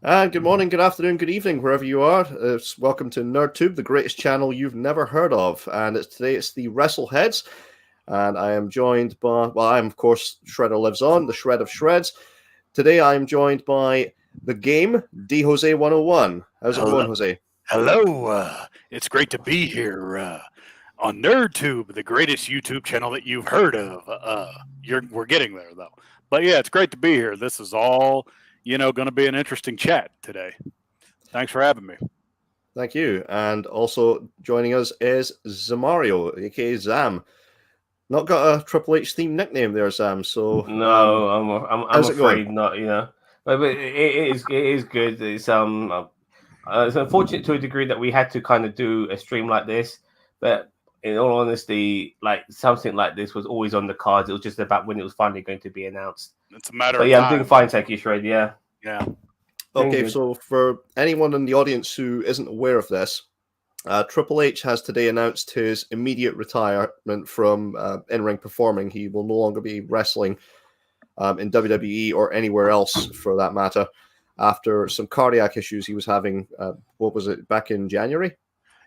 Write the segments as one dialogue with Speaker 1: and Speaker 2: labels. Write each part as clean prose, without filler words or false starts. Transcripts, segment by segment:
Speaker 1: And good morning, good afternoon, good evening, wherever you are. Welcome to NerdTube, the greatest channel you've never heard of. And today it's the Wrestleheads. And I am joined by, well, I'm, of course, Shredder Lives On, the Shred of Shreds. Today I am joined by the game, D Jose 101. How's it going, Jose?
Speaker 2: Hello. It's great to be here on NerdTube, the greatest YouTube channel that you've heard of. We're getting there, though. But yeah, it's great to be here. This is all, going to be an interesting chat today. Thanks for having me.
Speaker 1: Thank you. And also joining us is Zamario, aka Zam. Not got a Triple H themed nickname there, Zam. So
Speaker 3: no, I'm afraid
Speaker 1: going?
Speaker 3: not. But it is good. It's unfortunate to a degree that we had to kind of do a stream like this, but in all honesty, like something like this was always on the cards. It was just about when it was finally going to be announced.
Speaker 2: It's a matter
Speaker 3: of
Speaker 2: time.
Speaker 3: I'm doing fine, thank you, Shred.
Speaker 2: Yeah.
Speaker 1: Okay, so for anyone in the audience who isn't aware of this, Triple H has today announced his immediate retirement from in-ring performing. He will no longer be wrestling in WWE or anywhere else for that matter after some cardiac issues he was having. What was it, back in January?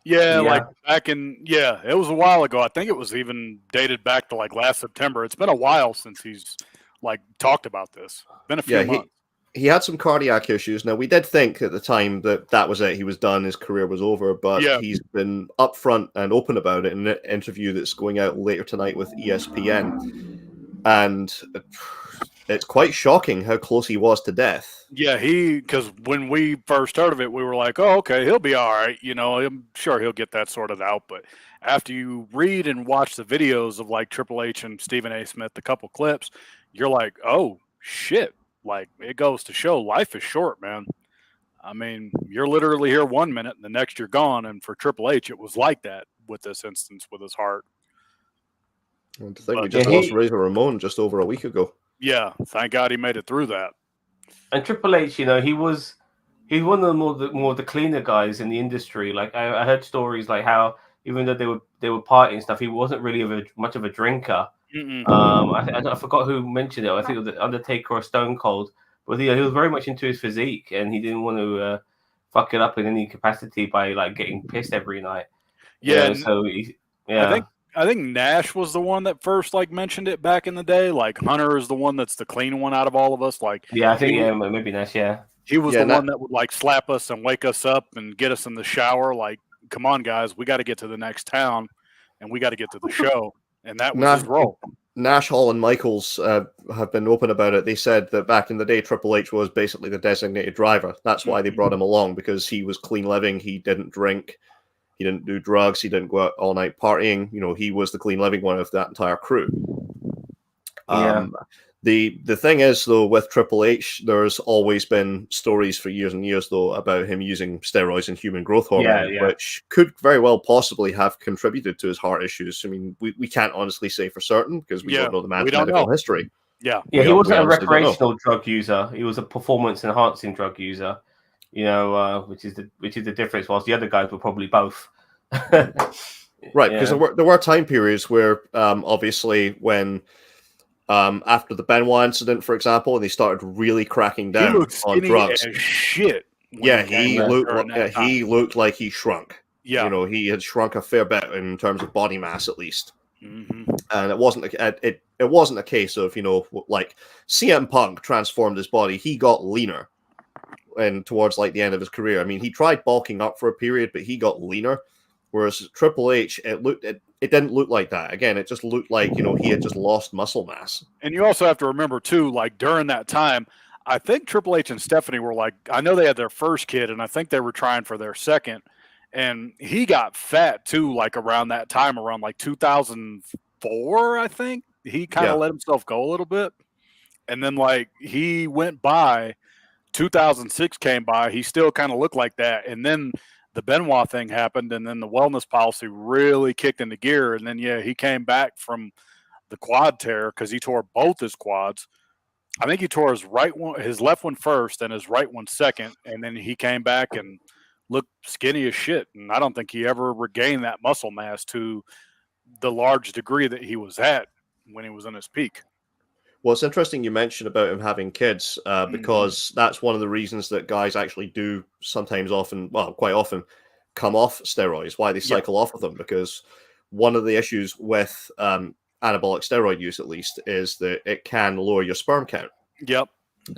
Speaker 2: Yeah, like it was a while ago. I think it was even dated back to like last September. It's been a while since he's like talked about this. Been a few months.
Speaker 1: He had some cardiac issues. Now, we did think at the time that was it. He was done. His career was over. But he's been upfront and open about it in an interview that's going out later tonight with ESPN. And it's quite shocking how close he was to death.
Speaker 2: Yeah, because when we first heard of it, we were like, oh, okay, he'll be all right. I'm sure he'll get that sorted out. But after you read and watch the videos of like Triple H and Stephen A. Smith, a couple clips, you're like, oh, shit. Like, it goes to show life is short, man. I mean, you're literally here 1 minute and the next you're gone. And for Triple H, it was like that with this instance with his heart.
Speaker 1: I think we just lost Razor Ramon just over a week ago.
Speaker 2: Yeah, thank God he made it through that.
Speaker 3: And Triple H, he's one of the more the cleaner guys in the industry. Like I heard stories like how even though they were partying and stuff, he wasn't really much of a drinker. I forgot who mentioned it. I think it was the Undertaker or Stone Cold, but he was very much into his physique, and he didn't want to fuck it up in any capacity by like getting pissed every night.
Speaker 2: Yeah, I think Nash was the one that first like mentioned it back in the day. Like Hunter is the one that's the clean one out of all of us. Like
Speaker 3: I think maybe Nash. Yeah,
Speaker 2: he was the one that would like slap us and wake us up and get us in the shower. Like, come on, guys, we got to get to the next town, and we got to get to the show. And that was his role.
Speaker 1: Nash, Hall, and Michaels have been open about it. They said that back in the day, Triple H was basically the designated driver. That's why they brought him along, because he was clean living. He didn't drink. He didn't do drugs. He didn't go out all night partying. He was the clean living one of that entire crew. The thing is, though, with Triple H, there's always been stories for years and years, though, about him using steroids and human growth hormone, which could very well possibly have contributed to his heart issues. I mean, we can't honestly say for certain because we don't know the man's medical history.
Speaker 3: Yeah, he wasn't a recreational drug user. He was a performance-enhancing drug user, which is the difference, whilst the other guys were probably both.
Speaker 1: Right, because there were time periods where, obviously, when... after the Benoit incident, for example, and they started really cracking down on drugs.
Speaker 2: As shit.
Speaker 1: He looked like he shrunk. Yeah, he had shrunk a fair bit in terms of body mass, at least.
Speaker 2: Mm-hmm.
Speaker 1: And it wasn't a case of like CM Punk transformed his body. He got leaner, and towards like the end of his career, I mean, he tried bulking up for a period, but he got leaner. Whereas Triple H, it didn't look like that. Again, it just looked like, he had just lost muscle mass.
Speaker 2: And you also have to remember, too, like during that time, I think Triple H and Stephanie were like, I know they had their first kid, and I think they were trying for their second. And he got fat, too, like around that time, around like 2004, I think. He kind of let himself go a little bit. And then, like, he went by, 2006 came by, he still kind of looked like that. And then the Benoit thing happened, and then the wellness policy really kicked into gear. And then, he came back from the quad tear because he tore both his quads. I think he tore his left one first and his right one second. And then he came back and looked skinny as shit. And I don't think he ever regained that muscle mass to the large degree that he was at when he was in his peak.
Speaker 1: Well, it's interesting you mentioned about him having kids because that's one of the reasons that guys actually do quite often come off steroids, why they cycle off of them, because one of the issues with anabolic steroid use, at least, is that it can lower your sperm count.
Speaker 2: Yep.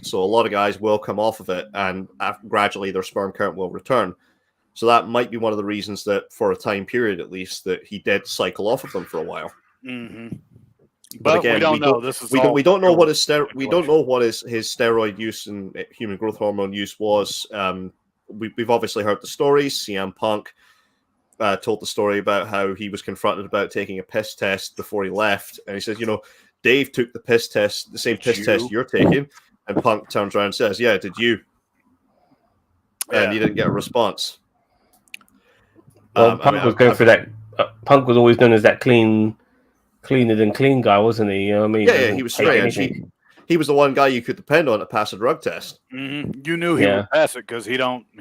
Speaker 1: So a lot of guys will come off of it and gradually their sperm count will return. So that might be one of the reasons that for a time period, at least, that he did cycle off of them for a while.
Speaker 2: Mm-hmm.
Speaker 1: But again,
Speaker 2: we don't know. This is
Speaker 1: we don't know what his his steroid use and human growth hormone use was. We've obviously heard the stories. CM Punk told the story about how he was confronted about taking a piss test before he left, and he says, Dave took the piss test, the same piss test you're taking, and Punk turns around and says, "Yeah, did you?" And he didn't get a response.
Speaker 3: Well, Punk was going for that. Punk was always known as that cleaner than clean guy, wasn't he? You know what I mean?
Speaker 1: Yeah, he was straight. He was the one guy you could depend on to pass a drug test.
Speaker 2: Mm-hmm. You knew he would pass it because he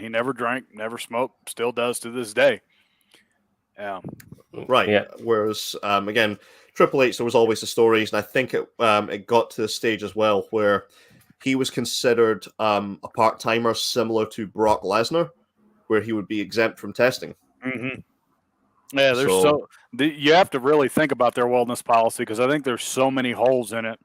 Speaker 2: never drank, never smoked, still does to this day. Yeah.
Speaker 1: Right. Yeah. Whereas, again, Triple H, there was always the stories, and I think it got to the stage as well where he was considered a part-timer similar to Brock Lesnar, where he would be exempt from testing.
Speaker 2: Mm-hmm. Yeah, you have to really think about their wellness policy because I think there's so many holes in it.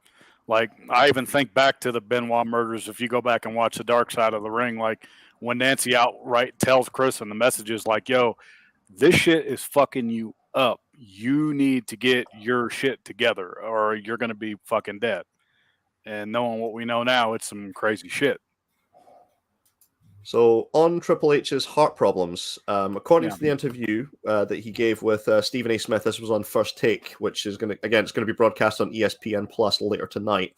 Speaker 2: Like, I even think back to the Benoit murders. If you go back and watch The Dark Side of the Ring, like when Nancy outright tells Chris in the messages, like, yo, this shit is fucking you up. You need to get your shit together or you're going to be fucking dead. And knowing what we know now, it's some crazy shit.
Speaker 1: So on Triple H's heart problems, according to the interview that he gave with Stephen A. Smith, this was on First Take, which is it's going to be broadcast on ESPN Plus later tonight.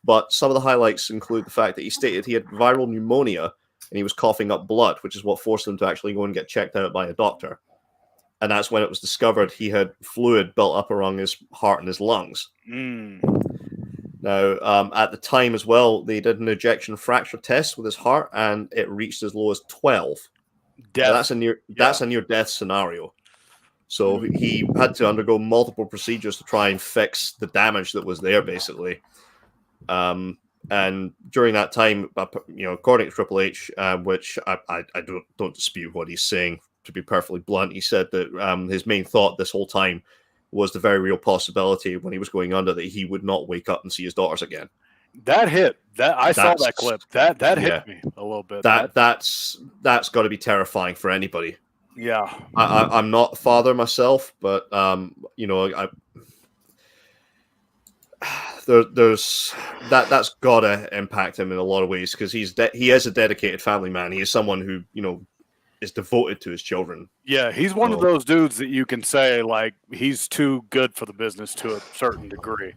Speaker 1: But some of the highlights include the fact that he stated he had viral pneumonia and he was coughing up blood, which is what forced him to actually go and get checked out by a doctor. And that's when it was discovered he had fluid built up around his heart and his lungs. Now, at the time as well, they did an ejection fracture test with his heart, and it reached as low as 12. That's a near death scenario. So he had to undergo multiple procedures to try and fix the damage that was there, basically. And during that time, according to Triple H, which I don't dispute what he's saying. To be perfectly blunt, he said that his main thought this whole time was the very real possibility when he was going under that he would not wake up and see his daughters again.
Speaker 2: That hit. I saw that clip. That hit me a little bit.
Speaker 1: That's got to be terrifying for anybody.
Speaker 2: Yeah.
Speaker 1: I'm not a father myself, but there's that's got to impact him in a lot of ways because he is a dedicated family man. He is someone who is devoted to his children.
Speaker 2: Yeah, he's one of those dudes that you can say, like, he's too good for the business to a certain degree.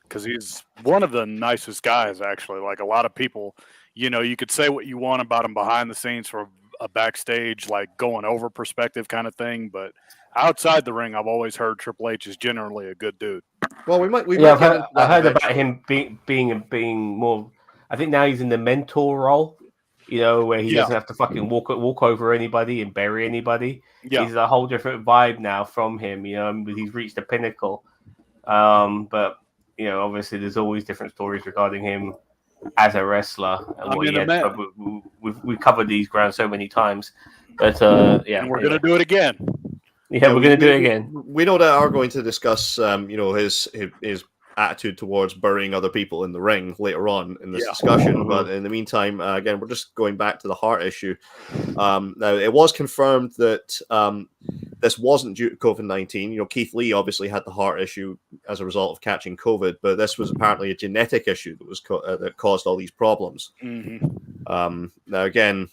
Speaker 2: Because he's one of the nicest guys, actually. Like, a lot of people, you could say what you want about him behind the scenes for a backstage, like, going over perspective kind of thing. But outside the ring, I've always heard Triple H is generally a good dude.
Speaker 1: Well,
Speaker 3: I heard about him being more... I think now he's in the mentor role. Where he doesn't have to fucking walk over anybody and bury anybody. Yeah. He's a whole different vibe now from him, he's reached the pinnacle. But, obviously there's always different stories regarding him as a wrestler. And we've covered these grounds so many times. But,
Speaker 2: and we're going to do it again.
Speaker 3: Yeah, we're going to do it again.
Speaker 1: We no doubt are going to discuss, his attitude towards burying other people in the ring later on in this discussion. But in the meantime, again, we're just going back to the heart issue. Now, it was confirmed that this wasn't due to COVID-19. Keith Lee obviously had the heart issue as a result of catching COVID, but this was apparently a genetic issue that was that caused all these problems. Now, again,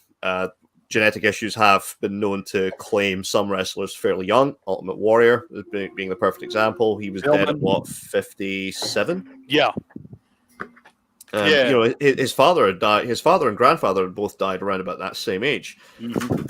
Speaker 1: genetic issues have been known to claim some wrestlers fairly young. Ultimate Warrior being the perfect example. He was dead at 57?
Speaker 2: Yeah.
Speaker 1: His father had died. His father and grandfather had both died around about that same age.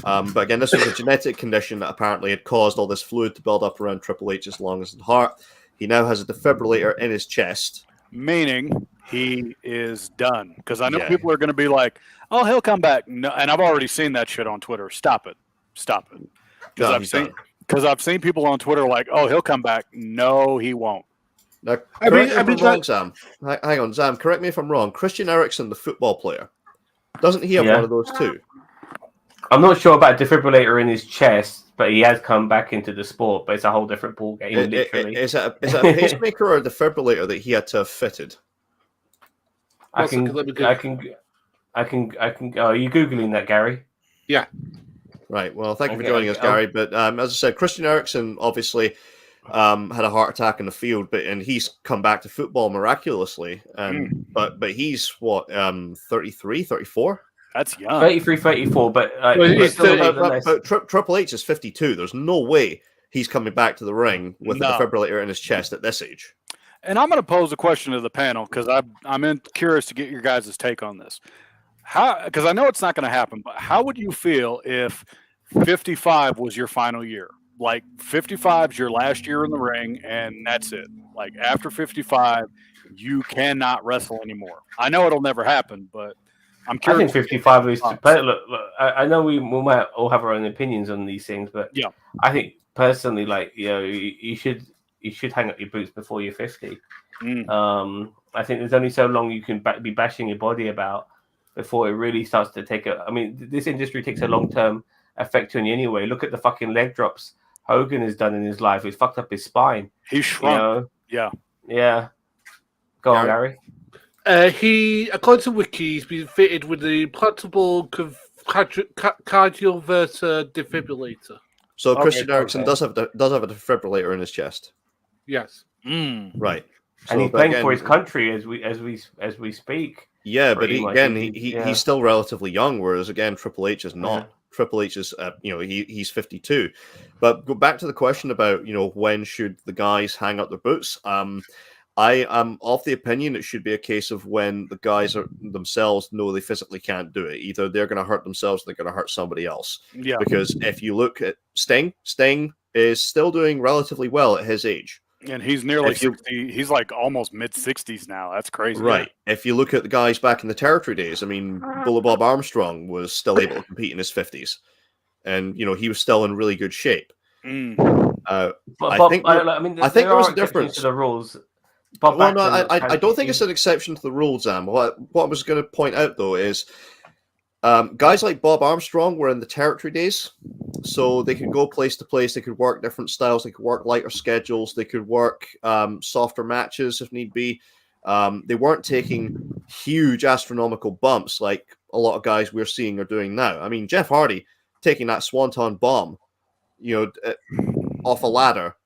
Speaker 1: But again, this was a genetic condition that apparently had caused all this fluid to build up around Triple H's lungs and heart. He now has a defibrillator in his chest.
Speaker 2: Meaning he is done. Because I know people are going to be like, oh, he'll come back. No, and I've already seen that shit on Twitter. Stop it. Because I've seen people on Twitter like, oh, he'll come back. No, he won't.
Speaker 1: Now, correct me if I'm wrong, Sam. Hang on, Sam. Correct me if I'm wrong. Christian Eriksen, the football player, doesn't he have one of those too?
Speaker 3: I'm not sure about a defibrillator in his chest, but he has come back into the sport. But it's a whole different ball game, literally.
Speaker 1: Is it a pacemaker or a defibrillator that he had to have fitted?
Speaker 3: I can. Are you googling that, Gary?
Speaker 4: Yeah.
Speaker 1: Right. Well, thank you for joining us, Gary. But as I said, Christian Eriksen obviously had a heart attack in the field, and he's come back to football miraculously. But he's what 33, 34?
Speaker 2: That's young.
Speaker 3: 33, 34, but
Speaker 1: Triple H is 52. There's no way he's coming back to the ring with a defibrillator in his chest at this age.
Speaker 2: And I'm going to pose a question to the panel because I'm curious to get your guys' take on this. Because I know it's not going to happen, but how would you feel if 55 was your final year? Like 55 is your last year in the ring, and that's it. Like after 55, you cannot wrestle anymore. I know it'll never happen, but I'm curious.
Speaker 3: I think 55 is look, I know we might all have our own opinions on these things, but
Speaker 2: yeah,
Speaker 3: I think personally, like you should hang up your boots before you're 50. I think there's only so long you can be bashing your body about before it really starts to take I mean, this industry takes a long-term effect on you anyway. Look at the fucking leg drops Hogan has done in his life. He's fucked up his spine.
Speaker 2: He's shrunk. Yeah.
Speaker 3: Go on, Gary.
Speaker 4: He, according to Wiki, he's been fitted with the implantable cardioverter defibrillator.
Speaker 1: So Christian Eriksen does have a defibrillator in his chest.
Speaker 4: Yes.
Speaker 1: Right.
Speaker 3: And he's playing for his country as we speak.
Speaker 1: Yeah, but he's still relatively young, whereas again Triple H is not. Yeah. Triple H is, he's 52. But go back to the question about, when should the guys hang up their boots? I am of the opinion it should be a case of when the guys themselves know they physically can't do it. Either they're going to hurt themselves or they're going to hurt somebody else. Yeah. Because if you look at Sting is still doing relatively well at his age.
Speaker 2: And he's nearly 60. He's like almost mid-60s now. That's crazy.
Speaker 1: Right. If you look at the guys back in the territory days, I mean, Bullet Bob Armstrong was still able to compete in his 50s. And, he was still in really good shape. I think there was a difference
Speaker 3: to the rules.
Speaker 1: I don't think it's an exception to the rules, Zam. What I was going to point out, though, is guys like Bob Armstrong were in the territory days, so they could go place to place. They could work different styles. They could work lighter schedules. They could work softer matches if need be. They weren't taking huge astronomical bumps like a lot of guys we're seeing are doing now. I mean, Jeff Hardy taking that swanton bomb, off a ladder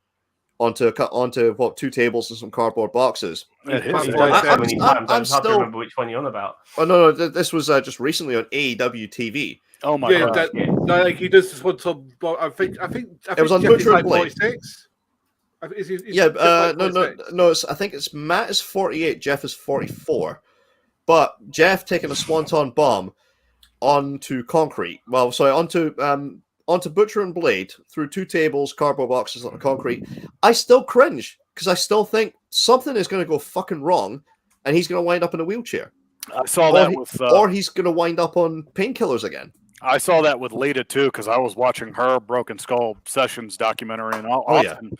Speaker 1: onto what, 2 tables and some cardboard boxes.
Speaker 3: I'm still remember which one you're on about.
Speaker 1: Oh no, this was just recently on AEW TV.
Speaker 2: Oh my god!
Speaker 4: Like he does this one. I think
Speaker 1: it was on Butcher and Blade.
Speaker 4: 46.
Speaker 1: I think it's Matt is 48, Jeff is 44, but Jeff taking a swanton bomb onto concrete. Well, sorry, onto Butcher and Blade through 2 tables, cardboard boxes on the concrete. I still cringe because I still think something is going to go fucking wrong, and he's going to wind up in a wheelchair.
Speaker 2: I saw that
Speaker 1: or he's going to wind up on painkillers again.
Speaker 2: I saw that with Lita too because I was watching her Broken Skull Sessions documentary, and Austin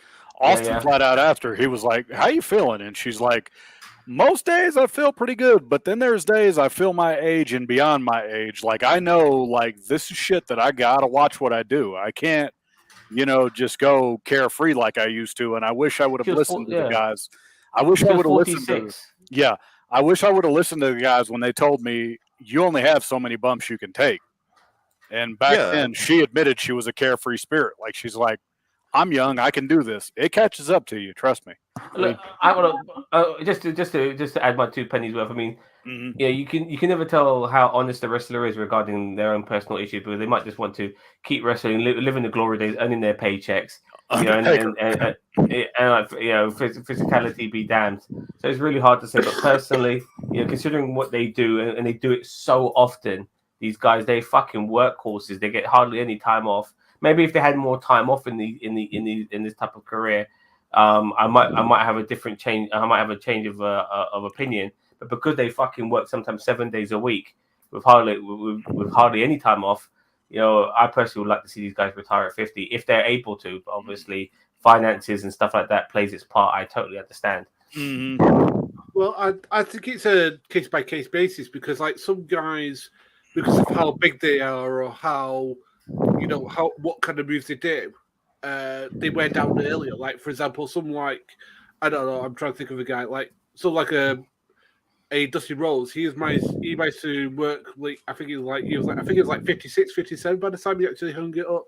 Speaker 2: flat out asked her, he was like, "How you feeling?" And she's like, "Most days I feel pretty good, but then there's days I feel my age and beyond my age. Like I know, like this is shit that I gotta watch what I do. I can't, just go carefree like I used to. And I wish I would have listened to the guys. I wish I would have listened to. Yeah, I wish I would have listened to the guys when they told me you only have so many bumps you can take. And back then, she admitted she was a carefree spirit. Like she's like, I'm young, I can do this. It catches up to you, trust me.
Speaker 3: Look, I want to just to add my 2 pennies worth. I mean, you can never tell how honest a wrestler is regarding their own personal issues, but they might just want to keep wrestling, live in the glory days, earning their paychecks, and physicality be damned. So it's really hard to say. But personally, considering what they do, and they do it so often, these guys, they fucking workhorses. They get hardly any time off. Maybe if they had more time off in this type of career, I might have a different change. I might have a change of opinion. But because they fucking work sometimes 7 days a week with hardly any time off, I personally would like to see these guys retire at 50 if they're able to. But obviously, finances and stuff like that plays its part. I totally understand.
Speaker 4: Well, I think it's a case by case basis because, like, some guys, because of how big they are or how what kind of moves they do, they wear down earlier. Like, for example, some like I don't know. I'm trying to think of a guy like a Dusty Rhodes. He managed to work. Like, I think he was like 56, 57 by the time he actually hung it up.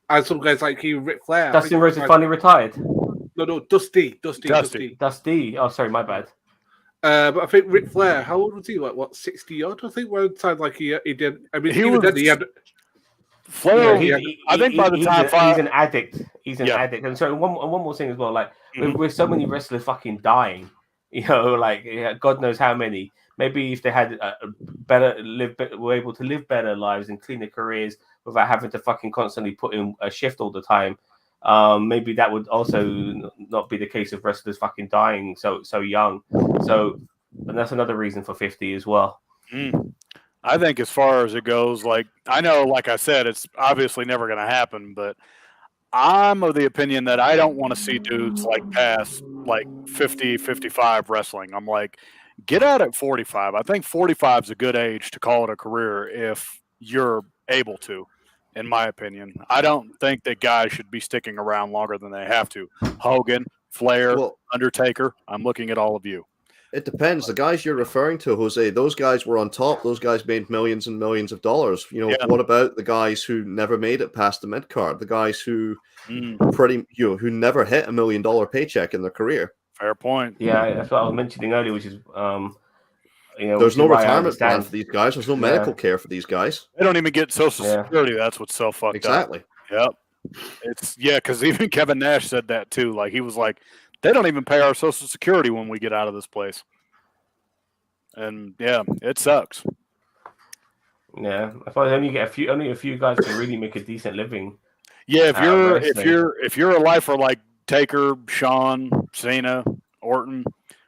Speaker 4: And some guys like Ric Flair.
Speaker 3: Dustin Rhodes is finally retired.
Speaker 4: No, Dusty.
Speaker 3: Oh, sorry, my bad.
Speaker 4: But I think Ric Flair, how old was he? Like, what, 60 odd? I think one time, like he did. I mean, he had.
Speaker 2: Flair, I think by the time
Speaker 3: he's an addict. He's an addict. And so one more thing as well. Like with so many wrestlers fucking dying, like God knows how many. Maybe if they had were able to live better lives and cleaner careers without having to fucking constantly put in a shift all the time. Maybe that would also not be the case of wrestlers fucking dying so young. So, and that's another reason for 50 as well.
Speaker 2: I think as far as it goes, like, I know, like I said, it's obviously never going to happen, but I'm of the opinion that I don't want to see dudes like past like 50, 55 wrestling. I'm like, get out at 45. I think 45 is a good age to call it a career if you're able to. In my opinion, I don't think that guys should be sticking around longer than they have to. Hogan, Flair, Undertaker, I'm looking at all of you.
Speaker 1: It depends. The guys you're referring to, Jose, those guys were on top. Those guys made millions and millions of dollars. What about the guys who never made it past the mid card? The guys who who never hit $1 million paycheck in their career.
Speaker 2: Fair point.
Speaker 3: Yeah, that's what I was mentioning earlier, which is
Speaker 1: there's no retirement plan for these guys. There's no medical care for these guys.
Speaker 2: They don't even get Social Security. That's what's so fucked up.
Speaker 1: Exactly.
Speaker 2: Yep. Because even Kevin Nash said that too. Like, he was like, they don't even pay our Social Security when we get out of this place. And yeah, it sucks.
Speaker 3: Yeah, I thought only a few guys can really make a decent living.
Speaker 2: Yeah, if you're a lifer like Taker, Shawn, Cena, Orton,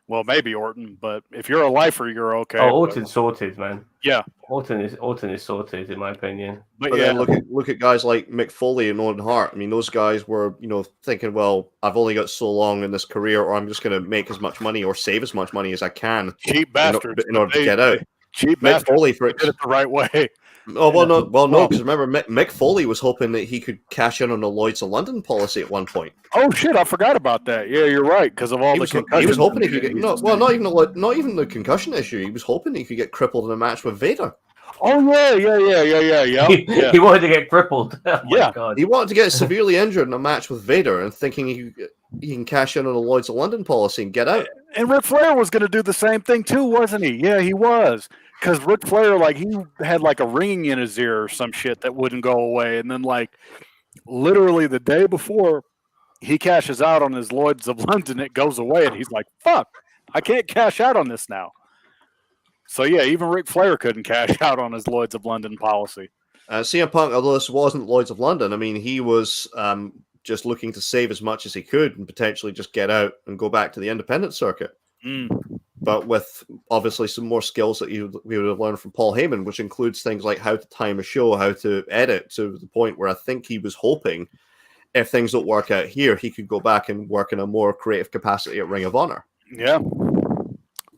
Speaker 2: well, maybe Orton, but if you're a lifer, you're okay.
Speaker 3: Oh, Orton's sorted, man.
Speaker 2: Yeah,
Speaker 3: Orton is sorted, in my opinion.
Speaker 1: But then look at guys like Mick Foley and Owen Hart. I mean, those guys were, thinking, well, I've only got so long in this career, or I'm just going to make as much money or save as much money as I can.
Speaker 2: Cheap bastards
Speaker 1: in order to get out.
Speaker 2: Cheap
Speaker 1: Mick Foley
Speaker 2: did it the right way.
Speaker 1: Oh, no, because remember, Mick Foley was hoping that he could cash in on the Lloyd's of London policy at one point.
Speaker 2: Oh shit, I forgot about that. Yeah, you're right, because of all the concussions.
Speaker 1: He was hoping he could get not even the concussion issue. He was hoping he could get crippled in a match with Vader.
Speaker 2: Oh yeah.
Speaker 3: He wanted to get crippled. Oh, my God.
Speaker 1: He wanted to get severely injured in a match with Vader, and thinking he can cash in on the Lloyd's of London policy and get out.
Speaker 2: And Ric Flair was going to do the same thing too, wasn't he? Yeah, he was. Because Ric Flair, like, he had like a ringing in his ear or some shit that wouldn't go away, and then like literally the day before he cashes out on his Lloyd's of London, it goes away, and he's like, "Fuck, I can't cash out on this now." So yeah, even Ric Flair couldn't cash out on his Lloyd's of London policy.
Speaker 1: CM Punk, although this wasn't Lloyd's of London, I mean, he was just looking to save as much as he could and potentially just get out and go back to the independent circuit. But with obviously some more skills that we would have learned from Paul Heyman, which includes things like how to time a show, how to edit, to the point where I think he was hoping if things don't work out here, he could go back and work in a more creative capacity at Ring of Honor.
Speaker 2: Yeah.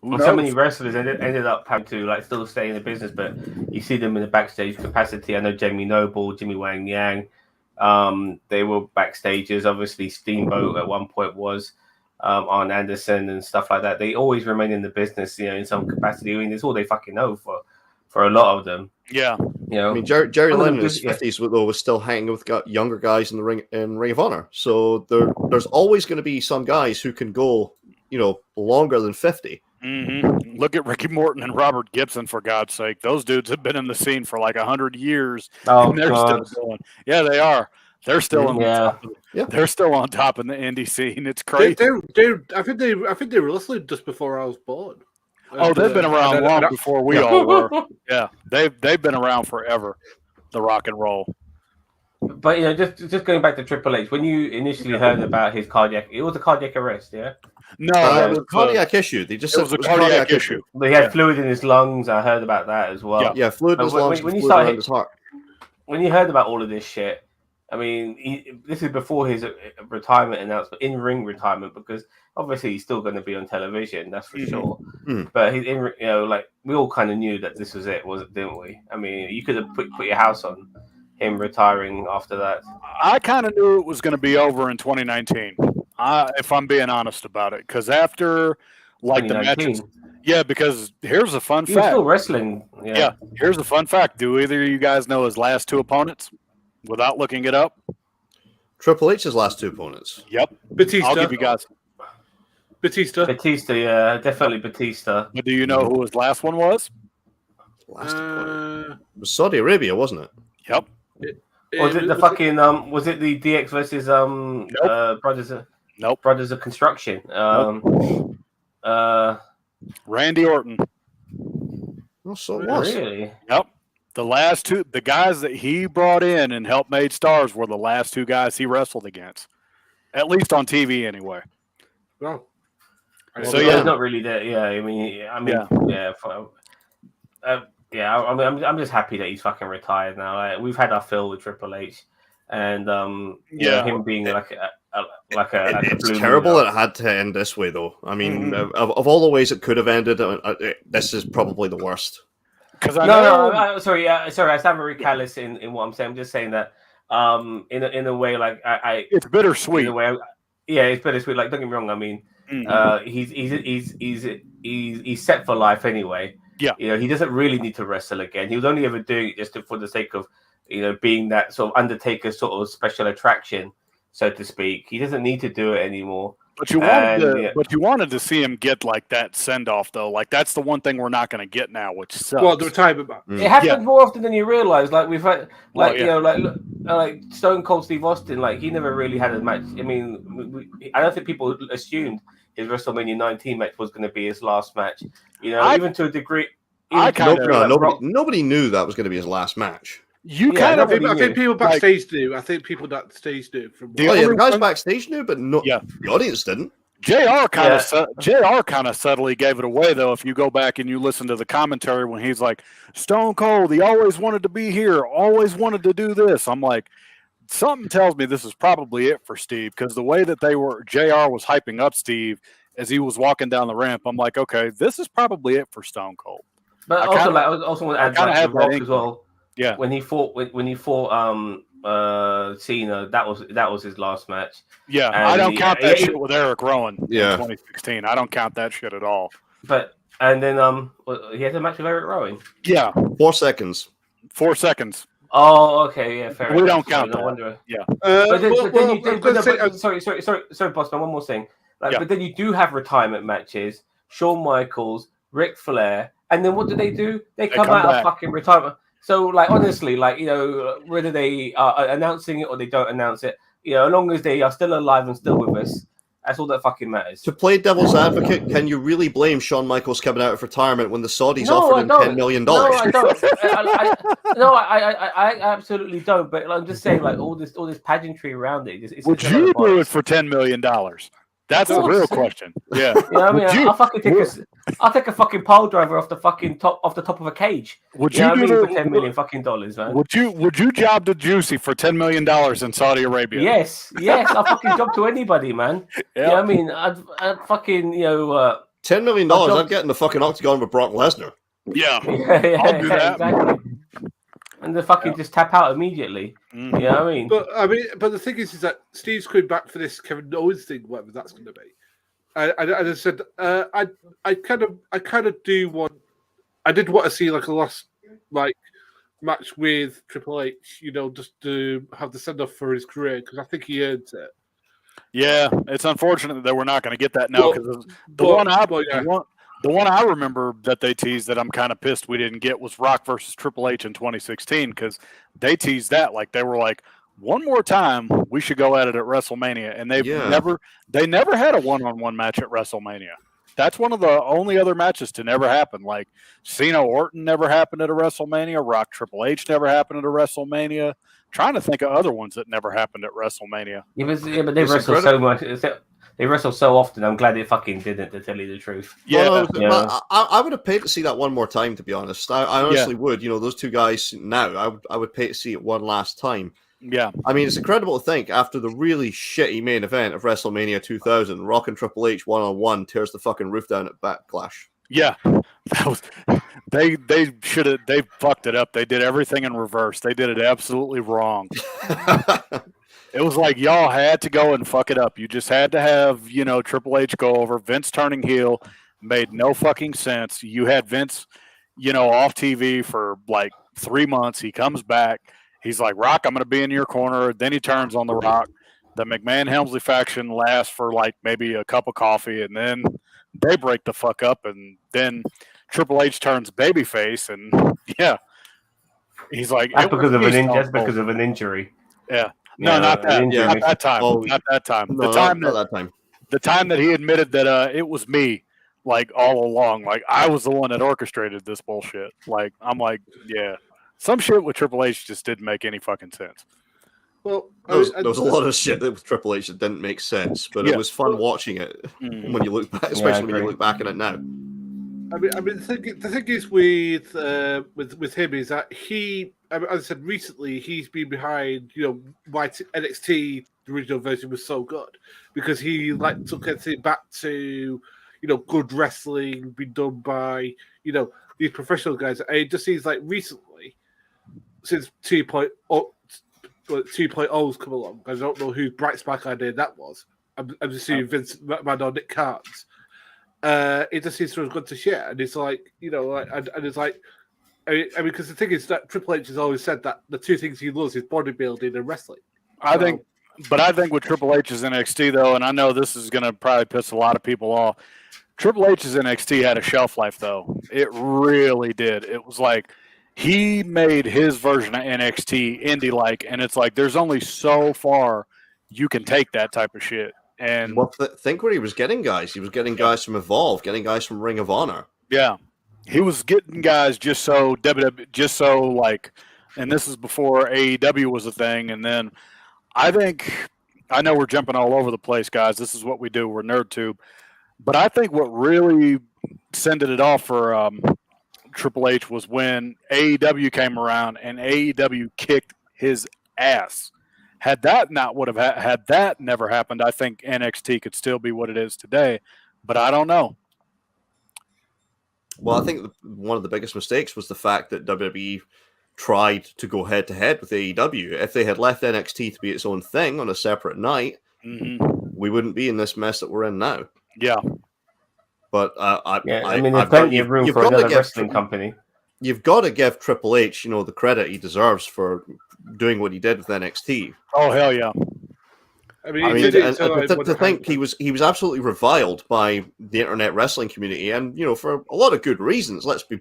Speaker 3: Well, so many wrestlers ended up having to still stay in the business, but you see them in the backstage capacity. I know Jamie Noble, Jimmy Wang Yang, they were backstagers. Obviously, Steamboat at one point was. Arn Anderson and stuff like that. They always remain in the business, in some capacity. I mean, it's all they fucking know for a lot of them.
Speaker 2: Yeah,
Speaker 1: I mean, Jerry Lynn in his 50s though was still hanging with younger guys in the Ring of Honor. So there's always going to be some guys who can go, longer than 50.
Speaker 2: Mm-hmm. Look at Ricky Morton and Robert Gibson, for God's sake. Those dudes have been in the scene for like 100 years.
Speaker 3: Oh,
Speaker 2: and they're
Speaker 3: God.
Speaker 2: still going. Yeah, they are. They're still on top. They're still on top in the indie scene. It's crazy.
Speaker 4: I think they were wrestling just before I was born.
Speaker 2: They've been around long before we all were. Yeah, they've been around forever. The rock and roll.
Speaker 3: But just going back to Triple H, when you initially heard about his cardiac, it was a cardiac arrest, yeah.
Speaker 2: No,
Speaker 1: it was a cardiac issue. They just said
Speaker 2: it was a cardiac issue.
Speaker 3: But he had fluid in his lungs. I heard about that as well.
Speaker 1: Yeah, fluid in his lungs.
Speaker 3: When you
Speaker 1: fluid around his heart.
Speaker 3: When you heard about all of this shit. I mean, this is before his retirement announcement, in-ring retirement, because obviously he's still going to be on television, that's for sure. But he's in, like we all kind of knew that this was it, didn't we? I mean, you could have put your house on him retiring after that.
Speaker 2: I kind of knew it was going to be over in 2019. If I'm being honest about it, because after like the matches, because here's a fun fact.
Speaker 3: He was still wrestling.
Speaker 2: Yeah, here's a fun fact. Do either of you guys know his last two opponents without looking it up?
Speaker 1: Triple H's last two opponents.
Speaker 2: Yep.
Speaker 4: Batista.
Speaker 2: I'll give you guys.
Speaker 4: Batista,
Speaker 3: yeah, definitely Batista.
Speaker 2: But do you know who his last one was?
Speaker 1: Last opponent. It was Saudi Arabia, wasn't it?
Speaker 2: Yep.
Speaker 3: Was it the fucking was it the DX versus Brothers of Construction?
Speaker 2: Randy Orton.
Speaker 1: Oh, so it was.
Speaker 3: Really?
Speaker 2: Yep. The last two, the guys that he brought in and helped made stars were the last two guys he wrestled against, at least on TV anyway.
Speaker 4: Well,
Speaker 3: so it's not really that. Yeah, I mean, I'm just happy that he's fucking retired now. Like, we've had our fill with Triple H, and him being
Speaker 1: it's terrible that it had to end this way, though. I mean, of all the ways it could have ended, this is probably the worst.
Speaker 3: Sorry, I sound very callous in what I'm saying. I'm just saying that in a way, like
Speaker 2: it's bittersweet.
Speaker 3: In a way, it's bittersweet. Like, don't get me wrong. I mean, he's set for life anyway.
Speaker 2: Yeah,
Speaker 3: he doesn't really need to wrestle again. He was only ever doing it just for the sake of being that sort of Undertaker sort of special attraction, so to speak. He doesn't need to do it anymore.
Speaker 2: But you wanted to see him get like that send off though. Like that's the one thing we're not going to get now, which sucks.
Speaker 4: Well, the retirement match.
Speaker 3: It happens more often than you realize. Like we've had, like like Stone Cold Steve Austin. Like he never really had a match. I mean, I don't think people assumed his WrestleMania 19 match was going to be his last match. Even to a degree.
Speaker 1: Nobody knew that was going to be his last match.
Speaker 4: I think people backstage knew. I think people backstage knew.
Speaker 1: The guys backstage knew, but the audience didn't.
Speaker 2: JR kind of subtly gave it away, though. If you go back and you listen to the commentary when he's like, Stone Cold, he always wanted to be here, always wanted to do this. I'm like, something tells me this is probably it for Steve, because the way that JR was hyping up Steve as he was walking down the ramp, I'm like, okay, this is probably it for Stone Cold.
Speaker 3: But I also want to add that Rock as well.
Speaker 2: Yeah,
Speaker 3: when he fought Cena, that was his last match.
Speaker 2: Yeah, and I don't count that shit with Eric Rowan in 2016. I don't count that shit at all.
Speaker 3: But and then he had a match with Eric Rowan.
Speaker 2: Yeah,
Speaker 1: 4 seconds.
Speaker 2: 4 seconds.
Speaker 3: Oh, okay, yeah, fair.
Speaker 2: We don't count that. Yeah.
Speaker 3: Sorry, Boston. One more thing. But then you do have retirement matches. Shawn Michaels, Ric Flair, and then what do? They come out of fucking retirement. So, like, honestly, like, whether they are announcing it or they don't announce it, as long as they are still alive and still with us, that's all that fucking matters.
Speaker 1: To play devil's advocate, can you really blame Shawn Michaels coming out of retirement when the Saudis offered him $10 million?
Speaker 3: No, I don't. I absolutely don't. But I'm just saying, like, all this pageantry around it.
Speaker 2: Would you do it for $10 million? That's the real question. Yeah.
Speaker 3: I mean, I'll take a fucking pile driver off the top of a cage.
Speaker 2: Would you do
Speaker 3: for $10 million man?
Speaker 2: Would you job to Juicy for $10 million in Saudi Arabia?
Speaker 3: Yes, I'll fucking job to anybody, man. Yeah, I mean, I'd fucking
Speaker 1: $10 million. I'd get in the fucking octagon with Brock Lesnar.
Speaker 2: Yeah, I'll do that.
Speaker 3: Exactly. And they fucking just tap out immediately. You know what I mean?
Speaker 4: But the thing is that Steve's coming back for this Kevin Owens thing, whatever that's going to be. I said I kind of do want. I did want to see like a last match with Triple H, just to have the send off for his career, because I think he earned it.
Speaker 2: Yeah, it's unfortunate that we're not going to get that now, because the one I remember that they teased that I'm kind of pissed we didn't get was Rock versus Triple H in 2016, because they teased that like they were like, one more time we should go at it at WrestleMania, and they never had a one-on-one match at WrestleMania. That's one of the only other matches to never happen. Like Cena Orton never happened at a WrestleMania. Rock Triple H never happened at a WrestleMania. Trying to think of other ones that never happened at WrestleMania.
Speaker 3: Yeah, but they wrestle so much. They wrestle so often. I'm glad it fucking didn't, to tell you the truth.
Speaker 1: Yeah, I would have paid to see that one more time. To be honest, I honestly would. Those two guys now, I would pay to see it one last time.
Speaker 2: Yeah.
Speaker 1: I mean, it's incredible to think after the really shitty main event of WrestleMania 2000, Rock and Triple H one-on-one tears the fucking roof down at Backlash.
Speaker 2: Yeah. That was they fucked it up. They did everything in reverse. They did it absolutely wrong. It was like y'all had to go and fuck it up. You just had to have, Triple H go over. Vince turning heel made no fucking sense. You had Vince, off TV for like 3 months. He comes back. He's like, Rock, I'm going to be in your corner. Then he turns on the Rock. The McMahon-Helmsley faction lasts for like maybe a cup of coffee, and then they break the fuck up, and then Triple H turns babyface, and yeah, he's like,
Speaker 3: that's because of an injury.
Speaker 2: Yeah. No, not that. Not that time. Not that time.
Speaker 1: No, not that time.
Speaker 2: The time that he admitted that it was me, like all along. Like I was the one that orchestrated this bullshit. Like I'm like, yeah, some shit with Triple H just didn't make any fucking sense.
Speaker 4: Well,
Speaker 1: there was a lot of shit with Triple H that didn't make sense, but it was fun watching it when you look back, especially when you look back at it now.
Speaker 4: I mean, the thing is with him is that as I said recently, he's been behind, why NXT the original version was so good because he took everything back to, good wrestling being done by, these professional guys. And it just seems like recently, since 2.0's come along, I don't know whose bright spark idea that was. I'm just assuming Vince McMahon or Nick Khan's. It just seems to have gone to shit, and it's like, and it's like, I mean, because the thing is that Triple H has always said that the two things he loves is bodybuilding and wrestling.
Speaker 2: I think with Triple H's NXT though, and I know this is going to probably piss a lot of people off. Triple H's NXT had a shelf life though. It really did. It was like he made his version of NXT indie-like, and it's like there's only so far you can take that type of shit. And
Speaker 1: think where he was getting guys. He was getting guys from Evolve, getting guys from Ring of Honor.
Speaker 2: Yeah, he was getting guys just so like, and this is before AEW was a thing. And then I know we're jumping all over the place, guys. This is what we do. We're NerdTube. But I think what really sended it off for Triple H was when AEW came around and AEW kicked his ass. Had that never happened, I think NXT could still be what it is today. But I don't know.
Speaker 1: Well, I think one of the biggest mistakes was the fact that WWE tried to go head-to-head with AEW. If they had left NXT to be its own thing on a separate night, we wouldn't be in this mess that we're in now.
Speaker 2: Yeah.
Speaker 1: But
Speaker 3: there's plenty of room for another wrestling company.
Speaker 1: You've got to give Triple H, the credit he deserves for doing what he did with NXT.
Speaker 2: Oh, hell yeah.
Speaker 1: To think he was absolutely reviled by the internet wrestling community, and for a lot of good reasons. Let's be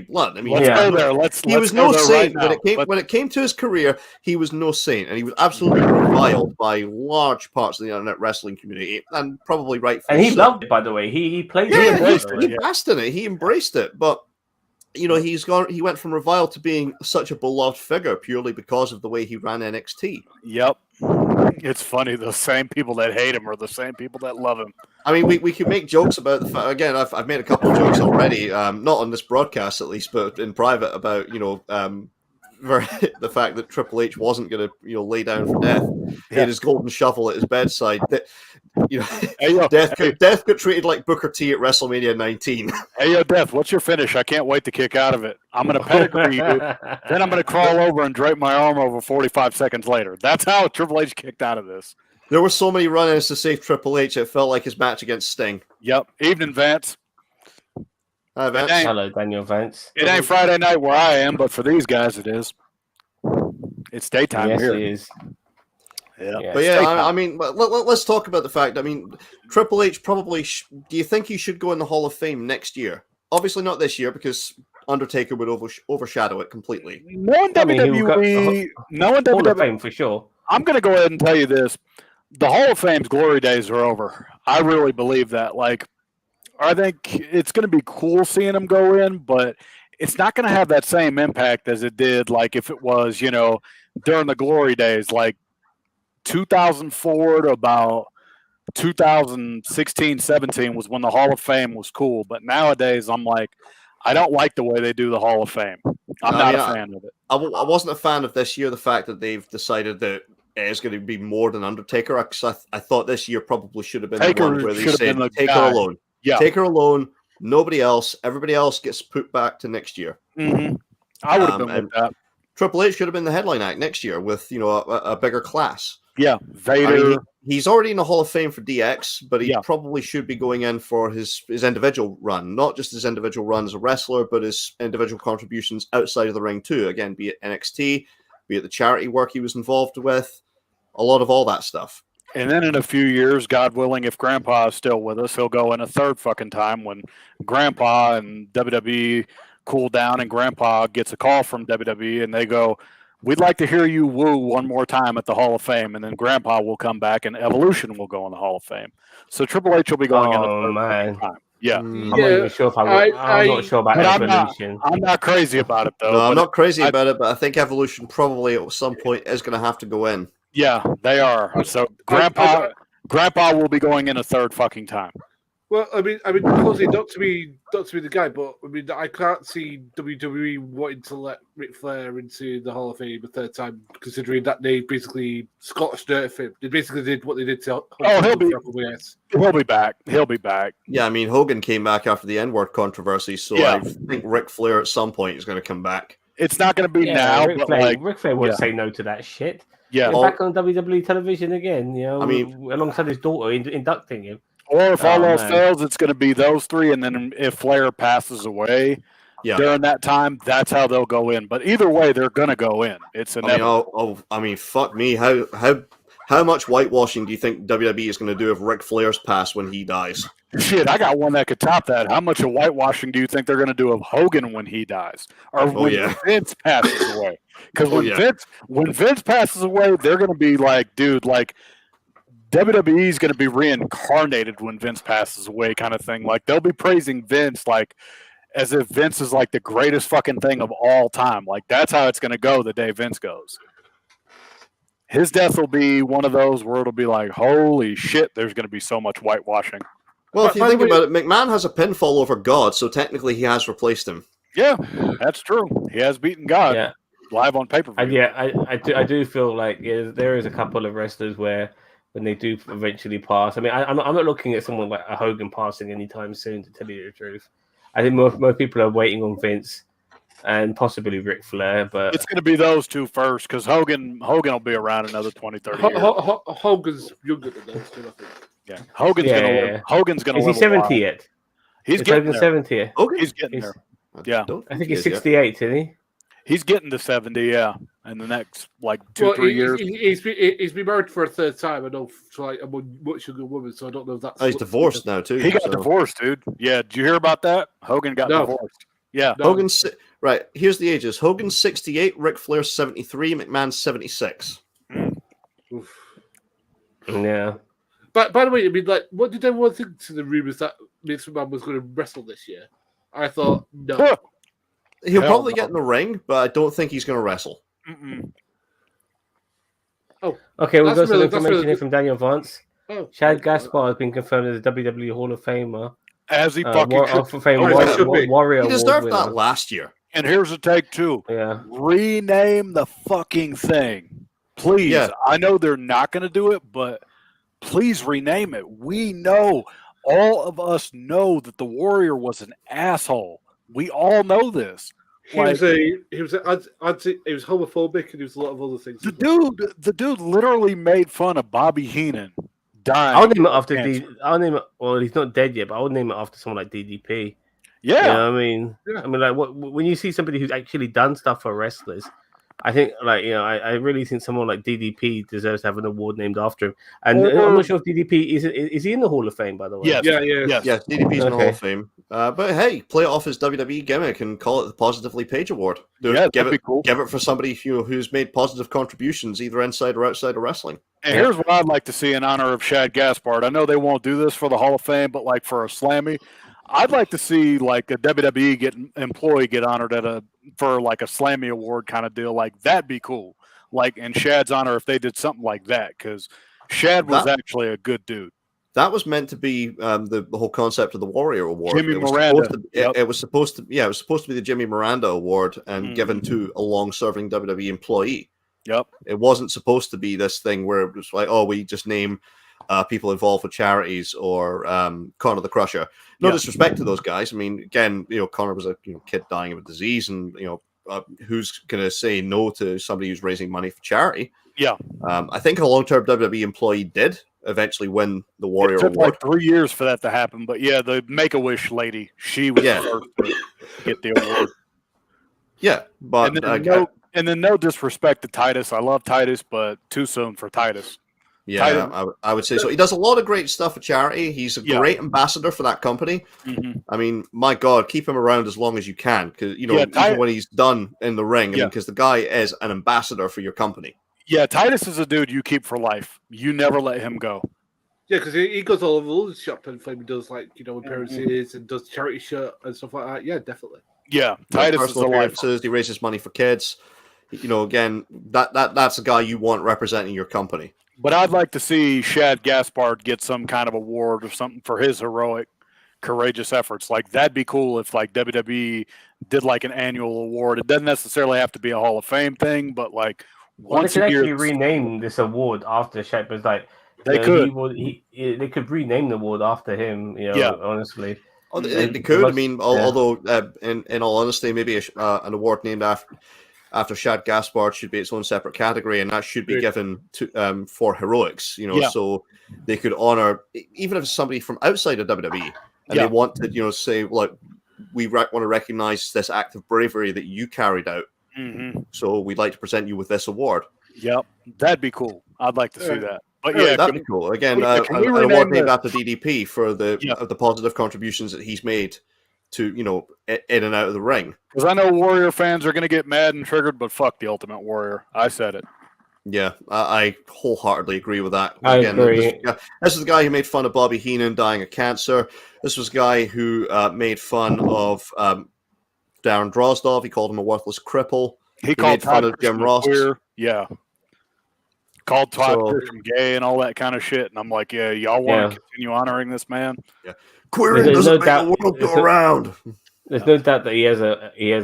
Speaker 1: blunt. I mean,
Speaker 2: let's go there.
Speaker 1: He was no saint when it came to his career. He was no saint, and he was absolutely reviled by large parts of the internet wrestling community, and probably rightfully.
Speaker 3: And he loved it, by the way. He played
Speaker 1: it. He basked in it. He embraced it, but. He went from reviled to being such a beloved figure purely because of the way he ran NXT.
Speaker 2: Yep. It's funny. The same people that hate him are the same people that love him.
Speaker 1: I mean, we could make jokes about the fact. Again, I've made a couple of jokes already, not on this broadcast at least, but in private about the fact that Triple H wasn't going to lay down for death. He had his golden shovel at his bedside. Death got treated like Booker T at WrestleMania 19.
Speaker 2: Hey, yo, Death, what's your finish? I can't wait to kick out of it. I'm going to pedigree you. Then I'm going to crawl over and drape my arm over 45 seconds later. That's how Triple H kicked out of this.
Speaker 1: There were so many run-ins to save Triple H, it felt like his match against Sting.
Speaker 2: Yep. Evening, Vance.
Speaker 1: Hi, Vance.
Speaker 3: Hello, Daniel Vance.
Speaker 2: It ain't Friday night where I am, but for these guys, it is. It's daytime here.
Speaker 3: Yes, it is.
Speaker 2: Yeah.
Speaker 1: But I mean, let's talk about the fact. I mean, Triple H probably. Do you think he should go in the Hall of Fame next year? Obviously not this year because Undertaker would overshadow it completely.
Speaker 2: No one WWE.
Speaker 3: Hall of Fame for sure.
Speaker 2: I'm going to go ahead and tell you this: the Hall of Fame's glory days are over. I really believe that. Like, I think it's going to be cool seeing him go in, but it's not going to have that same impact as it did. Like if it was, during the glory days, like 2004 to about 2016, 17 was when the Hall of Fame was cool. But nowadays, I'm like, I don't like the way they do the Hall of Fame. I'm not a fan of it.
Speaker 1: I wasn't a fan of this year. The fact that they've decided that it is going to be more than Undertaker. Because I thought this year probably should have been the one where they said Taker alone. Yeah, Taker alone. Nobody else. Everybody else gets put back to next year.
Speaker 2: Mm-hmm. I would have been with that.
Speaker 1: Triple H should have been the headline act next year with a bigger class.
Speaker 2: Yeah, Vader.
Speaker 1: I mean, he's already in the Hall of Fame for DX, but he probably should be going in for his individual run, not just his individual run as a wrestler, but his individual contributions outside of the ring too. Again, be it NXT, be it the charity work he was involved with, a lot of all that stuff.
Speaker 2: And then in a few years, God willing, if Grandpa is still with us, he'll go in a third fucking time when Grandpa and WWE cool down and Grandpa gets a call from WWE and they go, we'd like to hear you woo one more time at the Hall of Fame. And then Grandpa will come back and Evolution will go in the Hall of Fame. So Triple H will be going in a third time. Yeah.
Speaker 3: I'm not even sure if I'm not sure about Evolution.
Speaker 2: I'm not crazy about it, though.
Speaker 1: No, I'm not crazy about it, but I think Evolution probably at some point is going to have to go in.
Speaker 2: Yeah, they are. So Grandpa will be going in a third fucking time.
Speaker 4: Well, I mean, obviously not to be the guy, but I mean, I can't see WWE wanting to let Ric Flair into the Hall of Fame a third time, considering that they basically Scottish dirt him. They basically did what they did to.
Speaker 2: He'll be back. He'll be back.
Speaker 1: Yeah, I mean, Hogan came back after the N-word controversy, so I think Ric Flair at some point is going to come back.
Speaker 2: It's not going to be now,
Speaker 3: Ric
Speaker 2: but
Speaker 3: Flair, Ric Flair wouldn't say no to that shit.
Speaker 2: Yeah,
Speaker 3: back on WWE television again. I mean, alongside his daughter inducting him.
Speaker 2: Or if all else fails, it's going to be those three, and then if Flair passes away during that time, that's how they'll go in. But either way, they're going to go in. It's inevitable.
Speaker 1: I mean, fuck me. How much whitewashing do you think WWE is going to do if Ric Flair's pass when he dies?
Speaker 2: Shit, I got one that could top that. How much of whitewashing do you think they're going to do of Hogan when he dies, or when Vince passes away? Because when Vince passes away, they're going to be like, dude, like. WWE is going to be reincarnated when Vince passes away, kind of thing. Like they'll be praising Vince, like as if Vince is like the greatest fucking thing of all time. Like that's how it's going to go the day Vince goes. His death will be one of those where it'll be like, holy shit, there's going to be so much whitewashing.
Speaker 1: Well, if you think about it, McMahon has a pinfall over God, so technically he has replaced him.
Speaker 2: Yeah, that's true. He has beaten God live on pay-per-view.
Speaker 3: I do feel like there is a couple of wrestlers where when they do eventually pass. I mean, I'm not looking at someone like a Hogan passing anytime soon, to tell you the truth. I think most people are waiting on Vince and possibly Ric Flair, but
Speaker 2: it's going to be those two first because Hogan will be around another 20, 30 years.
Speaker 4: Hogan's younger than those two, I think.
Speaker 2: Yeah, Hogan's going to live. Hogan's going to live.
Speaker 3: Is he 70 yet?
Speaker 2: He's getting there.
Speaker 3: 70.
Speaker 2: He's getting there. Yeah,
Speaker 3: I think he's 68, isn't he?
Speaker 2: He's getting to 70, in the next 2-3 years.
Speaker 4: He's been married for a third time. I know, I'm a much younger woman, so I don't know if that's.
Speaker 1: He's divorced now too.
Speaker 2: He got divorced, dude. Yeah, did you hear about that? Hogan got divorced. Yeah,
Speaker 1: Hogan's right. Here's the ages. Hogan's 68, Ric Flair's 73, McMahon's 76.
Speaker 3: Yeah.
Speaker 4: But by the way, I mean, like, what did everyone think to the rumors that Vince McMahon was going to wrestle this year? I thought no.
Speaker 1: He'll probably get in the ring, but I don't think he's going to wrestle.
Speaker 2: Mm-mm.
Speaker 3: Oh, okay. We've got some information here from Daniel Vance. Chad Gaspar has been confirmed as a WWE Hall of Famer.
Speaker 2: As he fucking
Speaker 3: Warrior.
Speaker 1: He deserved that last year.
Speaker 2: And here's a take two.
Speaker 3: Yeah.
Speaker 2: Rename the fucking thing, please. Yeah. I know they're not going to do it, but please rename it. We know, all of us know that the Warrior was an asshole. We all know this.
Speaker 4: He was homophobic and he was a lot of other things.
Speaker 2: The dude literally made fun of Bobby Heenan dying.
Speaker 3: I'll name it after well, he's not dead yet, but I would name it after someone like DDP.
Speaker 2: Yeah,
Speaker 3: you know what I mean, I mean, like when you see somebody who's actually done stuff for wrestlers, I think, like, I really think someone like DDP deserves to have an award named after him. And I'm not sure if DDP is he in the Hall of Fame, by the way?
Speaker 2: Yes.
Speaker 1: Yes, DDP's in the Hall of Fame. But hey, play it off his WWE gimmick and call it the Positively Page Award. Give it for somebody who's made positive contributions either inside or outside of wrestling.
Speaker 2: And here's what I'd like to see in honor of Shad Gaspard. I know they won't do this for the Hall of Fame, but like for a Slammy, I'd like to see like a WWE employee get honored for like a Slammy award kind of deal. Like that'd be cool. Like in Shad's honor, if they did something like that, because Shad was actually a good dude.
Speaker 1: That was meant to be the whole concept of the Warrior Award.
Speaker 2: Jimmy
Speaker 1: it was
Speaker 2: Miranda.
Speaker 1: Supposed to, it was supposed to, yeah, it was supposed to be the Jimmy Miranda Award and given to a long-serving WWE employee.
Speaker 2: Yep.
Speaker 1: It wasn't supposed to be this thing where it was like, oh, we just name people involved with charities or Connor the Crusher. No disrespect to those guys. I mean, again, Connor was a kid dying of a disease, and who's going to say no to somebody who's raising money for charity?
Speaker 2: Yeah.
Speaker 1: I think a long-term WWE employee did eventually win the Warrior
Speaker 2: It took
Speaker 1: Award.
Speaker 2: like 3 years for that to happen, but yeah, the Make-A-Wish lady, she was the first to get the award.
Speaker 1: Yeah, but
Speaker 2: and then no disrespect to Titus. I love Titus, but too soon for Titus.
Speaker 1: Yeah, I would say so. He does a lot of great stuff for charity. He's a great ambassador for that company.
Speaker 2: Mm-hmm.
Speaker 1: I mean, my God, keep him around as long as you can, because even when he's done in the ring, because the guy is an ambassador for your company.
Speaker 2: Yeah, Titus is a dude you keep for life. You never let him go.
Speaker 4: Yeah, because he goes all over all the shop and he does appearances and does charity shirt and stuff like that. Yeah, definitely.
Speaker 2: Yeah, Titus is a life.
Speaker 1: He raises money for kids. Again, that's a guy you want representing your company.
Speaker 2: But I'd like to see Shad Gaspard get some kind of award or something for his heroic, courageous efforts. Like, that'd be cool if like WWE did like an annual award. It doesn't necessarily have to be a Hall of Fame thing, but like once
Speaker 3: they could
Speaker 2: a year.
Speaker 3: actually rename this award after Shad. But like
Speaker 2: they could.
Speaker 3: They could rename the award after him. Honestly.
Speaker 1: Oh, they could. I mean, although in all honesty, maybe an award named after Shad Gaspard should be its own separate category, and that should be given to for heroics. So they could honor, even if it's somebody from outside of WWE, and they want to, say, look, we want to recognize this act of bravery that you carried out. Mm-hmm. So we'd like to present you with this award.
Speaker 2: Yep, that'd be cool. I'd like to see that. But
Speaker 1: that'd be cool. Again, an award named after DDP for the positive contributions that he's made to in and out of the ring.
Speaker 2: Because I know Warrior fans are going to get mad and triggered, but fuck the Ultimate Warrior. I said it.
Speaker 1: Yeah, I wholeheartedly agree with that.
Speaker 3: I agree.
Speaker 1: This is the guy who made fun of Bobby Heenan dying of cancer. This was a guy who made fun of Darren Drozdov. He called him a worthless cripple.
Speaker 2: He called
Speaker 1: made fun of Jim Ross.
Speaker 2: Queer. Yeah. Called Todd Grisham gay and all that kind of shit. And I'm like, yeah, y'all want to continue honoring this man?
Speaker 1: Yeah. Queering doesn't make the world go around.
Speaker 3: There's no doubt that he has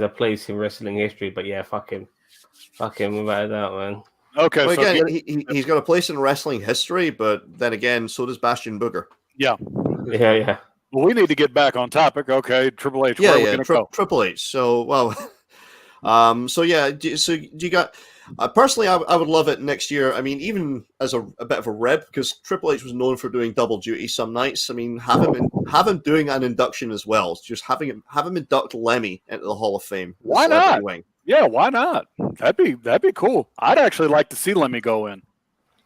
Speaker 3: a place in wrestling history, but yeah, fuck him without that, man.
Speaker 1: Okay, well, so again, he's got a place in wrestling history, but then again, so does Bastion Booger.
Speaker 2: Yeah.
Speaker 3: Well,
Speaker 2: we need to get back on topic. Okay, Triple H. Where are we going to go?
Speaker 1: Triple H. So, so you got? Personally, I would love it next year. I mean, even as a bit of a rib, because Triple H was known for doing double duty some nights. I mean, have him doing an induction as well. Just have him induct Lemmy into the Hall of Fame.
Speaker 2: Why not? Yeah, why not? That'd be cool. I'd actually like to see Lemmy go in.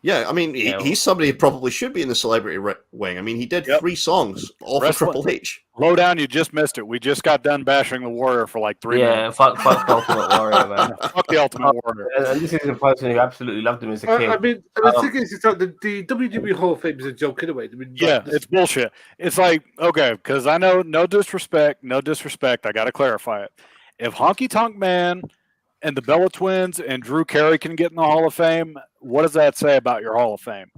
Speaker 1: Yeah, I mean, he's somebody who probably should be in the celebrity wing. I mean, he did 3 songs, all for Triple H.
Speaker 2: Low down, you just missed it. We just got done bashing the Warrior for like 3 minutes.
Speaker 3: Yeah, fuck the Ultimate Warrior, man.
Speaker 2: Fuck the Ultimate Warrior.
Speaker 3: And this is a person who absolutely loved him as a kid.
Speaker 4: I mean, the thing is that the WWE Hall of Fame is a joke anyway. I mean,
Speaker 2: it's bullshit. It's like, okay, because I know, no disrespect, I got to clarify it. If Honky Tonk Man and the Bella Twins and Drew Carey can get in the Hall of Fame, what does that say about your Hall of Fame?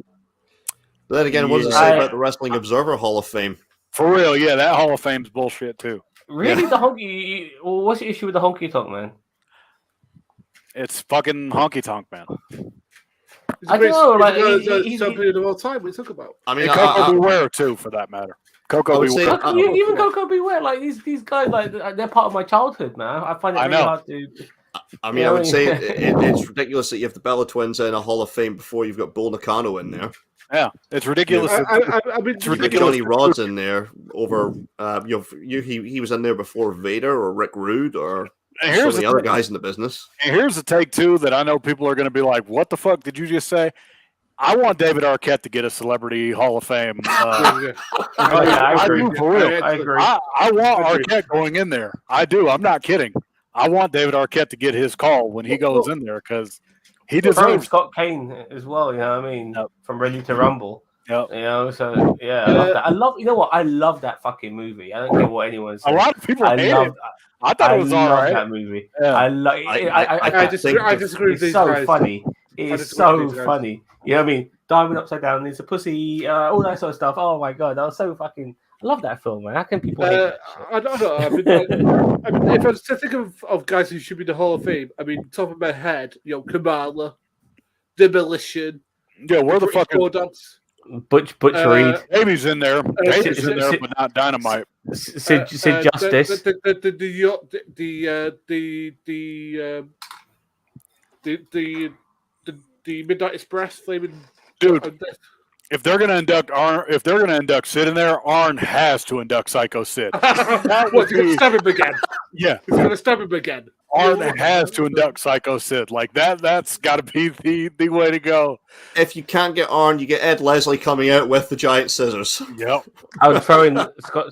Speaker 1: But then again, what does it say about the Wrestling Observer Hall of Fame?
Speaker 2: For real, yeah, that Hall of Fame's bullshit too.
Speaker 3: Really, the honky? What's the issue with the Honky Tonk Man?
Speaker 2: It's fucking Honky Tonk Man.
Speaker 3: I don't know. Like,
Speaker 4: he's champion of all time. We talk about.
Speaker 1: I mean,
Speaker 2: Coco Beware too, for that matter. Coco Beware.
Speaker 3: Even Coco Beware, like these guys, like they're part of my childhood, man. I find it really hard to.
Speaker 1: I mean, I would say it's ridiculous that you have the Bella Twins in a Hall of Fame before you've got Bull Nakano in there.
Speaker 2: Yeah, it's ridiculous.
Speaker 4: I mean,
Speaker 1: it's ridiculous. Johnny Rod's in there over. He was in there before Vader or Rick Rude or some of the other guys in the business.
Speaker 2: And here's the take too that I know people are going to be like, "What the fuck did you just say?" I want David Arquette to get a Celebrity Hall of Fame.
Speaker 3: I agree.
Speaker 2: For real.
Speaker 3: I agree.
Speaker 2: I want Arquette going in there. I do. I'm not kidding. I want David Arquette to get his call when he goes in there because he deserves.
Speaker 3: Scott Kane as well. You know what I mean? From Ready to Rumble.
Speaker 2: Yep.
Speaker 3: You know, so yeah, I love that. You know what? I love that fucking movie. I don't care what anyone says.
Speaker 2: A lot of people hate it. I thought it was all right.
Speaker 3: That movie.
Speaker 2: Yeah.
Speaker 3: I disagree with these guys. It's so funny. is so funny. You know what I mean? Diamond upside down, it's a pussy, all that sort of stuff. Oh my god, that was so fucking. I love that film, man. How can people hate that shit?
Speaker 4: I don't know. I mean, if I was to think of guys who should be in the Hall of Fame, I mean, top of my head, Kamala, Demolition.
Speaker 2: Yeah, where the fuck
Speaker 4: is
Speaker 3: Butch Reed?
Speaker 2: Baby's in there. Baby's in there, but not Dynamite.
Speaker 3: Sid Justice.
Speaker 4: The Midnight Express, flaming
Speaker 2: dude. If they're gonna induct Sid in there, Arn has to induct Psycho Sid.
Speaker 4: What's he gonna stab him again?
Speaker 2: Yeah,
Speaker 4: he's gonna stab him again.
Speaker 2: Arn has to induct Psycho Sid. Like that's got to be the way to go.
Speaker 1: If you can't get Arn, you get Ed Leslie coming out with the giant scissors.
Speaker 2: Yep.
Speaker 3: I would throw in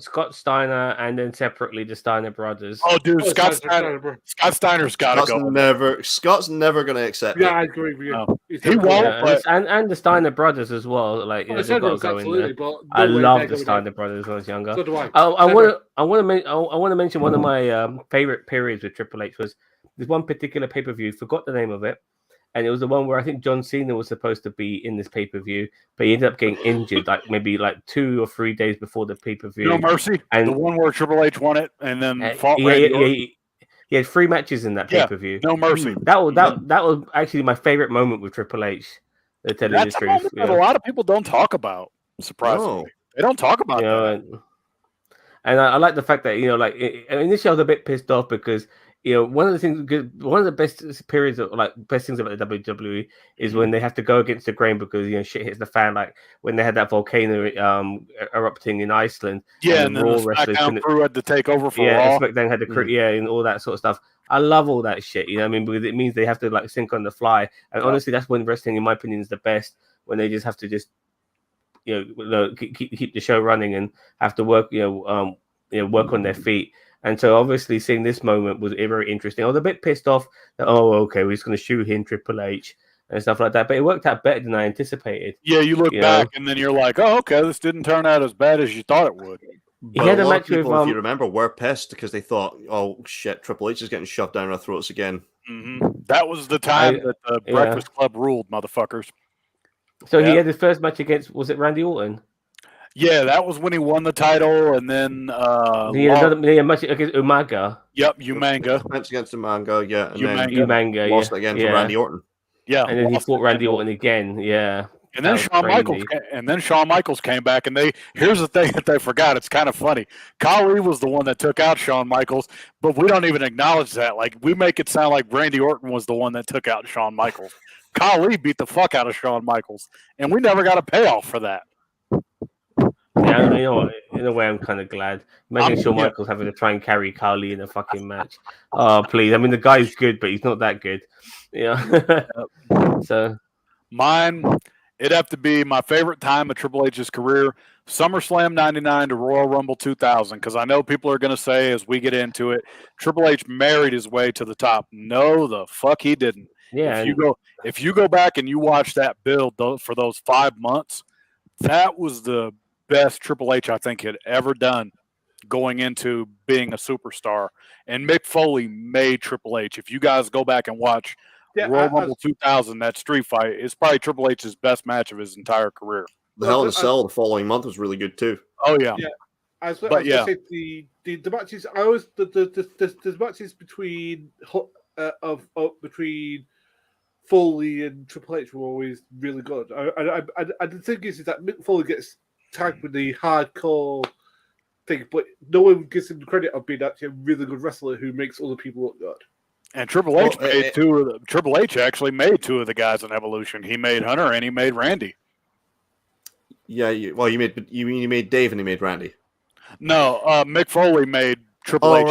Speaker 3: Scott Steiner and then separately the Steiner brothers.
Speaker 2: Oh, dude, Scott Steiner's got to go.
Speaker 1: Scott's never going to accept
Speaker 4: it.
Speaker 1: Yeah,
Speaker 4: I agree with you.
Speaker 2: No. He won't. But...
Speaker 3: And the Steiner brothers as well. Like they've got to go in there. I love the Steiner brothers when I was younger.
Speaker 4: So do I.
Speaker 3: I want to mention one of my favorite periods with Triple H was there's one particular pay-per-view, forgot the name of it, and it was the one where I think John Cena was supposed to be in this pay-per-view, but he ended up getting injured maybe 2 or 3 days before the pay-per-view.
Speaker 2: No Mercy, and the one where Triple H won it and then fought.
Speaker 3: He had 3 matches in that pay-per-view.
Speaker 2: No Mercy.
Speaker 3: That was actually my favorite moment with Triple H. To tell you the truth,
Speaker 2: that a lot of people don't talk about. Surprisingly, they don't talk about that.
Speaker 3: And I like the fact that initially I was a bit pissed off because one of the best periods of best things about the WWE is when they have to go against the grain because shit hits the fan. Like when they had that volcano erupting in Iceland.
Speaker 2: And then Raw SmackDown crew had to take over for
Speaker 3: Raw. SmackDown had the crew, and all that sort of stuff. I love all that shit. You know what I mean? Because it means they have to sync on the fly. And honestly, that's when wrestling, in my opinion, is the best. When they just have to keep the show running and have to work work on their feet. And so obviously seeing this moment was very interesting. I was a bit pissed off that, we're just going to shoot him Triple H and stuff like that. But it worked out better than I anticipated.
Speaker 2: Yeah, you look back and then you're like, oh, okay, this didn't turn out as bad as you thought it would.
Speaker 1: He had a match with, if you remember, were pissed because they thought, oh, shit, Triple H is getting shoved down our throats again.
Speaker 2: Mm-hmm. That was the time that the Breakfast Club ruled, motherfuckers.
Speaker 3: So he had his first match against, was it Randy Orton?
Speaker 2: Yeah, that was when he won the title, and then
Speaker 3: he had another match against Umaga.
Speaker 2: Yep, Umanga.
Speaker 1: Match against Umanga, yeah. And
Speaker 3: Umanga,
Speaker 1: then lost again to Randy Orton.
Speaker 2: Yeah,
Speaker 3: and then he fought Randy Orton again. Yeah,
Speaker 2: and then Shawn Michaels came back, and here's the thing that they forgot. It's kind of funny. Khali was the one that took out Shawn Michaels, but we don't even acknowledge that. Like we make it sound like Randy Orton was the one that took out Shawn Michaels. Khali beat the fuck out of Shawn Michaels, and we never got a payoff for that.
Speaker 3: Yeah, in a way, I'm kind of glad. Imagine Shawn Michaels having to try and carry Khali in a fucking match. Oh, please. I mean, the guy's good, but he's not that good. Yeah. So,
Speaker 2: mine, it'd have to be my favorite time of Triple H's career, SummerSlam 99 to Royal Rumble 2000, because I know people are going to say as we get into it, Triple H married his way to the top. No, the fuck he didn't.
Speaker 3: Yeah.
Speaker 2: If you go back and you watch that build for those 5 months, that was the best Triple H I think had ever done going into being a superstar. And Mick Foley made Triple H. If you guys go back and watch Royal Rumble 2000, that street fight, it's probably Triple H's best match of his entire career.
Speaker 1: The Hell in a Cell the following month was really good too.
Speaker 2: Oh yeah.
Speaker 4: Say the matches. I always the matches between between Foley and Triple H were always really good. And the thing is that Mick Foley gets tagged with the hardcore thing, but no one gives him the credit of being actually a really good wrestler who makes other people look good.
Speaker 2: And Triple H Triple H actually made 2 of the guys in Evolution. He made Hunter and he made Randy.
Speaker 1: Yeah, you made Dave and he made Randy.
Speaker 2: No, Mick Foley made Triple H.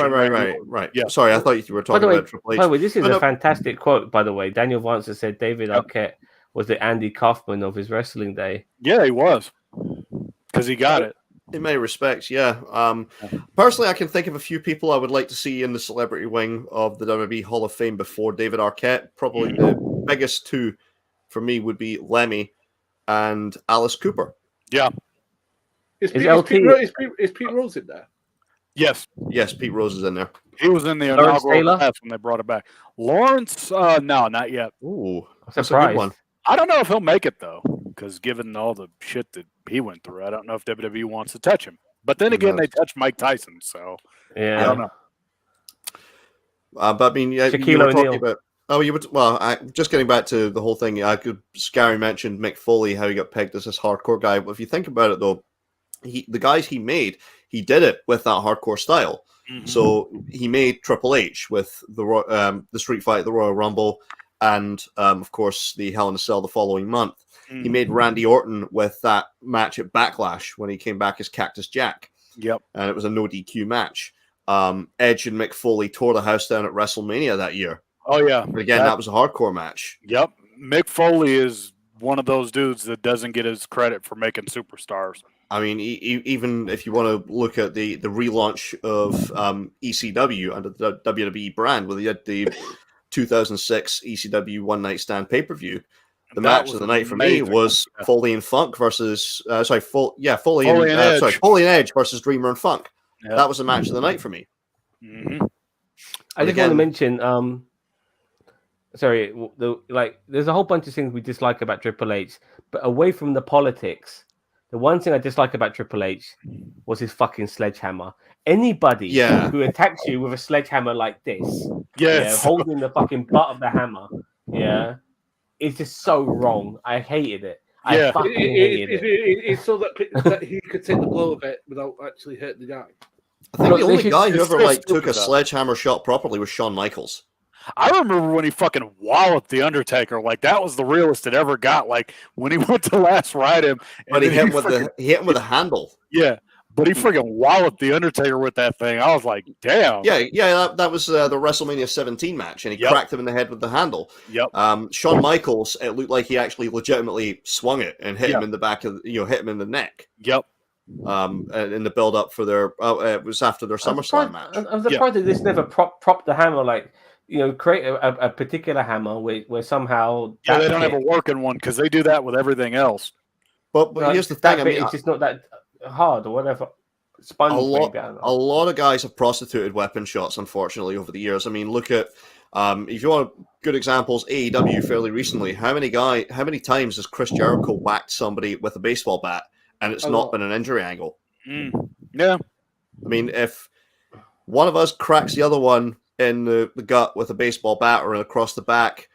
Speaker 1: Right.
Speaker 2: Yeah.
Speaker 1: Sorry, I thought you were talking about Triple H.
Speaker 3: By the way, this is a fantastic quote. By the way, Daniel Vance said David Arquette was the Andy Kaufman of his wrestling day.
Speaker 2: Yeah, he was. Because he got it.
Speaker 1: In many respects, yeah. Personally, I can think of a few people I would like to see in the celebrity wing of the WWE Hall of Fame before David Arquette. Probably the biggest 2 for me would be Lemmy and Alice Cooper.
Speaker 2: Yeah.
Speaker 4: Is Pete Rose in there?
Speaker 2: Yes.
Speaker 1: Yes, Pete Rose is in there.
Speaker 2: He was in the
Speaker 3: Lawrence
Speaker 2: inaugural
Speaker 3: Taylor?
Speaker 2: class when they brought it back. Lawrence, no, not yet.
Speaker 1: Ooh,
Speaker 3: I'm
Speaker 1: that's a good
Speaker 3: surprised.
Speaker 1: one.
Speaker 2: I don't know if he'll make it though, because given all the shit that he went through, I don't know if WWE wants to touch him. But then again, they touched Mike Tyson, so
Speaker 3: Yeah.
Speaker 2: I don't know.
Speaker 1: But I mean, you
Speaker 3: Shaquille
Speaker 1: were talking
Speaker 3: O'Neal.
Speaker 1: about. Oh, you would. Well, just getting back to the whole thing. Gary mentioned Mick Foley, how he got pegged as this hardcore guy. But if you think about it, though, the guys he made, he did it with that hardcore style.
Speaker 2: Mhm.
Speaker 1: So he made Triple H with the Street Fight, the Royal Rumble, and of course the Hell in a Cell the following month. He made Randy Orton with that match at Backlash when he came back as Cactus Jack.
Speaker 2: Yep.
Speaker 1: And it was a no DQ match. Edge and Mick Foley tore the house down at WrestleMania that year.
Speaker 2: Oh yeah.
Speaker 1: But again, that was a hardcore match.
Speaker 2: Yep. Mick Foley is one of those dudes that doesn't get his credit for making superstars.
Speaker 1: I mean, even if you want to look at the relaunch of ECW under the WWE brand, where they had the 2006 ECW One Night Stand pay-per-view, the match of the night for me was Foley and Funk versus Foley and Edge versus Dreamer and Funk. Yep. That was a match of the night for me.
Speaker 2: Mm-hmm.
Speaker 3: I just want to mention, there's a whole bunch of things we dislike about Triple H, but away from the politics, the one thing I dislike about Triple H was his fucking sledgehammer. Anybody who attacks you with a sledgehammer like this, holding the fucking butt of the hammer, it's just so wrong. I hated it. I fucking hated it.
Speaker 4: It's so that he could take the blow of it without actually hurting the guy.
Speaker 1: I think the only guy who ever took a sledgehammer shot properly was Shawn Michaels.
Speaker 2: I remember when he fucking walloped the Undertaker. Like that was the realest it ever got. Like when he went to last ride him,
Speaker 1: but he hit him with a handle.
Speaker 2: Yeah, but he freaking walloped the Undertaker with that thing. I was like, damn.
Speaker 1: Yeah. That was the WrestleMania 17 match, and he cracked him in the head with the handle.
Speaker 2: Yep.
Speaker 1: Shawn Michaels, it looked like he actually legitimately swung it and hit him in the back of hit him in the neck.
Speaker 2: Yep.
Speaker 1: In the build up for their it was after their SummerSlam match.
Speaker 3: I'm surprised that this never propped the hammer, like create a particular hammer where somehow
Speaker 2: they don't have a working one because they do that with everything else.
Speaker 1: But here's the thing:
Speaker 3: it's just not that hard or whatever. A
Speaker 1: lot of guys have prostituted weapon shots, unfortunately, over the years. I mean, look at if you want good examples, AEW fairly recently. How many times has Chris Jericho whacked somebody with a baseball bat? And it's not been an injury angle.
Speaker 2: Yeah.
Speaker 1: I mean, if one of us cracks the other one in the gut with a baseball bat or across the back,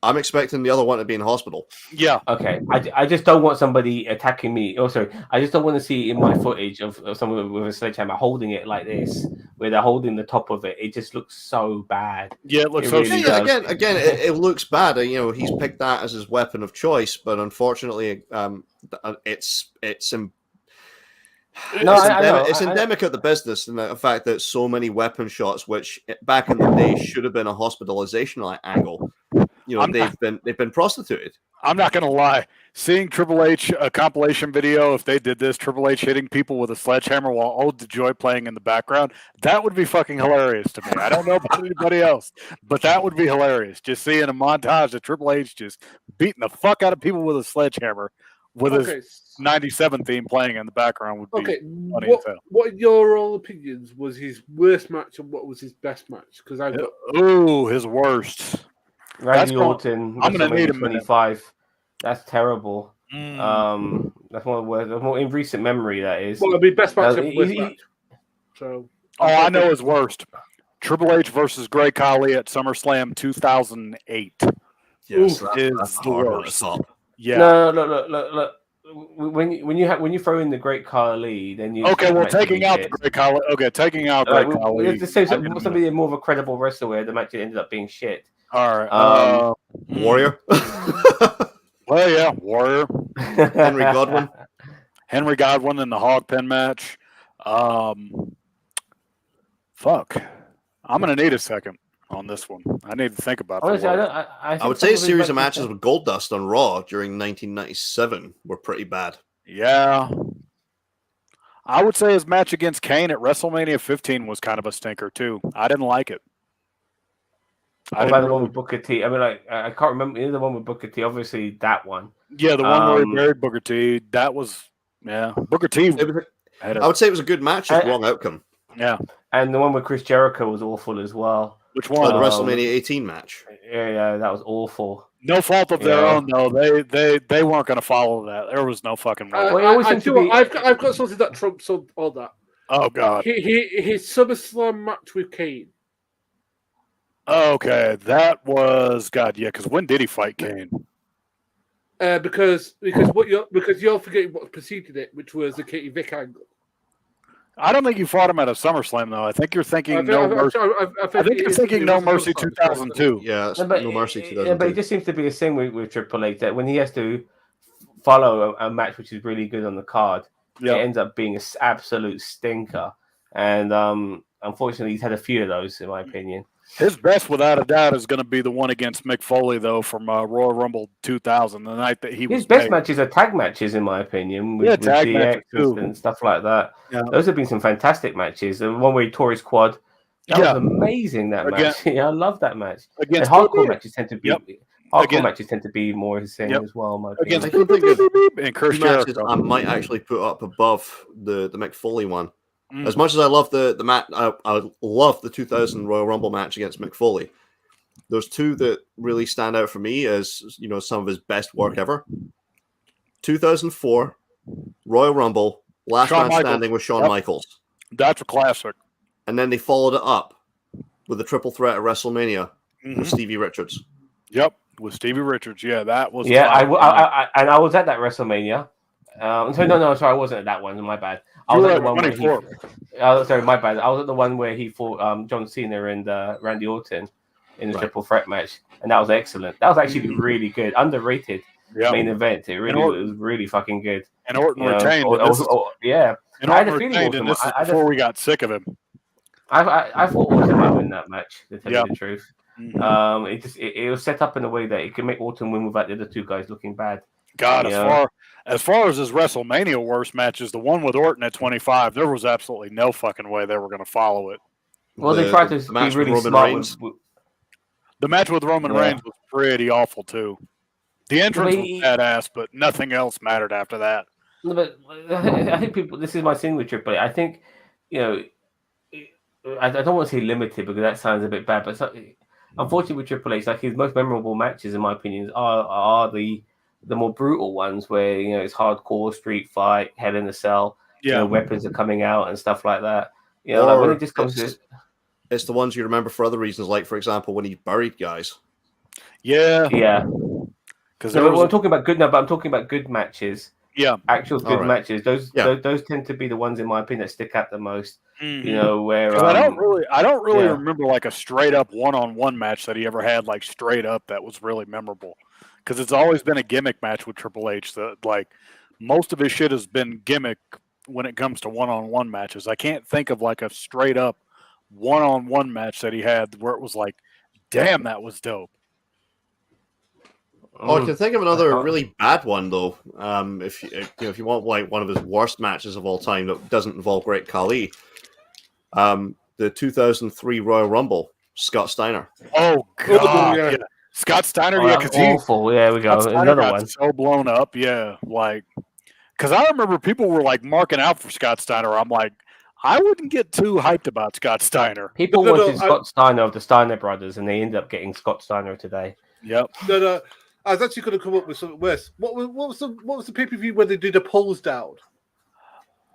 Speaker 1: I'm expecting the other one to be in hospital.
Speaker 2: Yeah.
Speaker 3: Okay. I just don't want somebody attacking me. Also, I just don't want to see in my footage of someone with a sledgehammer holding it like this, where they're holding the top of it. It just looks so bad.
Speaker 2: Yeah, it looks
Speaker 1: again, it looks bad. He's picked that as his weapon of choice, but unfortunately, it's endemic at the business, and the fact that so many weapon shots, which back in the day should have been a hospitalization angle, they've been prostituted.
Speaker 2: I'm not gonna lie. Seeing Triple H a compilation video, if they did this, Triple H hitting people with a sledgehammer while Ode to Joy playing in the background, that would be fucking hilarious to me. I don't know about anybody else, but that would be hilarious. Just seeing a montage of Triple H just beating the fuck out of people with a sledgehammer with his 97 theme playing in the background would be funny as hell.
Speaker 4: What in your all opinions was his worst match and what was his best match? Because
Speaker 2: his worst.
Speaker 3: Randy Orton.
Speaker 2: I'm gonna need him
Speaker 3: 25. That's terrible. That's more in recent memory. That is.
Speaker 4: Well, it'll be best match and worst match. So.
Speaker 2: I know his worst. Triple H versus Great Khali at SummerSlam 2008.
Speaker 1: Yes, that's
Speaker 2: the worst.
Speaker 3: Yeah. No, look. When you throw in the Great Khali, then you
Speaker 2: taking out the Great Khali. Okay, taking out Great Khali.
Speaker 3: Let's say somebody more of a credible wrestler where the match ended up being shit.
Speaker 2: All right.
Speaker 1: Warrior.
Speaker 2: Well, yeah, Warrior.
Speaker 1: Henry
Speaker 2: Godwin in the hog pen match. Fuck. I'm gonna need a second on this one. I need to think about that.
Speaker 3: Honestly,
Speaker 1: I would say a series of matches with Goldust on Raw during 1997 were pretty bad.
Speaker 2: Yeah. I would say his match against Kane at WrestleMania 15 was kind of a stinker too. I didn't like it.
Speaker 3: What about the one with Booker T? I mean, I can't remember the one with Booker T. Obviously, that one.
Speaker 2: Yeah, the one where he buried Booker T. That was Booker T.
Speaker 1: I would say it was a good match, just wrong outcome.
Speaker 2: Yeah,
Speaker 3: And the one with Chris Jericho was awful as well.
Speaker 2: Which
Speaker 1: Oh,
Speaker 2: one?
Speaker 1: the WrestleMania 18 match.
Speaker 3: Yeah, that was awful.
Speaker 2: No fault of their own, though. They weren't going to follow that. There was no fucking way.
Speaker 3: Well, it always seems to be-
Speaker 4: I've got something that trumps all that.
Speaker 2: Oh God.
Speaker 4: His SummerSlam match with Kane.
Speaker 2: Okay, that was God. Yeah, because when did he fight Kane?
Speaker 4: Because you're forgetting what preceded it, which was the Katie Vick angle.
Speaker 2: I don't think you fought him at a SummerSlam though. I think you're thinking
Speaker 4: I think
Speaker 2: you're thinking No Mercy 2002.
Speaker 1: Yeah, it's
Speaker 3: No, but
Speaker 1: No Mercy
Speaker 3: yeah,
Speaker 1: 2002.
Speaker 3: but it just seems to be a thing with Triple H that when he has to follow a match which is really good on the card, it ends up being an absolute stinker. And unfortunately, he's had a few of those, in my opinion.
Speaker 2: His best, without a doubt, is going to be the one against Mick Foley, though, from Royal Rumble 2000, the night that he was.
Speaker 3: His best matches are tag matches, in my opinion, with
Speaker 2: tag
Speaker 3: DX
Speaker 2: matches too.
Speaker 3: and stuff like that.
Speaker 2: Yeah.
Speaker 3: Those have been some fantastic matches. The one where he tore his quad, that was amazing. That match, I love that match.
Speaker 2: Against
Speaker 3: hardcore matches tend to be
Speaker 2: matches
Speaker 3: tend to be more his thing as well. In my
Speaker 2: against
Speaker 3: opinion.
Speaker 1: I can think of
Speaker 2: and Chris
Speaker 1: matches
Speaker 2: Jericho.
Speaker 1: I might actually put up above the Mick Foley one. As much as I love the match, I love the 2000 Royal Rumble match against Mick Foley. There's two that really stand out for me as some of his best work ever. 2004 Royal Rumble, last man standing with Shawn Michaels.
Speaker 2: That's a classic.
Speaker 1: And then they followed it up with the triple threat at WrestleMania with Stevie Richards.
Speaker 2: Yep, with Stevie Richards. Yeah, that was.
Speaker 3: Yeah, I was at that WrestleMania. Sorry, I wasn't at that one. My bad. I was at the one where sorry, my bad. I was at the one where he fought John Cena and Randy Orton in the triple threat match, and that was excellent. That was actually really good, underrated main event. It was really fucking good.
Speaker 2: And Orton retained.
Speaker 3: Yeah,
Speaker 2: and Orton retained, and this is before we got sick of him.
Speaker 3: I thought Orton might win that match. To tell you the truth, it was set up in a way that it could make Orton win without the other two guys looking bad.
Speaker 2: God, as far as his WrestleMania worst matches, the one with Orton at 25, there was absolutely no fucking way they were going to follow it.
Speaker 3: Well, they tried to be really smart.
Speaker 2: The match with Roman Reigns was pretty awful too. The entrance was badass, but nothing else mattered after that.
Speaker 3: No, but I think people. This is my thing with Triple H. I think I don't want to say limited because that sounds a bit bad, but unfortunately with Triple H, like his most memorable matches, in my opinion, are the more brutal ones where it's hardcore street fight, Hell in a Cell. Weapons are coming out and stuff like that. Like when it just comes to.
Speaker 1: It's the ones you remember for other reasons, like, for example, when he buried guys.
Speaker 2: Yeah.
Speaker 3: Because I'm talking about good now, but I'm talking about good matches.
Speaker 2: Yeah.
Speaker 3: Actual good matches. Those tend to be the ones, in my opinion, that stick out the most. Where
Speaker 2: I don't really remember like a straight up one-on-one match that he ever had, like straight up that was really memorable. Because it's always been a gimmick match with Triple H. That like most of his shit has been gimmick when it comes to one-on-one matches. I can't think of like a straight up one-on-one match that he had where it was like, damn, that was dope.
Speaker 1: Oh, I can think of another really bad one though. If you want like one of his worst matches of all time that doesn't involve Great Khali, the 2003 Royal Rumble, Scott Steiner.
Speaker 2: Oh God, yeah. Scott Steiner,
Speaker 3: because awful. Yeah, we go another one.
Speaker 2: So blown up, like because I remember people were like marking out for Scott Steiner. I'm like, I wouldn't get too hyped about Scott Steiner.
Speaker 3: People wanted Scott Steiner of the Steiner brothers, and they ended up getting Scott Steiner today.
Speaker 2: Yep.
Speaker 4: No. I was actually going to come up with something worse. What was the pay-per-view where they did a polls down?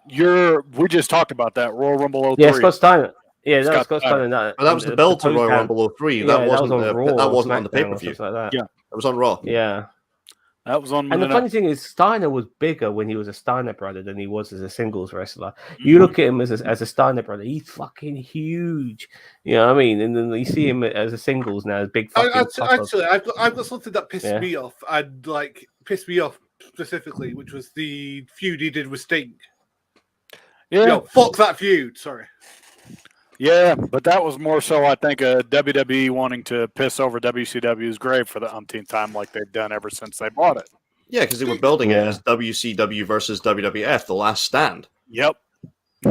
Speaker 2: We just talked about that Royal Rumble 03.
Speaker 3: Yeah, Scott Steiner. Yeah, that was Scott Steiner.
Speaker 1: That was the build to Royal Rumble 03. That wasn't on the pay-per-view.
Speaker 3: Like that.
Speaker 1: Yeah, it was on Raw.
Speaker 3: Yeah.
Speaker 2: That was on.
Speaker 3: And the funny thing is, Steiner was bigger when he was a Steiner brother than he was as a singles wrestler. You look at him as a Steiner brother; he's fucking huge. You know what I mean? And then you see him as a singles now, as big.
Speaker 4: Actually, I've got something that pissed me off. And pissed me off specifically, which was the feud he did with Sting.
Speaker 2: Yeah,
Speaker 4: fuck that feud. Sorry.
Speaker 2: Yeah, but that was more so, I think, WWE wanting to piss over WCW's grave for the umpteenth time, like they've done ever since they bought it.
Speaker 1: Yeah, because they were building it as WCW versus WWF, the last stand.
Speaker 2: Yep.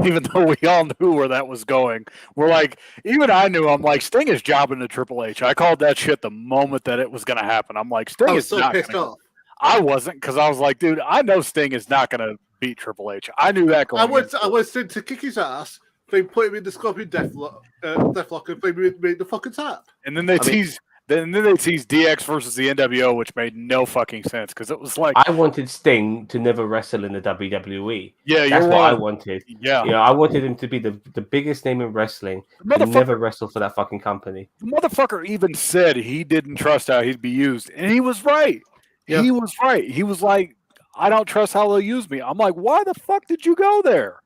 Speaker 2: Even though we all knew where that was going. We're like, even I knew, I'm like, Sting is jobbing to Triple H. I called that shit the moment that it was going to happen. I'm like, Sting is not
Speaker 4: pissed off.
Speaker 2: I wasn't, because I was like, dude, I know Sting is not going to beat Triple H. I knew that going
Speaker 4: I was to kick his ass they put him in the Scorpion Deathlock, and they made the fucking tap.
Speaker 2: And then they teased DX versus the NWO, which made no fucking sense because it was like
Speaker 3: I wanted Sting to never wrestle in the WWE.
Speaker 2: Yeah,
Speaker 3: that's what I wanted.
Speaker 2: Yeah,
Speaker 3: I wanted him to be the biggest name in wrestling. And never wrestle for that fucking company.
Speaker 2: The motherfucker even said he didn't trust how he'd be used, and he was right. Yeah. He was right. He was like, "I don't trust how they'll use me." I'm like, "Why the fuck did you go there?"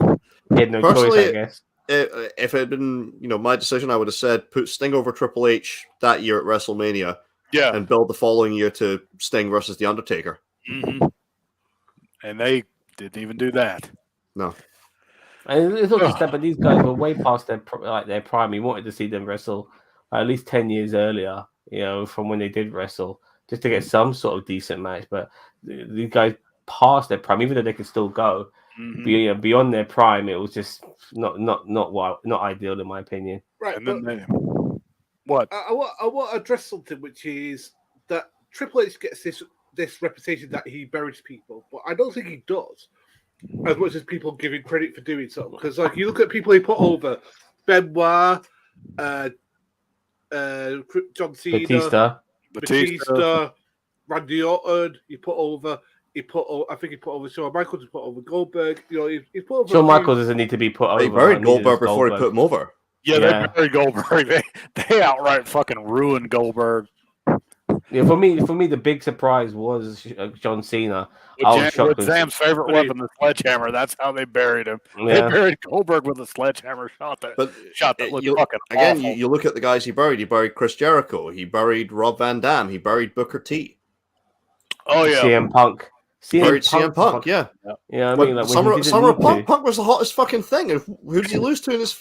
Speaker 3: He had no choice, I guess.
Speaker 1: If it had been, my decision, I would have said put Sting over Triple H that year at WrestleMania, and build the following year to Sting versus The Undertaker.
Speaker 2: Mm-hmm. And they didn't even do that.
Speaker 1: No.
Speaker 3: And it's not just that, but these guys were way past their prime. We wanted to see them wrestle at least 10 years earlier, from when they did wrestle, just to get some sort of decent match. But these guys past their prime, even though they could still go. Mm-hmm. Beyond their prime, it was just not ideal in my opinion.
Speaker 4: Right.
Speaker 2: And then what?
Speaker 4: I want to address something, which is that Triple H gets this reputation that he buries people, but I don't think he does as much as people give him credit for doing so. Because you look at people he put over, Benoit, John Cena, Batista, Randy Orton. I think he put over Shawn Michaels. He put over Goldberg. He put over
Speaker 3: Shawn Michaels doesn't need to be put over.
Speaker 1: He buried Goldberg before he put him over.
Speaker 2: Yeah, they buried Goldberg. They outright fucking ruined Goldberg.
Speaker 3: Yeah, for me, the big surprise was John Cena.
Speaker 2: With Sam's favorite weapon, the sledgehammer. That's how they buried him. Yeah. They buried Goldberg with a sledgehammer shot that looked fucking
Speaker 1: again,
Speaker 2: awful.
Speaker 1: You look at the guys he buried. He buried Chris Jericho. He buried Rob Van Dam. He buried Booker T.
Speaker 2: Oh yeah,
Speaker 3: CM Punk.
Speaker 1: CM Punk, yeah.
Speaker 3: I mean,
Speaker 1: Summer Punk was the hottest fucking thing. And who did he lose to in his,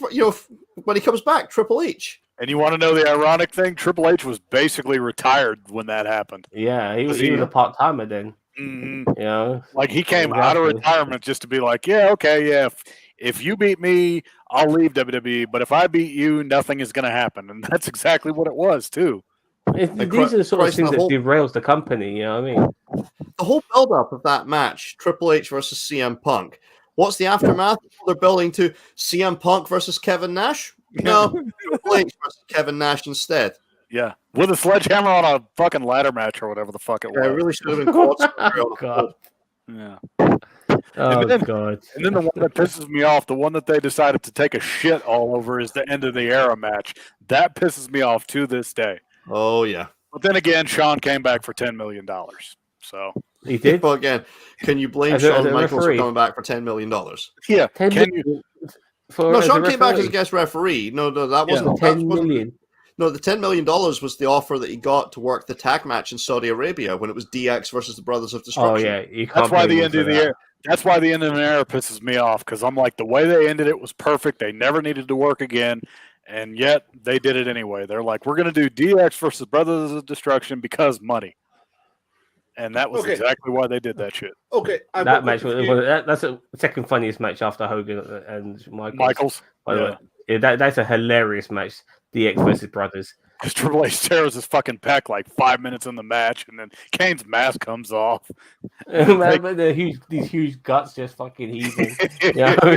Speaker 1: when he comes back? Triple H.
Speaker 2: And you want to know the ironic thing? Triple H was basically retired when that happened.
Speaker 3: Yeah, he was a part timer then.
Speaker 2: Mm-hmm. Like he came out of retirement just to be like, if you beat me, I'll leave WWE. But if I beat you, nothing is going to happen, and that's exactly what it was too.
Speaker 3: These are the sort of things that derails the company, you know what I mean?
Speaker 1: The whole build-up of that match, Triple H versus CM Punk. What's the aftermath? They're building to CM Punk versus Kevin Nash? No, Triple H versus Kevin Nash instead.
Speaker 2: Yeah, with a sledgehammer on a fucking ladder match or whatever the fuck it was.
Speaker 1: It really should have been called.
Speaker 3: Oh, God.
Speaker 2: Yeah.
Speaker 3: Oh, God.
Speaker 2: And then the one that pisses me off, the one that they decided to take a shit all over, is the end of the era match. That pisses me off to this day.
Speaker 1: Oh, yeah.
Speaker 2: But then again, Sean came back for $10 million. So
Speaker 3: he did.
Speaker 1: Well, again, can you blame Shawn Michaels for coming back for $10 million?
Speaker 2: Yeah.
Speaker 1: Sean came back as a guest referee. No, that wasn't
Speaker 3: $10 million.
Speaker 1: No, the $10 million was the offer that he got to work the tag match in Saudi Arabia when it was DX versus the Brothers of Destruction.
Speaker 3: Oh yeah,
Speaker 2: that's why the end of the era. That's why the end of the era pisses me off, because I'm like, the way they ended it was perfect. They never needed to work again. And yet they did it anyway. They're like, we're going to do DX versus Brothers of Destruction because money. And that was exactly why they did that shit.
Speaker 4: Okay.
Speaker 3: That match, that's the second funniest match after Hogan and Michaels. By the way, that's a hilarious match. DX versus Brothers.
Speaker 2: Because Triple H tears his fucking pec like 5 minutes in the match, and then Kane's mask comes off.
Speaker 3: These huge guts just fucking heaving. You know what I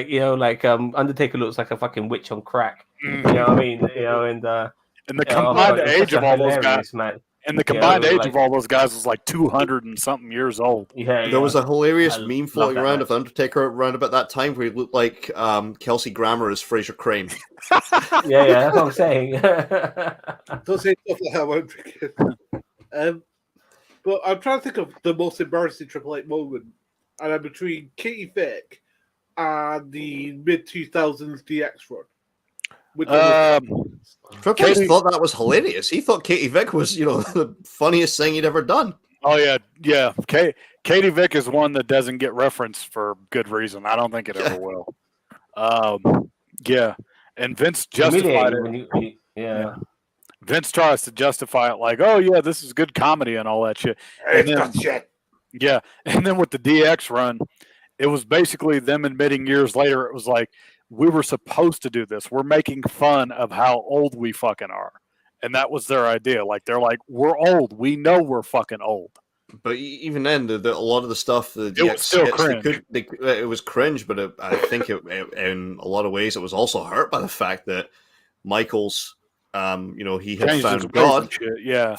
Speaker 3: mean? Undertaker looks like a fucking witch on crack. You know what I mean? And
Speaker 2: the combined age of all those guys, man. And the combined age of all those guys was like 200 and something years old.
Speaker 1: Yeah, there was a hilarious meme floating around of Undertaker around about that time where he looked like Kelsey Grammer as Fraser Crane.
Speaker 3: yeah, that's what I'm saying.
Speaker 4: Don't say stuff like that, won't you? But I'm trying to think of the most embarrassing Triple H moment, and I'm between Katie Vick and the mid-2000s DX run.
Speaker 1: Triple H thought that was hilarious. He thought Katie Vick was, the funniest thing he'd ever done.
Speaker 2: Oh yeah. Katie Vick is one that doesn't get referenced for good reason. I don't think it ever will. Yeah, and Vince justified it. Vince tries to justify it like, oh yeah, this is good comedy and all that shit. And then,
Speaker 4: shit.
Speaker 2: Yeah, and then with the DX run, it was basically them admitting years later. It was like, we were supposed to do this. We're making fun of how old we fucking are. And that was their idea. Like, they're like, we're old. We know we're fucking old.
Speaker 1: But even then, a lot of the stuff, the
Speaker 2: was still
Speaker 1: skits,
Speaker 2: cringe.
Speaker 1: it was cringe. But I think in a lot of ways, it was also hurt by the fact that Michaels, he had
Speaker 2: Changed his
Speaker 1: found
Speaker 2: ways
Speaker 1: God,
Speaker 2: and shit, yeah.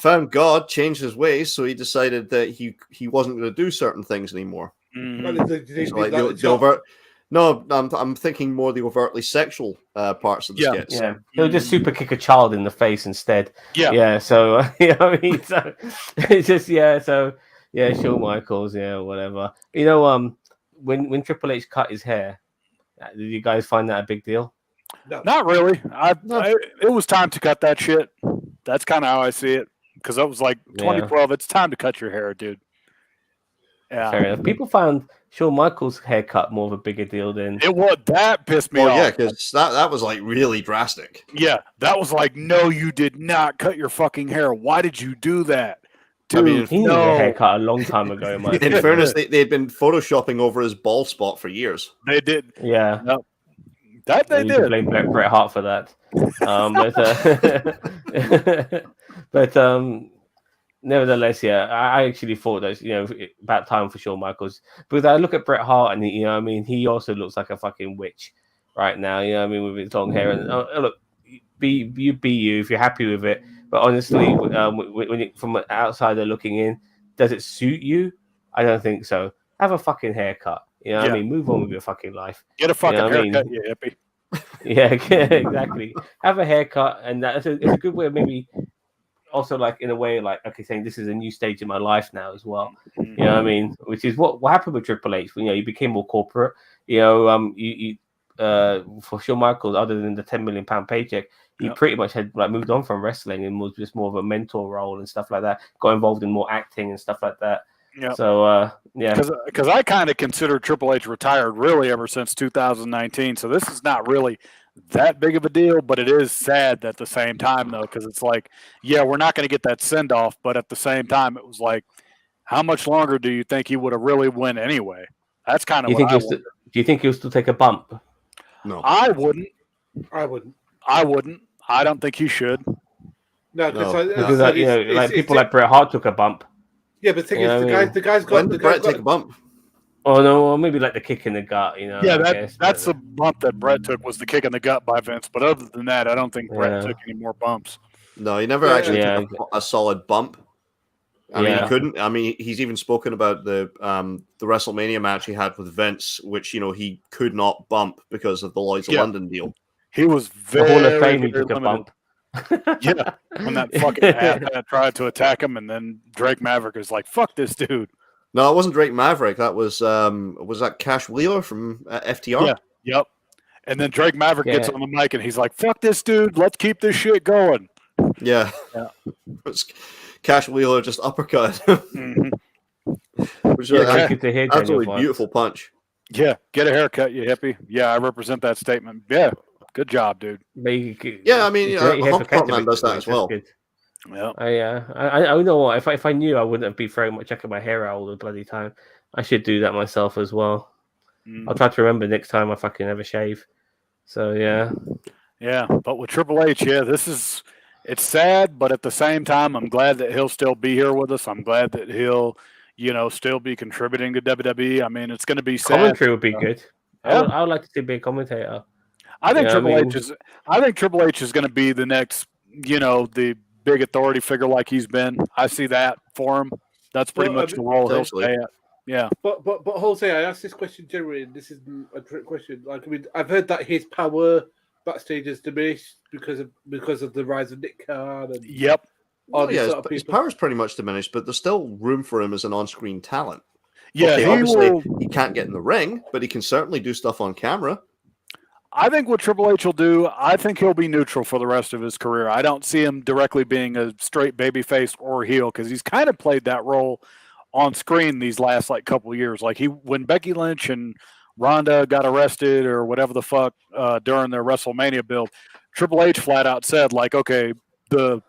Speaker 1: changed his ways, so he decided that he wasn't going to do certain things anymore.
Speaker 2: Mhm.
Speaker 1: So, like the overt. No, I'm thinking more the overtly sexual parts of the skits.
Speaker 3: Yeah, he'll just super kick a child in the face instead. Yeah. So I mean, so it's just So Shawn Michaels, whatever. When Triple H cut his hair, did you guys find that a big deal?
Speaker 4: No.
Speaker 2: Not really. It was time to cut that shit. That's kind of how I see it. Because it was like 2012. It's time to cut your hair, dude. Yeah.
Speaker 3: Fair enough. People found Shawn Michaels' haircut more of a bigger deal than
Speaker 2: it was. That pissed me off.
Speaker 1: Yeah, because that was like really drastic.
Speaker 2: Yeah, that was like, no, you did not cut your fucking hair. Why did you do that? Dude,
Speaker 1: I mean,
Speaker 3: he needed a haircut a long time ago.
Speaker 1: In fairness, they'd been photoshopping over his bald spot for years.
Speaker 2: They did.
Speaker 3: Yeah.
Speaker 2: Yep. That they did.
Speaker 3: Blame Bret Hart for that. But nevertheless, I actually thought that about time for Shawn Michaels. Because I look at Bret Hart and he also looks like a fucking witch right now. With his long hair. And look, be you if you're happy with it. But honestly, from an outsider looking in, does it suit you? I don't think so. Have a fucking haircut. What I mean? Move on with your fucking life.
Speaker 2: Get a fucking haircut, you hippie.
Speaker 3: Yeah, exactly. Have a haircut, and it's a good way of maybe also like in a way like saying this is a new stage in my life now as well.
Speaker 2: Mm-hmm.
Speaker 3: You know what I mean? Which is what happened with Triple H. You became more corporate. For Shawn Michaels, other than the £10 million paycheck, he pretty much had like moved on from wrestling and was just more of a mentor role and stuff like that. Got involved in more acting and stuff like that.
Speaker 2: Yeah.
Speaker 3: So
Speaker 2: because I kind of consider Triple H retired really ever since 2019. So this is not really that big of a deal, but it is sad at the same time though, because it's like, we're not going to get that send off, but at the same time, it was like, how much longer do you think he would have really went anyway? That's kind of what I wonder.
Speaker 3: Do you think he'll still take a bump?
Speaker 1: No,
Speaker 2: I wouldn't.
Speaker 4: I wouldn't.
Speaker 2: I don't think he should.
Speaker 4: No,
Speaker 3: because people like Bret Hart took a bump.
Speaker 4: Yeah, but the thing is, the guy's got.
Speaker 1: When did Bret take a bump?
Speaker 3: Oh no, or maybe like the kick in the gut.
Speaker 2: That's the bump that Bret took, was the kick in the gut by Vince. But other than that, I don't think Bret took any more bumps.
Speaker 1: No, he never actually took a solid bump. I mean, he couldn't. I mean, he's even spoken about the WrestleMania match he had with Vince, which he could not bump because of the Lloyd's of London deal.
Speaker 2: He was very,
Speaker 3: Hall of Fame. He
Speaker 2: very
Speaker 3: took a
Speaker 2: limited.
Speaker 3: bump.
Speaker 2: When that fucking ass tried to attack him, and then Drake Maverick is like, "Fuck this dude."
Speaker 1: No, it wasn't Drake Maverick. That was that Cash Wheeler from FTR?
Speaker 2: Yeah. Yep. And then Drake Maverick gets on the mic and he's like, "Fuck this dude. Let's keep this shit going."
Speaker 1: Yeah. Cash Wheeler just uppercut.
Speaker 2: Mm-hmm.
Speaker 1: Which is absolutely beautiful punch.
Speaker 2: Yeah. Get a haircut, you hippie. Yeah, I represent that statement. Yeah. Good job, dude.
Speaker 1: Yeah, I mean, Hot Man does that as well.
Speaker 2: Yeah.
Speaker 3: I know what. If I knew, I wouldn't be very much checking my hair out all the bloody time. I should do that myself as well. I'll try to remember next time I fucking ever shave. So yeah.
Speaker 2: Yeah, but with Triple H, it's sad, but at the same time, I'm glad that he'll still be here with us. I'm glad that he'll, still be contributing to WWE. I mean, it's going to be sad.
Speaker 3: Commentary would be good. I would like to see him be a commentator.
Speaker 2: I think Triple H is going to be the next, the big authority figure like he's been. I see that for him. That's pretty much the role he'll stay at. Yeah.
Speaker 4: But Jose, I asked this question generally, and this is a trick question. Like, I mean, I've heard that his power backstage is diminished because of the rise of Nick Khan. And
Speaker 1: his power's pretty much diminished, but there's still room for him as an on-screen talent.
Speaker 2: Yeah,
Speaker 1: obviously he can't get in the ring, but he can certainly do stuff on camera.
Speaker 2: I think what Triple H will do, I think he'll be neutral for the rest of his career. I don't see him directly being a straight babyface or heel because he's kind of played that role on screen these last couple of years. Like when Becky Lynch and Ronda got arrested or whatever the fuck during their WrestleMania build, Triple H flat out said okay, the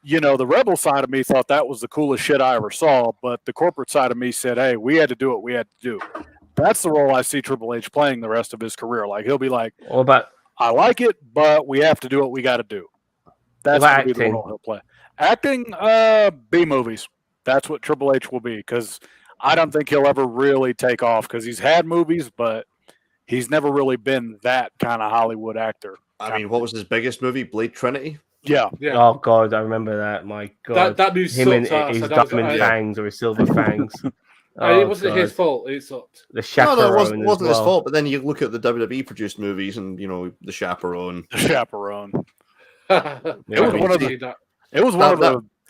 Speaker 2: rebel side of me thought that was the coolest shit I ever saw, but the corporate side of me said, hey, we had to do what we had to do. That's the role I see Triple H playing the rest of his career. Like he'll be like, I like it, but we have to do what we got to do. That's going to be the role he'll play. Acting, B movies. That's what Triple H will be, because I don't think he'll ever really take off, because he's had movies, but he's never really been that kind of Hollywood actor.
Speaker 1: I mean, what was his biggest movie? Blade Trinity?
Speaker 2: Yeah.
Speaker 3: Oh God, I remember that. My God,
Speaker 4: that movie
Speaker 3: him and
Speaker 4: sucked.
Speaker 3: his diamond fangs or his silver fangs.
Speaker 4: It wasn't his fault. It sucked.
Speaker 3: The Chaperone.
Speaker 1: No, it wasn't his fault. But then you look at the WWE produced movies, and the Chaperone.
Speaker 2: The Chaperone.
Speaker 4: It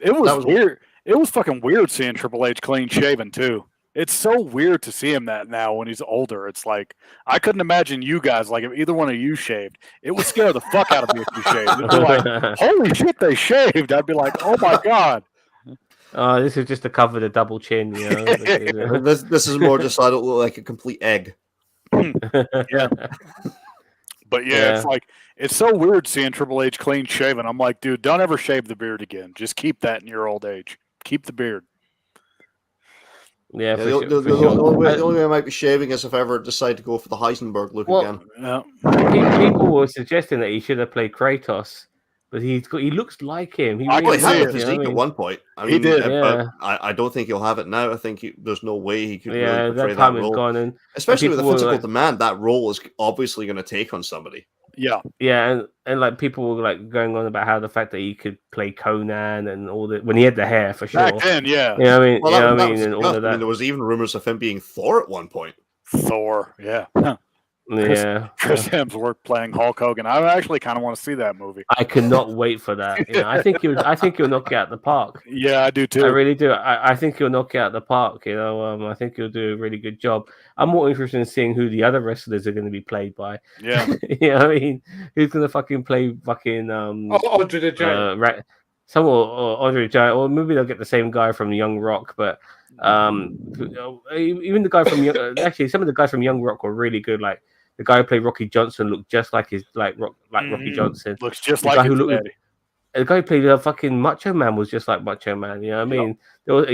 Speaker 2: was weird. It was fucking weird seeing Triple H clean shaven too. It's so weird to see him that now when he's older. It's like I couldn't imagine you guys, like if either one of you shaved, it would scare the fuck out of me if you shaved. It'd be like, holy shit, they shaved. I'd be like, oh my God.
Speaker 3: This is just to cover the double chin,
Speaker 1: This is more just so I don't look like a complete egg.
Speaker 2: Yeah. But yeah, it's so weird seeing Triple H clean shaven. I'm like, dude, don't ever shave the beard again. Just keep that in your old age. Keep the beard.
Speaker 3: Yeah,
Speaker 1: the only way I might be shaving is if I ever decide to go for the Heisenberg look again.
Speaker 3: Yeah. People were suggesting that he should have played Kratos, but he looks like him. He
Speaker 1: had the physique at one point. I mean,
Speaker 2: he did.
Speaker 1: But I don't think he'll have it now. I think there's no way he could really portray
Speaker 3: that time
Speaker 1: role.
Speaker 3: Is gone, and
Speaker 1: especially with the physical demand that role is obviously going to take on somebody.
Speaker 3: Yeah, and like people were like going on about how the fact that he could play Conan and all that when he had the hair for sure.
Speaker 2: Back then, yeah.
Speaker 3: You know what I mean? Well, and all of that.
Speaker 1: There was even rumors of him being Thor at one point.
Speaker 2: Thor, yeah. Chris Hemsworth playing Hulk Hogan. I actually kind of want to see that movie.
Speaker 3: I cannot wait for that. I think he'll knock it out the park.
Speaker 2: Yeah, I do too.
Speaker 3: I really do. I think he'll knock it out the park. I think he'll do a really good job. I'm more interested in seeing who the other wrestlers are going to be played by.
Speaker 2: Yeah,
Speaker 3: I mean, who's going to fucking play fucking
Speaker 4: Andre the Giant?
Speaker 3: Or Andre the Giant, or maybe they'll get the same guy from Young Rock, but even the guy from actually some of the guys from Young Rock were really good. Like the guy who played Rocky Johnson looked just like Rocky Johnson.
Speaker 2: Looks just like his daddy.
Speaker 3: The guy who played fucking Macho Man was just like Macho Man. You know what I mean? Yep. There was,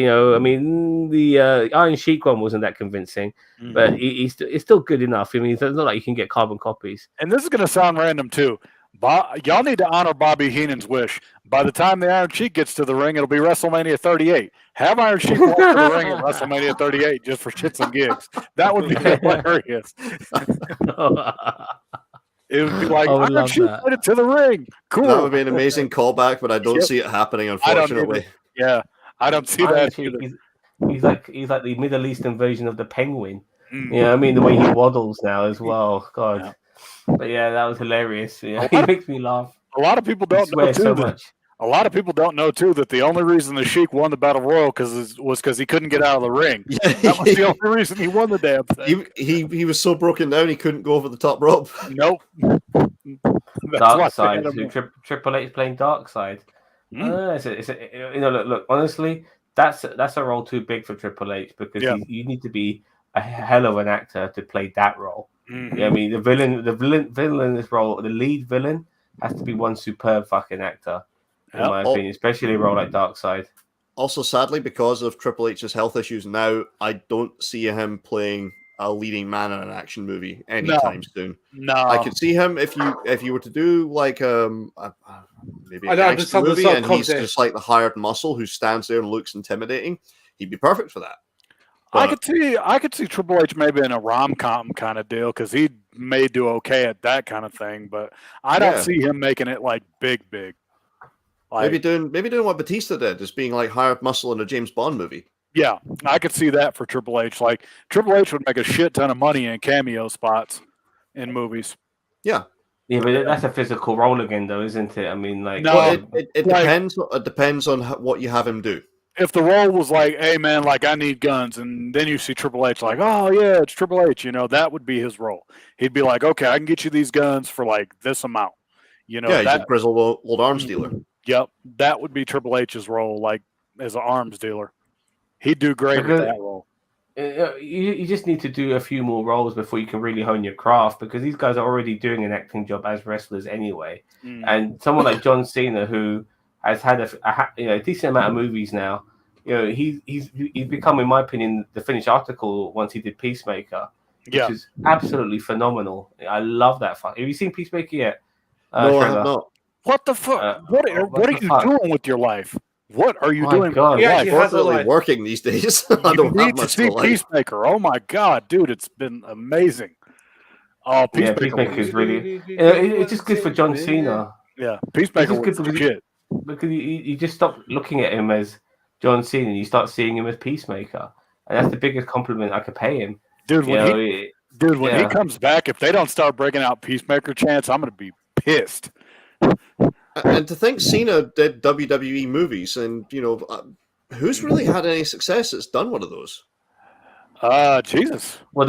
Speaker 3: the Iron Sheik one wasn't that convincing, but it's still good enough. I mean, it's not like you can get carbon copies.
Speaker 2: And this is going to sound random too. Y'all need to honor Bobby Heenan's wish. By the time the Iron Sheik gets to the ring, it'll be WrestleMania 38. Have Iron Sheik walk to the ring at WrestleMania 38 just for shits and gigs. That would be hilarious. It would be like, Iron Sheik made it to the ring. Cool.
Speaker 1: That would be an amazing callback, but I don't see it happening, unfortunately.
Speaker 2: I don't see that either.
Speaker 3: He's like the Middle Eastern version of the Penguin. I mean, the way he waddles now as well. God. Yeah. But yeah, that was hilarious. He makes me laugh.
Speaker 2: A lot of people don't know too. A lot of people don't know too that the only reason the Sheik won the Battle Royal was because he couldn't get out of the ring. That was the only reason he won the damn thing.
Speaker 1: He was so broken down he couldn't go over the top rope.
Speaker 2: Nope.
Speaker 3: Dark Side. Triple H playing Dark Side. Look. Honestly, that's a role too big for Triple H because you need to be a hell of an actor to play that role. Mm-hmm. I mean, the villain in this role, the lead villain, has to be one superb fucking actor, in my opinion, especially a role like Darkseid.
Speaker 1: Also, sadly, because of Triple H's health issues now, I don't see him playing a leading man in an action movie anytime soon.
Speaker 2: No,
Speaker 1: I could see him if you were to do like maybe an action movie, and he's just like the hired muscle who stands there and looks intimidating. He'd be perfect for that. But
Speaker 2: I could see Triple H maybe in a rom-com kind of deal because he may do okay at that kind of thing, but I don't see him making it like big. Like,
Speaker 1: maybe doing what Batista did, just being like hired muscle in a James Bond movie.
Speaker 2: Yeah, I could see that for Triple H. Like Triple H would make a shit ton of money in cameo spots in movies.
Speaker 1: Yeah.
Speaker 3: Yeah, but that's a physical role again, though, isn't it? I mean, like,
Speaker 1: it depends. It depends on what you have him do.
Speaker 2: If the role was like, hey, man, like, I need guns, and then you see Triple H like, oh, yeah, it's Triple H, that would be his role. He'd be like, okay, I can get you these guns for, like, this amount.
Speaker 1: He's a grizzled old arms dealer.
Speaker 2: Yep, that would be Triple H's role, like, as an arms dealer. He'd do great with that role.
Speaker 3: You just need to do a few more roles before you can really hone your craft, because these guys are already doing an acting job as wrestlers anyway. And someone like John Cena, who has had a decent amount of movies now, he's become, in my opinion, the finished article once he did Peacemaker, which is absolutely phenomenal. I love that. Have you seen Peacemaker yet?
Speaker 1: No, I have not.
Speaker 2: What the fuck? What are you doing with your life? What are you
Speaker 3: My
Speaker 2: doing?
Speaker 3: God.
Speaker 2: with your
Speaker 4: Yeah,
Speaker 2: life?
Speaker 4: he has a
Speaker 1: Unfortunately,
Speaker 4: life.
Speaker 1: working these days. I
Speaker 2: You
Speaker 1: don't have
Speaker 2: need to
Speaker 1: much
Speaker 2: see
Speaker 1: to like.
Speaker 2: Peacemaker. Oh my God, dude, it's been amazing. Oh,
Speaker 3: Yeah,
Speaker 2: Peacemaker
Speaker 3: Peacemaker
Speaker 2: was
Speaker 3: is really. It's just good for John Cena.
Speaker 2: yeah,
Speaker 3: It's
Speaker 2: Peacemaker
Speaker 3: just
Speaker 2: was
Speaker 3: good
Speaker 2: the shit.
Speaker 3: because you just stop looking at him as John Cena and you start seeing him as Peacemaker, and that's the biggest compliment I could pay him.
Speaker 2: Dude,
Speaker 3: You
Speaker 2: when
Speaker 3: know,
Speaker 2: he comes back, if they don't start breaking out Peacemaker chants, I'm gonna be pissed.
Speaker 1: And to think Cena did WWE movies, and who's really had any success that's done one of those?
Speaker 2: Jesus.
Speaker 3: well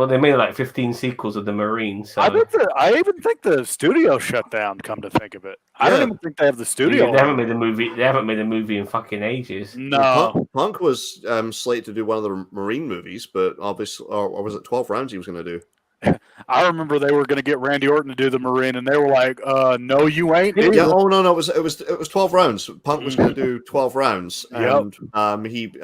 Speaker 3: they made like 15 sequels of the Marine, so
Speaker 2: I even think the studio shut down. Come to think of it, I don't
Speaker 1: Yeah.
Speaker 2: even think they have the
Speaker 3: they
Speaker 2: studio.
Speaker 3: haven't made a movie. They haven't made a movie in fucking ages.
Speaker 2: No,
Speaker 1: Punk was slated to do one of the Marine movies, but obviously, or was it 12 Rounds he was going to do?
Speaker 2: I remember they were going to get Randy Orton to do the Marine, and they were like, "No, you ain't."
Speaker 3: Yeah,
Speaker 2: dude."
Speaker 1: Yeah. Oh no, it was 12 rounds. Punk was going to do 12 rounds,
Speaker 2: Yep.
Speaker 1: and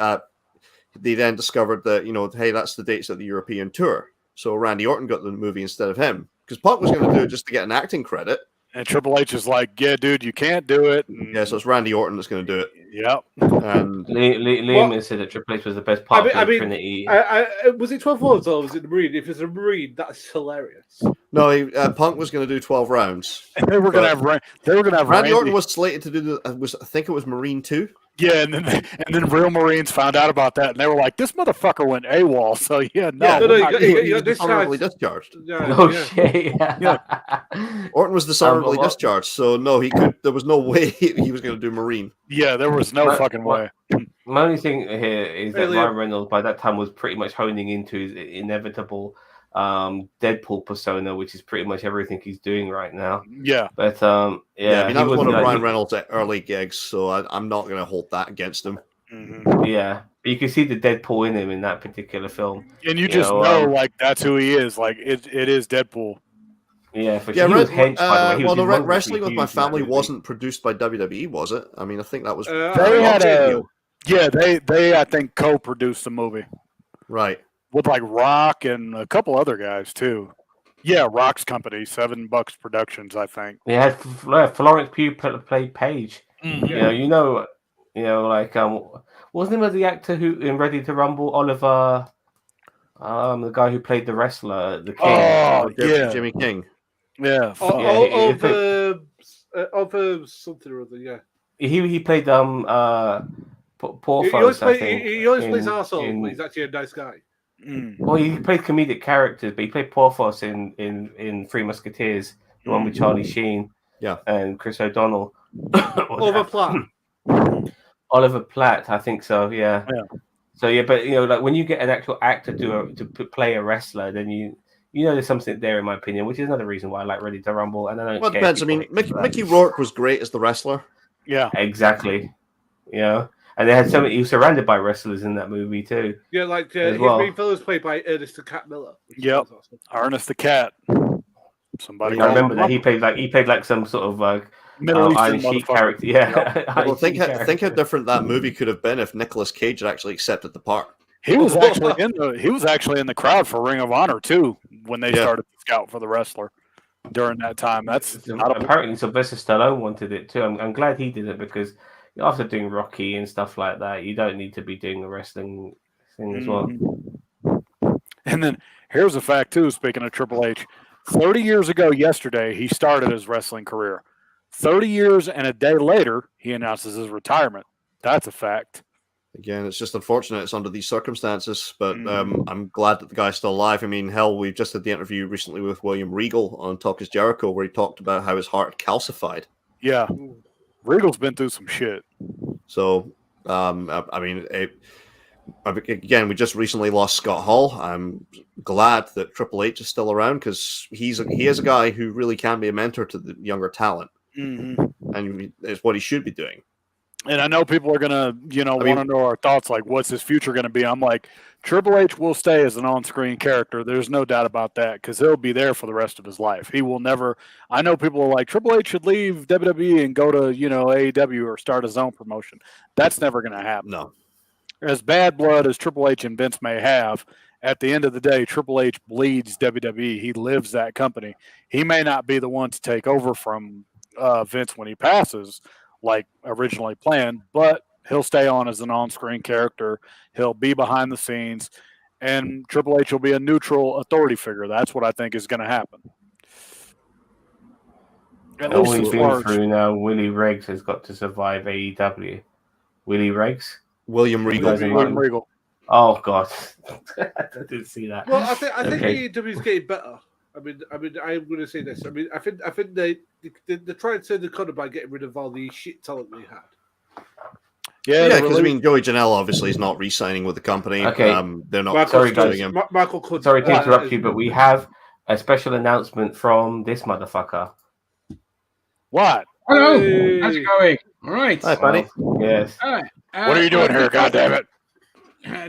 Speaker 1: they then discovered that hey, that's the dates of the European tour. So Randy Orton got the movie instead of him because Punk was going to do it just to get an acting credit.
Speaker 2: And Triple H is like, "Yeah, dude, you can't do it." And,
Speaker 1: Yeah, so it's Randy Orton that's going to do it.
Speaker 2: Yep.
Speaker 1: And
Speaker 3: Liam said that Triple H was the best part of the Trinity.
Speaker 4: Was it 12 rounds or was it the Marine? If it's a Marine, that's hilarious.
Speaker 1: no, Punk was going to do 12 rounds.
Speaker 2: And they were going to have
Speaker 1: Randy Orton was slated to do I think it was Marine 2.
Speaker 2: Yeah, and then real Marines found out about that, and they were like, "This motherfucker went AWOL." So yeah, no,
Speaker 1: Yeah,
Speaker 4: no,
Speaker 2: we're not-
Speaker 4: you
Speaker 1: he was
Speaker 4: got
Speaker 1: dishonorably
Speaker 4: discharged.
Speaker 1: discharged.
Speaker 3: Oh shit! Yeah.
Speaker 1: Orton was dishonorably discharged, so no, he could. There was no way he was going to do Marine.
Speaker 2: yeah, there was no fucking way.
Speaker 3: My only thing here is that
Speaker 4: Really?
Speaker 3: Ryan Reynolds by that time was pretty much honing into his inevitable Deadpool persona, which is pretty much everything he's doing right now.
Speaker 2: Yeah,
Speaker 3: But
Speaker 1: Yeah, I mean, that was one of
Speaker 3: like,
Speaker 1: Ryan Reynolds' early gigs, so I'm not going to hold that against him.
Speaker 3: Yeah, but you can see the Deadpool in him in that particular film,
Speaker 2: and you just know like that's who he is. Like it is Deadpool.
Speaker 3: Yeah, for sure. He was hench, by the way. He was
Speaker 1: Wrestling with My
Speaker 3: huge in that
Speaker 1: Family
Speaker 3: movie.
Speaker 1: wasn't produced by WWE, was it? I mean, I think that was.
Speaker 2: They had they I think co-produced the movie
Speaker 1: right
Speaker 2: with like Rock and a couple other guys too. Yeah, Rock's company, $7 Productions, I think.
Speaker 3: They had Florence Pugh played Paige. You know, like what was the name of the actor who in Ready to Rumble? Oliver, the guy who played the wrestler, the King.
Speaker 2: Oh, yeah,
Speaker 1: Jimmy King.
Speaker 2: Yeah,
Speaker 4: of something or other. Yeah,
Speaker 3: he played Porthos.
Speaker 4: He always plays
Speaker 3: in,
Speaker 4: arsehole, but he's actually a nice guy.
Speaker 3: Well, he played comedic characters, but he played Porthos in Three Musketeers, the one with Charlie Sheen, and Chris O'Donnell.
Speaker 4: Oliver Platt.
Speaker 3: Oliver Platt, I think so. Yeah. So yeah, but like when you get an actual actor to play a wrestler, then you know there's something there, in my opinion, which is another reason why I like Ready to Rumble. And I don't.
Speaker 1: Well, it depends. I mean, Mickey Rourke was great as the wrestler.
Speaker 2: Yeah,
Speaker 3: exactly. And they had so many. He was surrounded by wrestlers in that movie too.
Speaker 4: Yeah, like his main fellow was played by Ernest the Cat Miller.
Speaker 2: Yep, Ernest the Cat. Somebody.
Speaker 3: I remember that he played like some sort of
Speaker 2: Middle Eastern
Speaker 3: Iron Sheik character. Yeah.
Speaker 1: Well, think how different that movie could have been if Nicolas Cage had actually accepted the part.
Speaker 2: He was actually in the crowd for Ring of Honor too when they started to scout for the wrestler during that time. That's
Speaker 3: apparently Sylvester Stallone wanted it too. I'm glad he did it because after doing Rocky and stuff like that, you don't need to be doing the wrestling thing as well.
Speaker 2: And then here's a fact too. Speaking of Triple H, 30 years ago yesterday, he started his wrestling career. 30 years and a day later, he announces his retirement. That's a fact.
Speaker 1: Again, it's just unfortunate it's under these circumstances, but I'm glad that the guy's still alive. I mean, hell, we just had the interview recently with William Regal on Talk is Jericho where he talked about how his heart calcified.
Speaker 2: Yeah. Regal's been through some shit.
Speaker 1: So, I mean, again, we just recently lost Scott Hall. I'm glad that Triple H is still around because he is a guy who really can be a mentor to the younger talent. And it's what he should be doing.
Speaker 2: And I know people are gonna, want to know our thoughts. Like, what's his future going to be? I'm like, Triple H will stay as an on-screen character. There's no doubt about that because he'll be there for the rest of his life. He will never. I know people are like, Triple H should leave WWE and go to AEW or start his own promotion. That's never going to happen.
Speaker 1: No.
Speaker 2: As bad blood as Triple H and Vince may have, at the end of the day, Triple H bleeds WWE. He lives that company. He may not be the one to take over from Vince when he passes, like originally planned, but he'll stay on as an on-screen character. He'll be behind the scenes, and Triple H will be a neutral authority figure. That's what I think is going to happen. At
Speaker 3: All
Speaker 2: least
Speaker 3: we've
Speaker 2: as
Speaker 3: been
Speaker 2: far as
Speaker 3: through now, Willie Riggs has got to survive AEW. Willie Riggs?
Speaker 1: William Regal.
Speaker 3: Guys in
Speaker 2: William
Speaker 3: London.
Speaker 2: Regal.
Speaker 3: Oh, God. I didn't see that.
Speaker 4: Well, I think
Speaker 3: Okay.
Speaker 4: AEW is getting better. I'm going to say this. I think they're trying to turn the corner by getting rid of all the shit talent they had.
Speaker 2: Yeah,
Speaker 1: because Joey Janela obviously is not re-signing with the company.
Speaker 3: Okay.
Speaker 1: They're not.
Speaker 4: Michael,
Speaker 3: sorry,
Speaker 4: Stubbs-
Speaker 3: guys.
Speaker 4: Ma- Michael Cuddy.
Speaker 3: Sorry to interrupt you, but we have a special announcement from this motherfucker.
Speaker 2: what?
Speaker 5: Hello,
Speaker 4: Hey.
Speaker 5: how's it going? All right.
Speaker 1: Hi, buddy.
Speaker 3: Yes.
Speaker 5: All right.
Speaker 2: What are you doing here? God damn it!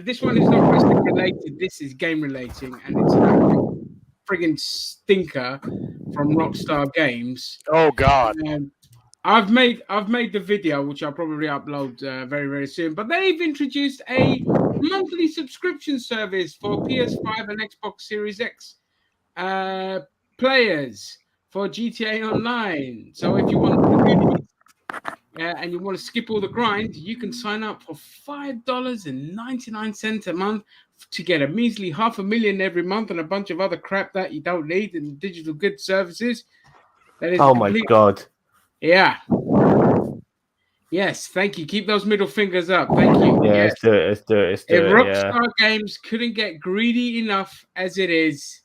Speaker 5: This one is not wrestling related. This is game relating, and it's a friggin' stinker from Rockstar Games.
Speaker 2: Oh God!
Speaker 5: I've made the video, which I'll probably upload very, very soon. But they've introduced a monthly subscription service for PS5 and Xbox Series X players for GTA Online. So if you want the goodies, and you want to skip all the grind, you can sign up for $5.99 a month to get a measly $500,000 every month and a bunch of other crap that you don't need in digital goods services. That is
Speaker 3: Oh, my God.
Speaker 5: Yeah. Yes, thank you. Keep those middle fingers up. Thank you.
Speaker 3: Yeah,
Speaker 5: Yes.
Speaker 3: let's do it.
Speaker 5: If Rockstar Games couldn't get greedy enough as it is,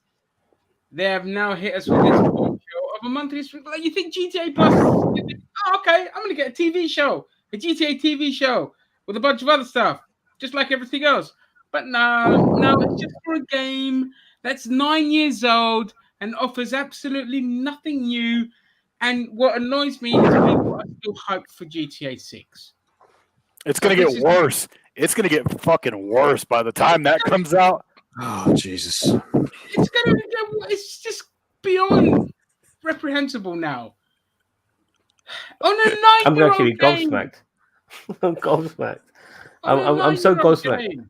Speaker 5: they have now hit us with this show of a monthly. Like, you think GTA Plus? You think, oh, okay, I'm gonna get a TV show, a GTA TV show with a bunch of other stuff, just like everything else. But no, it's just for a game that's 9 years old and offers absolutely nothing new. And what annoys me is people are still hyped for GTA 6.
Speaker 2: It's gonna get worse. It's gonna get fucking worse by the time that comes out.
Speaker 1: Oh Jesus!
Speaker 5: It's just beyond reprehensible now. On a 9-year-old
Speaker 3: I'm actually
Speaker 5: game.
Speaker 3: gobsmacked. I'm gobsmacked.
Speaker 5: On a
Speaker 3: I'm so
Speaker 5: 9-year-old
Speaker 3: gobsmacked.
Speaker 5: game.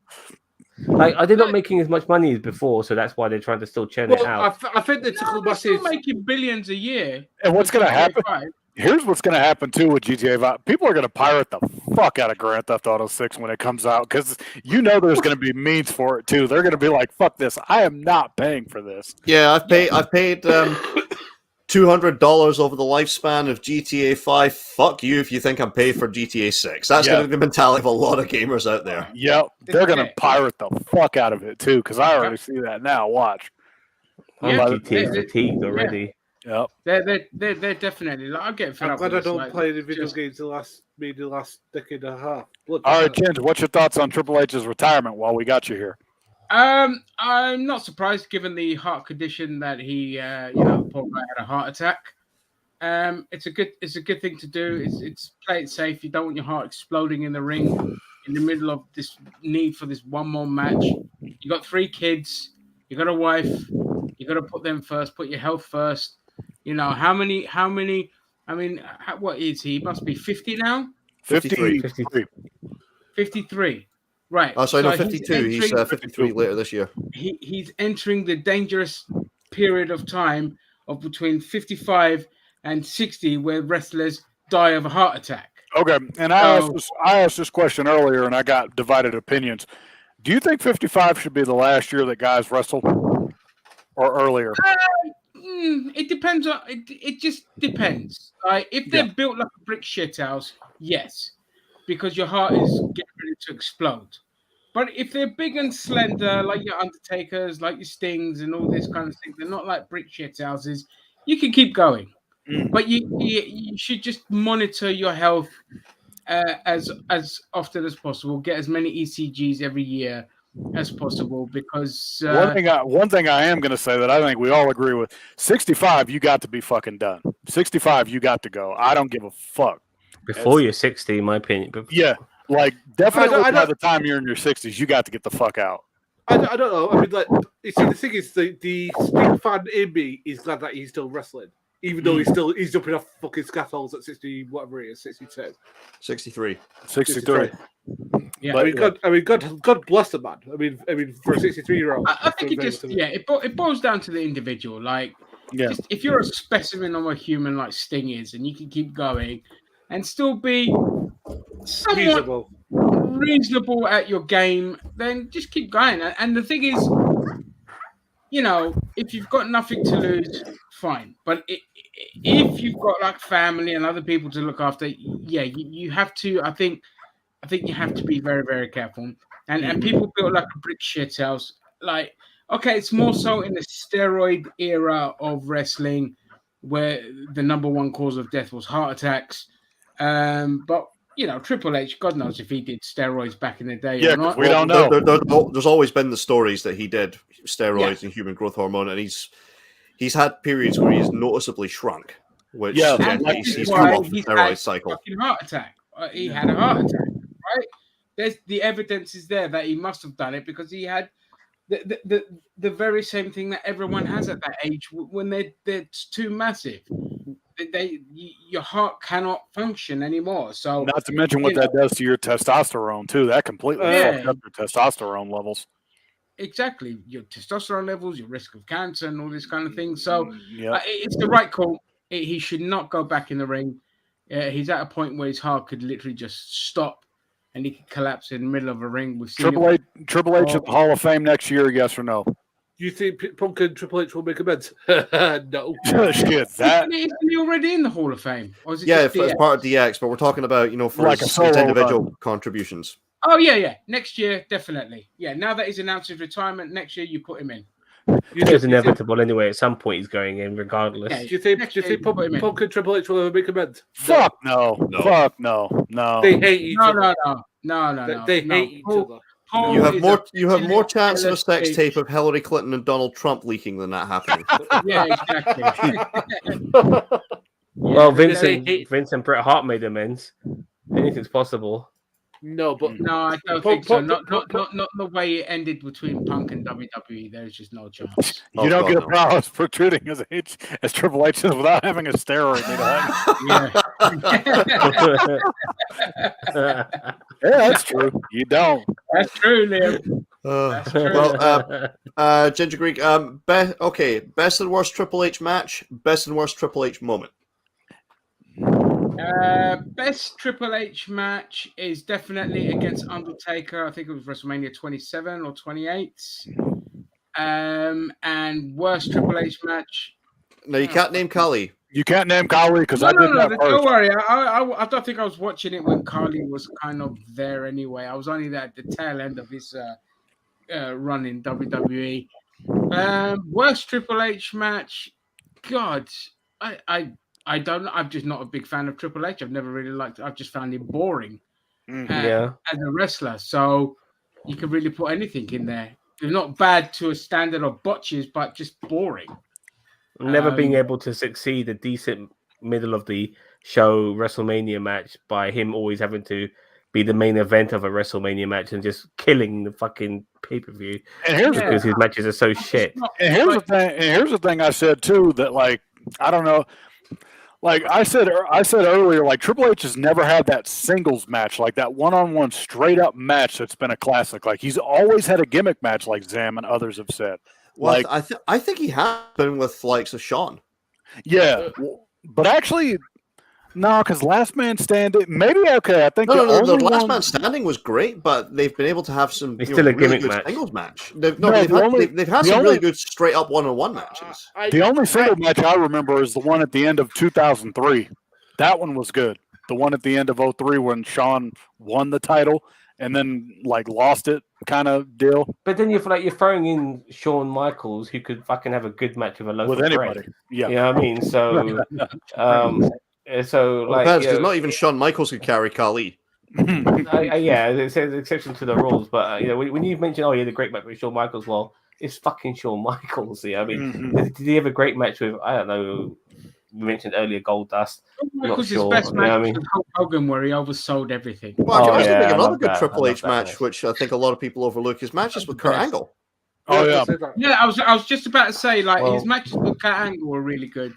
Speaker 3: Like, they're not making as much money as before, so that's why they're trying to still churn it
Speaker 4: Well,
Speaker 3: out.
Speaker 4: I think they took
Speaker 5: No,
Speaker 4: a
Speaker 5: they're still
Speaker 4: massive.
Speaker 5: making billions a year.
Speaker 2: And what's gonna
Speaker 5: GTA
Speaker 2: happen?
Speaker 5: 5.
Speaker 2: Here's what's going to happen, too, with GTA 5. People are going to pirate the fuck out of Grand Theft Auto 6 when it comes out because you know there's going to be means for it, too. They're going to be like, fuck this. I am not paying for this.
Speaker 1: Yeah, I've paid $200 over the lifespan of GTA 5. Fuck you if you think I'm paying for GTA 6. That's going to be the mentality of a lot of gamers out there.
Speaker 2: Yep. They're going to pirate the fuck out of it, too, because I already see that now. Watch.
Speaker 3: I'm
Speaker 5: Yeah,
Speaker 3: GTA fatigued already.
Speaker 2: Yep.
Speaker 5: They're definitely. Like, I'll get fed
Speaker 4: I'm
Speaker 5: up.
Speaker 4: glad I
Speaker 5: with this,
Speaker 4: don't
Speaker 5: like,
Speaker 4: play any video
Speaker 5: just-
Speaker 4: games the last decade and a half. Bloody
Speaker 2: All right,
Speaker 4: hell.
Speaker 2: Jens, what's your thoughts on Triple H's retirement while we got you here?
Speaker 5: I'm not surprised given the heart condition that he, the poor guy had a heart attack. It's a good thing to do. It's play it safe. You don't want your heart exploding in the ring in the middle of this need for this one more match. You got 3 kids. You got a wife. You got to put them first. Put your health first. You know how many? I mean, what is he? He must be 50 now.
Speaker 1: 53.
Speaker 5: 53. Right.
Speaker 1: Oh, sorry, no,
Speaker 5: So
Speaker 1: 52. He's 53 later this year.
Speaker 5: He's entering the dangerous period of time of between 55 and 60 where wrestlers die of a heart attack.
Speaker 2: Okay, and I asked this question earlier, and I got divided opinions. Do you think 55 should be the last year that guys wrestle, or earlier?
Speaker 5: It depends on it. Just depends. If they're built like a brick shithouse, yes, because your heart is getting ready to explode. But if they're big and slender, like your Undertakers, like your Stings, and all this kind of thing, they're not like brick shithouses. You can keep going, but you should just monitor your health as often as possible. Get as many ECGs every year as possible because
Speaker 2: one thing I am going to say that I think we all agree with: 65, you got to be fucking done. 65, you got to go. I don't give a fuck.
Speaker 3: Before you're 60, in my opinion.
Speaker 2: Yeah, like definitely
Speaker 4: I
Speaker 2: by the time you're in your 60s, you got to get the fuck out.
Speaker 4: I don't know. I mean, like, you see, the thing is, the Sting fan in me is glad that he's still wrestling, even though he's jumping off fucking scaffolds at 60, whatever it is, 62,
Speaker 1: 63.
Speaker 2: 63.
Speaker 5: yeah.
Speaker 2: But,
Speaker 4: I mean, God bless the man. I mean, for a 63-year-old,
Speaker 5: I think it boils down to the individual. Like,
Speaker 2: Yeah.
Speaker 5: just, if you're a specimen of a human like Sting is, and you can keep going, and still be somewhat reasonable at your game, then just keep going. And the thing is, if you've got nothing to lose, fine. But if you've got like family and other people to look after, yeah, you have to. I think you have to be very, very careful. And people built like a brick shit house. Like, okay, it's more so in the steroid era of wrestling, where the number one cause of death was heart attacks. But Triple H, God knows if he did steroids back in the day or not.
Speaker 2: We don't know.
Speaker 1: There's always been the stories that he did steroids and human growth hormone, and he's had periods where he's noticeably shrunk, which he's come off the steroid cycle.
Speaker 5: Heart attack. He had a heart attack, right? There's the evidence is there that he must have done it because he had the very same thing that everyone has at that age when they're too massive. Your heart cannot function anymore. So
Speaker 2: not to mention what that does to your testosterone too. That completely fucks up your testosterone levels.
Speaker 5: Exactly, your testosterone levels, your risk of cancer, and all this kind of thing. So it's the right call. He should not go back in the ring. He's at a point where his heart could literally just stop, and he could collapse in the middle of a ring. We've seen
Speaker 2: Triple H at the Hall of Fame next year. Yes or no?
Speaker 4: Do you think Punk and Triple H will make amends? No.
Speaker 2: Shit,
Speaker 5: Isn't he already in the Hall of Fame? Or is it
Speaker 1: as part of DX, but we're talking about, for
Speaker 2: like
Speaker 1: his individual contributions.
Speaker 5: Oh, yeah. Next year, definitely. Yeah, now that he's announced his retirement, next year you put him in.
Speaker 3: It's inevitable anyway. At some point he's going in regardless.
Speaker 4: Yeah, do you think Punk and Triple H will ever make amends?
Speaker 2: Fuck no. Fuck no.
Speaker 4: They hate each other.
Speaker 5: No.
Speaker 4: They hate each other.
Speaker 1: You have more chance of a sex tape of Hillary Clinton and Donald Trump leaking than that happening.
Speaker 5: Yeah, exactly.
Speaker 3: Well, Vince and Bret Hart made amends. Anything's possible.
Speaker 4: No,
Speaker 5: I don't think so. Not the way it ended between Punk and WWE. There's just no chance.
Speaker 2: You don't get a problem as protruding as Triple H is without having a steroid. Yeah, that's true. You don't.
Speaker 5: That's true, Liam. That's true.
Speaker 1: Well, Ginger Greek. Best and worst Triple H match. Best and worst Triple H moment.
Speaker 5: Best Triple H match is definitely against Undertaker. I think it was WrestleMania 27 or 28. And worst Triple H match.
Speaker 1: No, you can't name Khali.
Speaker 2: You can't name Khali because I did that first.
Speaker 5: Don't worry. I don't think I was watching it when Khali was kind of there anyway. I was only at the tail end of his run in WWE. Worst Triple H match. God, I don't know. I'm just not a big fan of Triple H. I've never really liked it. I've just found him boring as a wrestler. So you can really put anything in there. They're not bad to a standard of botches, but just boring.
Speaker 3: Never being able to succeed a decent middle of the show WrestleMania match by him always having to be the main event of a WrestleMania match and just killing the fucking pay-per-view because his matches are so shit.
Speaker 2: And here's the thing I said too, that like, I don't know. Like I said earlier, like Triple H has never had that singles match, like that one-on-one straight-up match that's been a classic. Like he's always had a gimmick match, like Zam and others have said.
Speaker 1: Well, like, I think he has been with likes of Shawn.
Speaker 2: Yeah, but actually, no, because Last Man Standing, maybe okay. I think
Speaker 1: the Last Man Standing was great, but they've been able to have some
Speaker 3: still a
Speaker 1: really
Speaker 3: gimmick
Speaker 1: good
Speaker 3: match.
Speaker 1: Singles match. They've had some really good straight up one-on-one matches.
Speaker 2: The only single match I remember is the one at the end of 2003. That one was good. The one at the end of 2003 when Shawn won the title and then like lost it, kind of deal.
Speaker 3: But then you're throwing in Shawn Michaels, who could fucking have a good match with a loaf
Speaker 2: with
Speaker 3: of
Speaker 2: anybody.
Speaker 3: bread.
Speaker 2: Yeah,
Speaker 3: you know what I mean. So,
Speaker 1: because not even Shawn Michaels could carry Khali.
Speaker 3: It's an exception to the rules. But when you mention, the great match with Shawn Michaels, well, it's fucking Shawn Michaels. Yeah, I mean, did he have a great match with? I don't know. You mentioned earlier Goldust.
Speaker 5: Michaels' best match with Hulk Hogan, where he oversold everything.
Speaker 1: Well, I think another good Triple H match, which I think a lot of people overlook, his matches with Kurt Angle.
Speaker 2: Oh yeah,
Speaker 5: yeah. I was just about to say, his matches with Kurt Angle were really good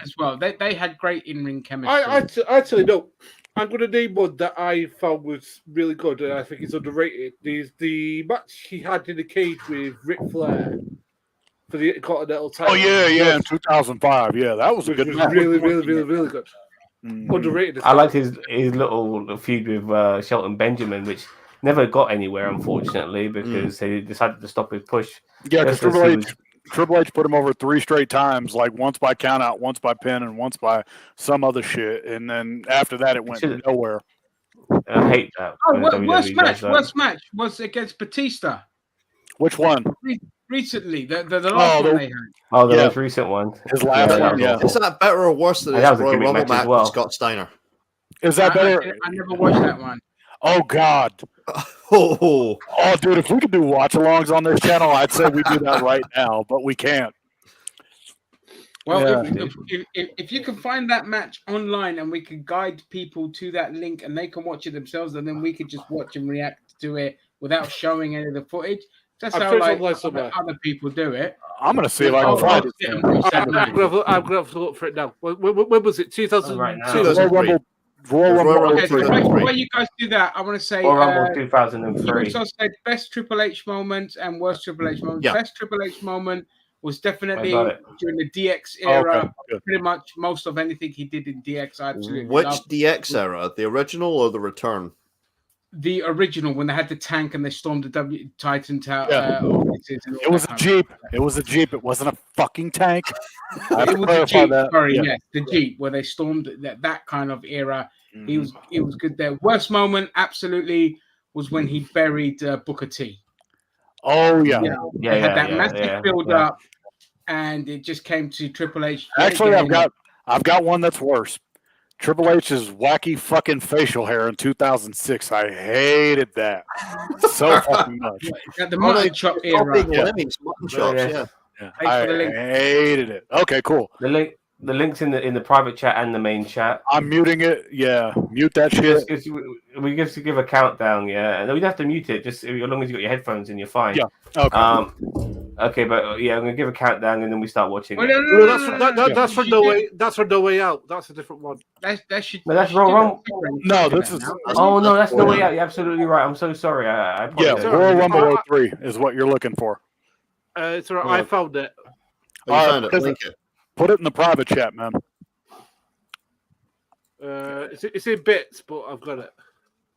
Speaker 5: as well. They had great in-ring chemistry.
Speaker 4: Actually, no. I'm going to name one that I found was really good, and I think it's underrated. Is the match he had in the cage with Ric Flair for the Continental title.
Speaker 2: Oh yeah, in 2005. Yeah, that was a good match.
Speaker 4: Really good. Underrated.
Speaker 3: I liked his little feud with Shelton Benjamin, which never got anywhere, unfortunately, because they decided to stop his push.
Speaker 2: Yeah, because Triple H put him over 3 straight times, like once by countout, once by pin, and once by some other shit. And then after that, it went nowhere.
Speaker 3: I hate that.
Speaker 5: Worst match was against Batista.
Speaker 2: Which one?
Speaker 5: Recently, the last one they had.
Speaker 3: Oh, the most recent one.
Speaker 2: His last one, yeah.
Speaker 1: Is that better or worse than his Royal Rumble match with Scott Steiner?
Speaker 2: Is that better?
Speaker 5: I never watched that one.
Speaker 2: Oh, God. Oh, dude, if we could do watch-alongs on this channel, I'd say we do that right now, but we can't.
Speaker 5: Well, if you can find that match online and we can guide people to that link and they can watch it themselves, and then we could just watch and react to it without showing any of the footage. That's how other people do it.
Speaker 2: I'm going to see if I can find it.
Speaker 4: I'm going to have to look for it now. When was it? 2002?
Speaker 2: Royal Rumble.
Speaker 5: Okay, while you guys do that, I want to say
Speaker 3: Royal Rumble 2003.
Speaker 5: You also said best Triple H moments and worst Triple H moments.
Speaker 1: Yeah.
Speaker 5: Best Triple H moment was definitely during the DX era. Pretty much most of anything he did in DX, I absolutely
Speaker 1: Which
Speaker 5: loved.
Speaker 1: DX era? The original or the return?
Speaker 5: The original, when they had the tank and they stormed the Titan Tower.
Speaker 2: It was a Jeep. It was a Jeep. It wasn't a fucking tank.
Speaker 5: It was a Jeep. Sorry, yes, the Jeep where they stormed that kind of era. He was good there. Worst moment, absolutely, was when he buried Booker T.
Speaker 2: Oh yeah,
Speaker 5: they had that massive build up, and it just came to Triple H.
Speaker 2: Actually, I've got one that's worse. Triple H's wacky fucking facial hair in 2006. I hated that so fucking much.
Speaker 5: The mutton chop era.
Speaker 2: I hated it. Okay, cool.
Speaker 3: The link's in the private chat and the main chat.
Speaker 2: I'm muting it. Yeah, mute that shit.
Speaker 3: We have to give a countdown. Yeah, and we don't have to mute it. Just as long as you got your headphones in, you're fine.
Speaker 2: Yeah. Okay.
Speaker 3: Okay, but yeah, I'm gonna give a countdown and then we start watching.
Speaker 4: That's for No Way. That's for No Way Out. That's a different one.
Speaker 3: That's Royal Rumble.
Speaker 2: No, this is.
Speaker 3: Oh no, that's No Way Out. You're absolutely right. I'm so sorry.
Speaker 2: Royal Rumble 03 is what you're looking for.
Speaker 4: It's all right. I found it.
Speaker 1: Found it. Link it.
Speaker 2: Put it in the private chat, man.
Speaker 4: It's in bits, but I've got it.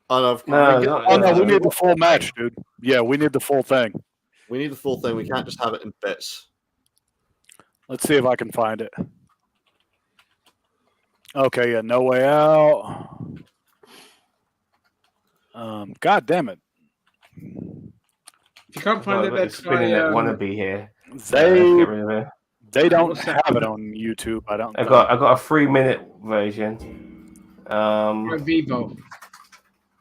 Speaker 2: No, we need the full match, dude. Yeah, we need the full thing.
Speaker 1: We need the full thing. We can't just have it in bits.
Speaker 2: Let's see if I can find it. Okay, yeah, No Way Out. God damn it.
Speaker 5: If you can't find it, that's
Speaker 3: spinning that wannabe here.
Speaker 2: They don't have it on YouTube. I don't.
Speaker 3: I got a 3-minute version.
Speaker 5: Vivo.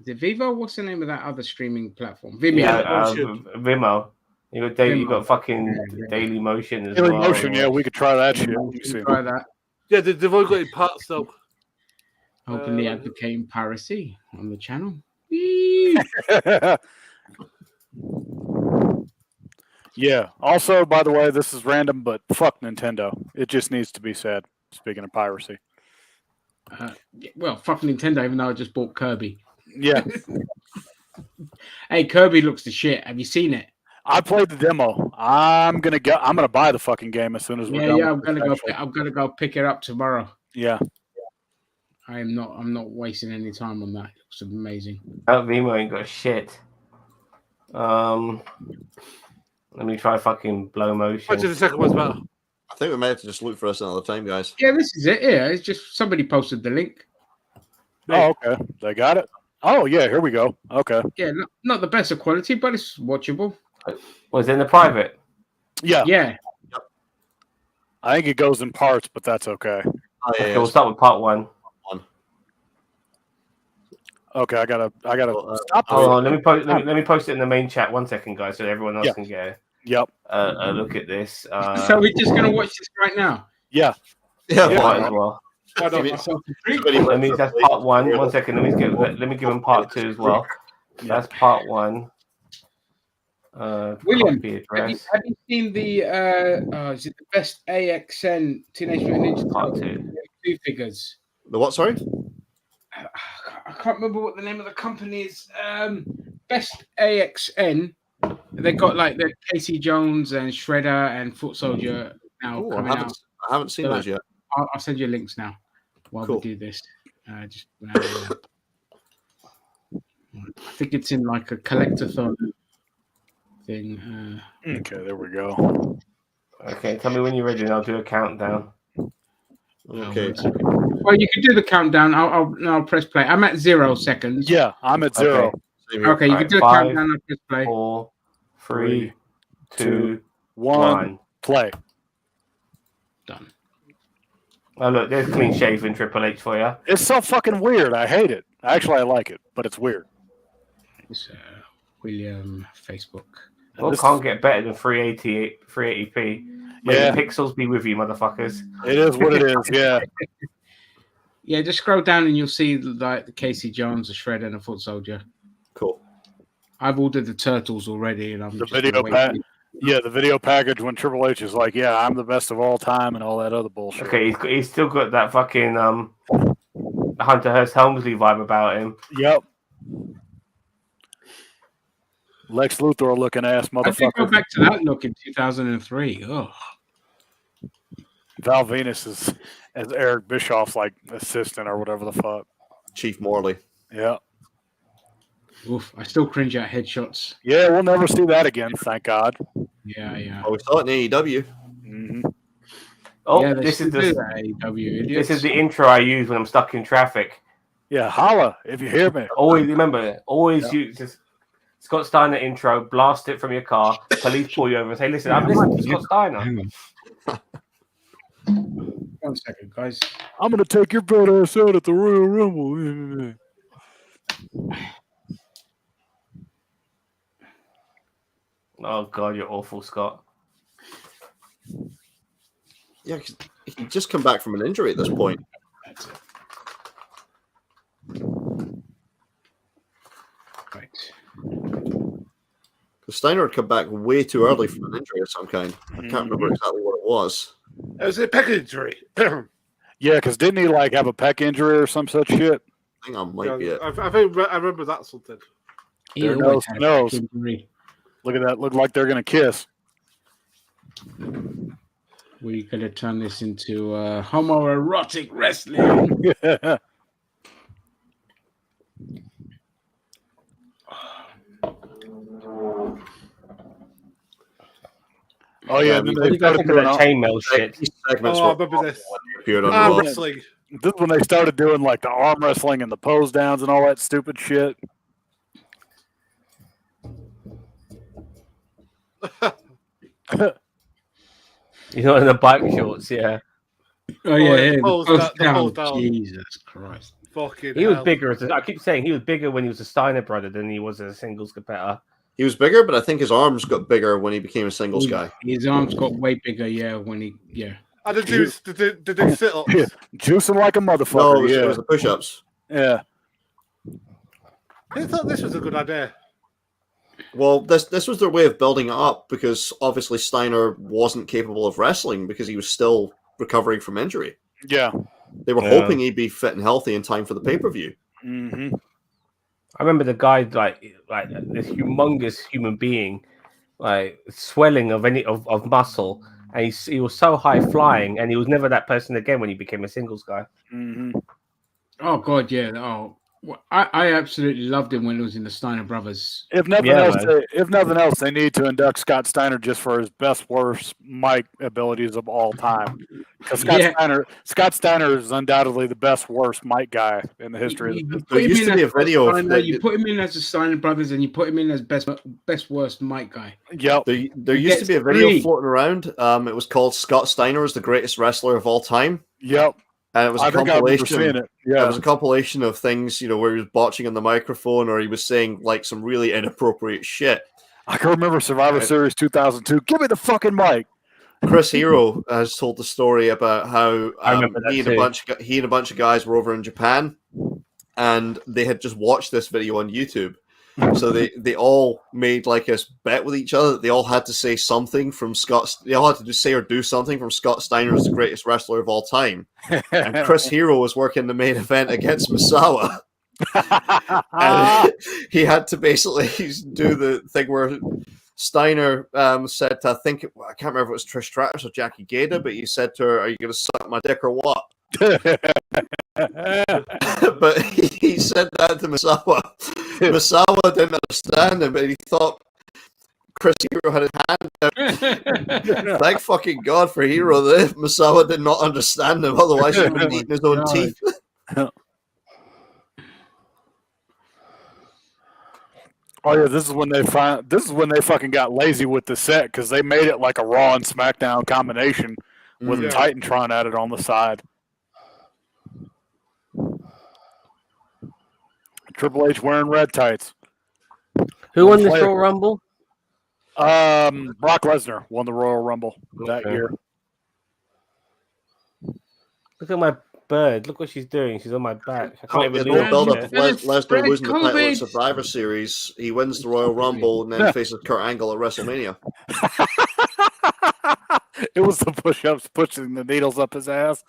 Speaker 5: Is it Vivo? What's the name of that other streaming platform?
Speaker 3: Vimeo. Yeah, Vimeo. You got fucking Daily Motion as well.
Speaker 2: Daily Motion, yeah, we could try that shit.
Speaker 5: Try that.
Speaker 4: Yeah, they've all got in parts though.
Speaker 5: Openly advocating piracy on the channel.
Speaker 2: Yeah. Also, by the way, this is random, but fuck Nintendo. It just needs to be said. Speaking of piracy.
Speaker 5: Well, fuck Nintendo, even though I just bought Kirby.
Speaker 2: Yeah.
Speaker 5: Hey, Kirby looks the shit. Have you seen it?
Speaker 2: I played the demo. I'm gonna buy the fucking game as soon as we're done.
Speaker 5: Yeah, I'm gonna go pick it up tomorrow.
Speaker 2: Yeah.
Speaker 5: I'm not wasting any time on that. It looks amazing.
Speaker 3: That Vimo ain't got shit. Let me try fucking blow motion.
Speaker 4: Which is the second one's better?
Speaker 1: I think we may have to just look for us another time, guys.
Speaker 5: Yeah, this is it. Yeah, it's just somebody posted the link.
Speaker 2: Oh, okay. They got it. Oh, yeah. Here we go. Okay.
Speaker 5: Yeah, not the best of quality, but it's watchable.
Speaker 3: Was it in the private?
Speaker 2: Yeah.
Speaker 5: Yeah.
Speaker 2: I think it goes in parts, but that's okay.
Speaker 1: Oh, yeah,
Speaker 3: okay, we'll start with part 1.
Speaker 2: Okay, I gotta stop.
Speaker 3: Hold on, let me post it in the main chat. 1 second, guys, so everyone else can get a look at this.
Speaker 5: So we're just gonna watch this right now.
Speaker 2: Yeah.
Speaker 3: Might as well. Let me. That's part 1. 1 second. Let me give him part 2 as well. That's part 1.
Speaker 5: William, have you seen the is it the best AXN Teenage Mutant Ninja
Speaker 3: part 2
Speaker 5: figures?
Speaker 1: The what? Sorry.
Speaker 5: I can't remember what the name of the company is. Best AXN. They got like the Casey Jones and Shredder and Foot Soldier now coming out.
Speaker 1: I haven't seen those yet.
Speaker 5: I'll send you links now. while
Speaker 1: Cool.
Speaker 5: we do this. I think it's in like a collectathon thing.
Speaker 2: Okay, there we go.
Speaker 3: Okay, tell me when you're ready and I'll do a countdown.
Speaker 1: Okay.
Speaker 5: Well, you can do the countdown. I'll press play. I'm at 0 seconds.
Speaker 2: Yeah, I'm at 0.
Speaker 3: Okay.
Speaker 1: Same here.
Speaker 5: Okay, you can do a
Speaker 3: 5,
Speaker 5: countdown. I'll press play.
Speaker 3: 4, 3, 2,
Speaker 2: 1,
Speaker 3: 1.
Speaker 2: play.
Speaker 5: Done.
Speaker 3: Oh, look, there's clean shaven Triple H for you.
Speaker 2: It's so fucking weird. I hate it. Actually, I like it, but it's weird.
Speaker 5: It's William Facebook.
Speaker 3: Well,
Speaker 2: This-
Speaker 3: can't get better than 380p. May
Speaker 2: Yeah.
Speaker 3: the pixels be with you, motherfuckers.
Speaker 2: It is what it is. Yeah.
Speaker 5: Yeah, just scroll down and you'll see like the Casey Jones, the Shredder, and the Foot Soldier.
Speaker 1: Cool.
Speaker 5: I've ordered the turtles already, and I'm
Speaker 2: The
Speaker 5: just
Speaker 2: video
Speaker 5: waiting.
Speaker 2: Yeah, the video package when Triple H is like, "Yeah, I'm the best of all time," and all that other bullshit.
Speaker 3: Okay, he's still got that fucking Hunter Hearst Helmsley vibe about him.
Speaker 2: Yep. Lex Luthor looking ass
Speaker 5: I did go
Speaker 2: motherfucker.
Speaker 5: back to that look in 2003. Oh,
Speaker 2: Val Venus is as Eric Bischoff's like assistant or whatever the fuck.
Speaker 1: Chief Morley.
Speaker 2: Yeah.
Speaker 5: oof! I still cringe at headshots.
Speaker 2: Yeah, we'll never see that again, thank God.
Speaker 5: Yeah.
Speaker 1: Oh, we saw it in AEW.
Speaker 2: hmm
Speaker 3: Oh,
Speaker 5: yeah, they
Speaker 3: this is
Speaker 5: should do
Speaker 3: the
Speaker 5: that, AEW idiots.
Speaker 3: this is the intro I use when I'm stuck in traffic.
Speaker 2: Yeah, holla if you hear me.
Speaker 3: Always remember, use this Scott Steiner intro. Blast it from your car. Police pull you over and say, "Listen, I'm listening to Scott Steiner."
Speaker 5: Hang on. 1 second, guys.
Speaker 2: I'm gonna take your fat ass out at the Royal Rumble.
Speaker 3: Oh God, you're awful, Scott.
Speaker 1: Yeah, 'cause he can just come back from an injury at this point.
Speaker 5: That's it. Right.
Speaker 1: Because Steiner had come back way too early from an injury of some kind. I can't remember exactly what it was.
Speaker 4: It was a pec injury.
Speaker 2: Yeah, because didn't he like have a pec injury or some such shit?
Speaker 1: I think that might be it.
Speaker 4: I think I remember that something.
Speaker 5: He
Speaker 2: There
Speaker 5: always
Speaker 2: knows,
Speaker 5: had a
Speaker 2: knows.
Speaker 5: back injury.
Speaker 2: Look at that. Look like they're gonna kiss.
Speaker 5: We're gonna turn this into homoerotic wrestling.
Speaker 2: Oh yeah, and then
Speaker 3: What do
Speaker 2: they
Speaker 3: you guys
Speaker 2: started
Speaker 3: think of
Speaker 2: doing
Speaker 3: that chainmail shit?
Speaker 1: These segments
Speaker 4: Oh, I
Speaker 1: were
Speaker 4: remember this.
Speaker 1: appeared on
Speaker 4: Arm
Speaker 1: Raw.
Speaker 4: wrestling.
Speaker 2: this is when they started doing like the arm wrestling and the pose downs and all that stupid shit.
Speaker 3: You know, in the bike shorts, yeah.
Speaker 5: Oh yeah,
Speaker 4: yeah,
Speaker 5: yeah.
Speaker 4: the pose down.
Speaker 5: Jesus Christ.
Speaker 4: Fucking
Speaker 3: He was
Speaker 4: hell.
Speaker 3: bigger. I keep saying he was bigger when he was a Steiner brother than he was as a singles competitor.
Speaker 1: He was bigger, but I think his arms got bigger when he became a singles guy.
Speaker 5: His arms got way bigger, yeah, when he
Speaker 4: And the dudes, the sit-ups.
Speaker 2: Yeah. Juicing like a
Speaker 1: No,
Speaker 2: motherfucker.
Speaker 1: it was the push-ups.
Speaker 2: Yeah.
Speaker 4: I thought this was a good idea.
Speaker 1: Well, this was their way of building it up because obviously Steiner wasn't capable of wrestling because he was still recovering from injury.
Speaker 2: Yeah.
Speaker 1: They were
Speaker 3: Yeah.
Speaker 1: hoping he'd be fit and healthy in time for the pay-per-view.
Speaker 2: Mm-hmm.
Speaker 3: I remember the guy like this humongous human being, like swelling of muscle, and he was so high flying, and he was never that person again when he became a singles guy.
Speaker 2: Mm-hmm.
Speaker 5: Oh god, yeah. Oh, I absolutely loved him when he was in the Steiner Brothers.
Speaker 2: If nothing else, they need to induct Scott Steiner just for his best worst mic abilities of all time. Because Scott Steiner is undoubtedly the best worst mic guy in the history of the
Speaker 1: There used to be a video of
Speaker 5: Steiner, you put him in as the Steiner Brothers, and you put him in as best worst mic guy.
Speaker 2: Yep.
Speaker 1: There used to be a video floating around. It was called Scott Steiner is the greatest wrestler of all time.
Speaker 2: Yep.
Speaker 1: And it was a
Speaker 2: I think I remember
Speaker 1: compilation.
Speaker 2: seeing it. Yeah.
Speaker 1: It was a compilation of things, where he was botching on the microphone or he was saying like some really inappropriate shit.
Speaker 2: I can remember Survivor Series 2002. Give me the fucking mic.
Speaker 1: Chris Hero has told the story about how he and a bunch of guys were over in Japan, and they had just watched this video on YouTube. So they all made like a bet with each other that they all had to say something from Scott. They all had to say or do something from Scott Steiner as the greatest wrestler of all time. And Chris Hero was working the main event against Misawa. And he had to basically do the thing where Steiner said to, I can't remember if it was Trish Stratus or Jackie Gator, but he said to her, "Are you going to suck my dick or what?" But he said that to Misawa. Misawa didn't understand him, but he thought Chris Hero had his hand out. Thank fucking God for Hero that Misawa did not understand him, otherwise he would have eaten his own teeth.
Speaker 2: Oh yeah, this is when they fucking got lazy with the set because they made it like a Raw and SmackDown combination with a Titantron at it on the side. Triple H wearing red tights.
Speaker 3: Who won this Royal Rumble?
Speaker 2: Brock Lesnar won the Royal Rumble that year.
Speaker 3: Look at my bird. Look what she's doing. She's on my back. I can't even
Speaker 1: build up of
Speaker 3: it.
Speaker 1: Lesnar losing the title in Survivor Series. He wins the Royal Rumble and then faces Kurt Angle at WrestleMania.
Speaker 2: It was the push-ups pushing the needles up his ass.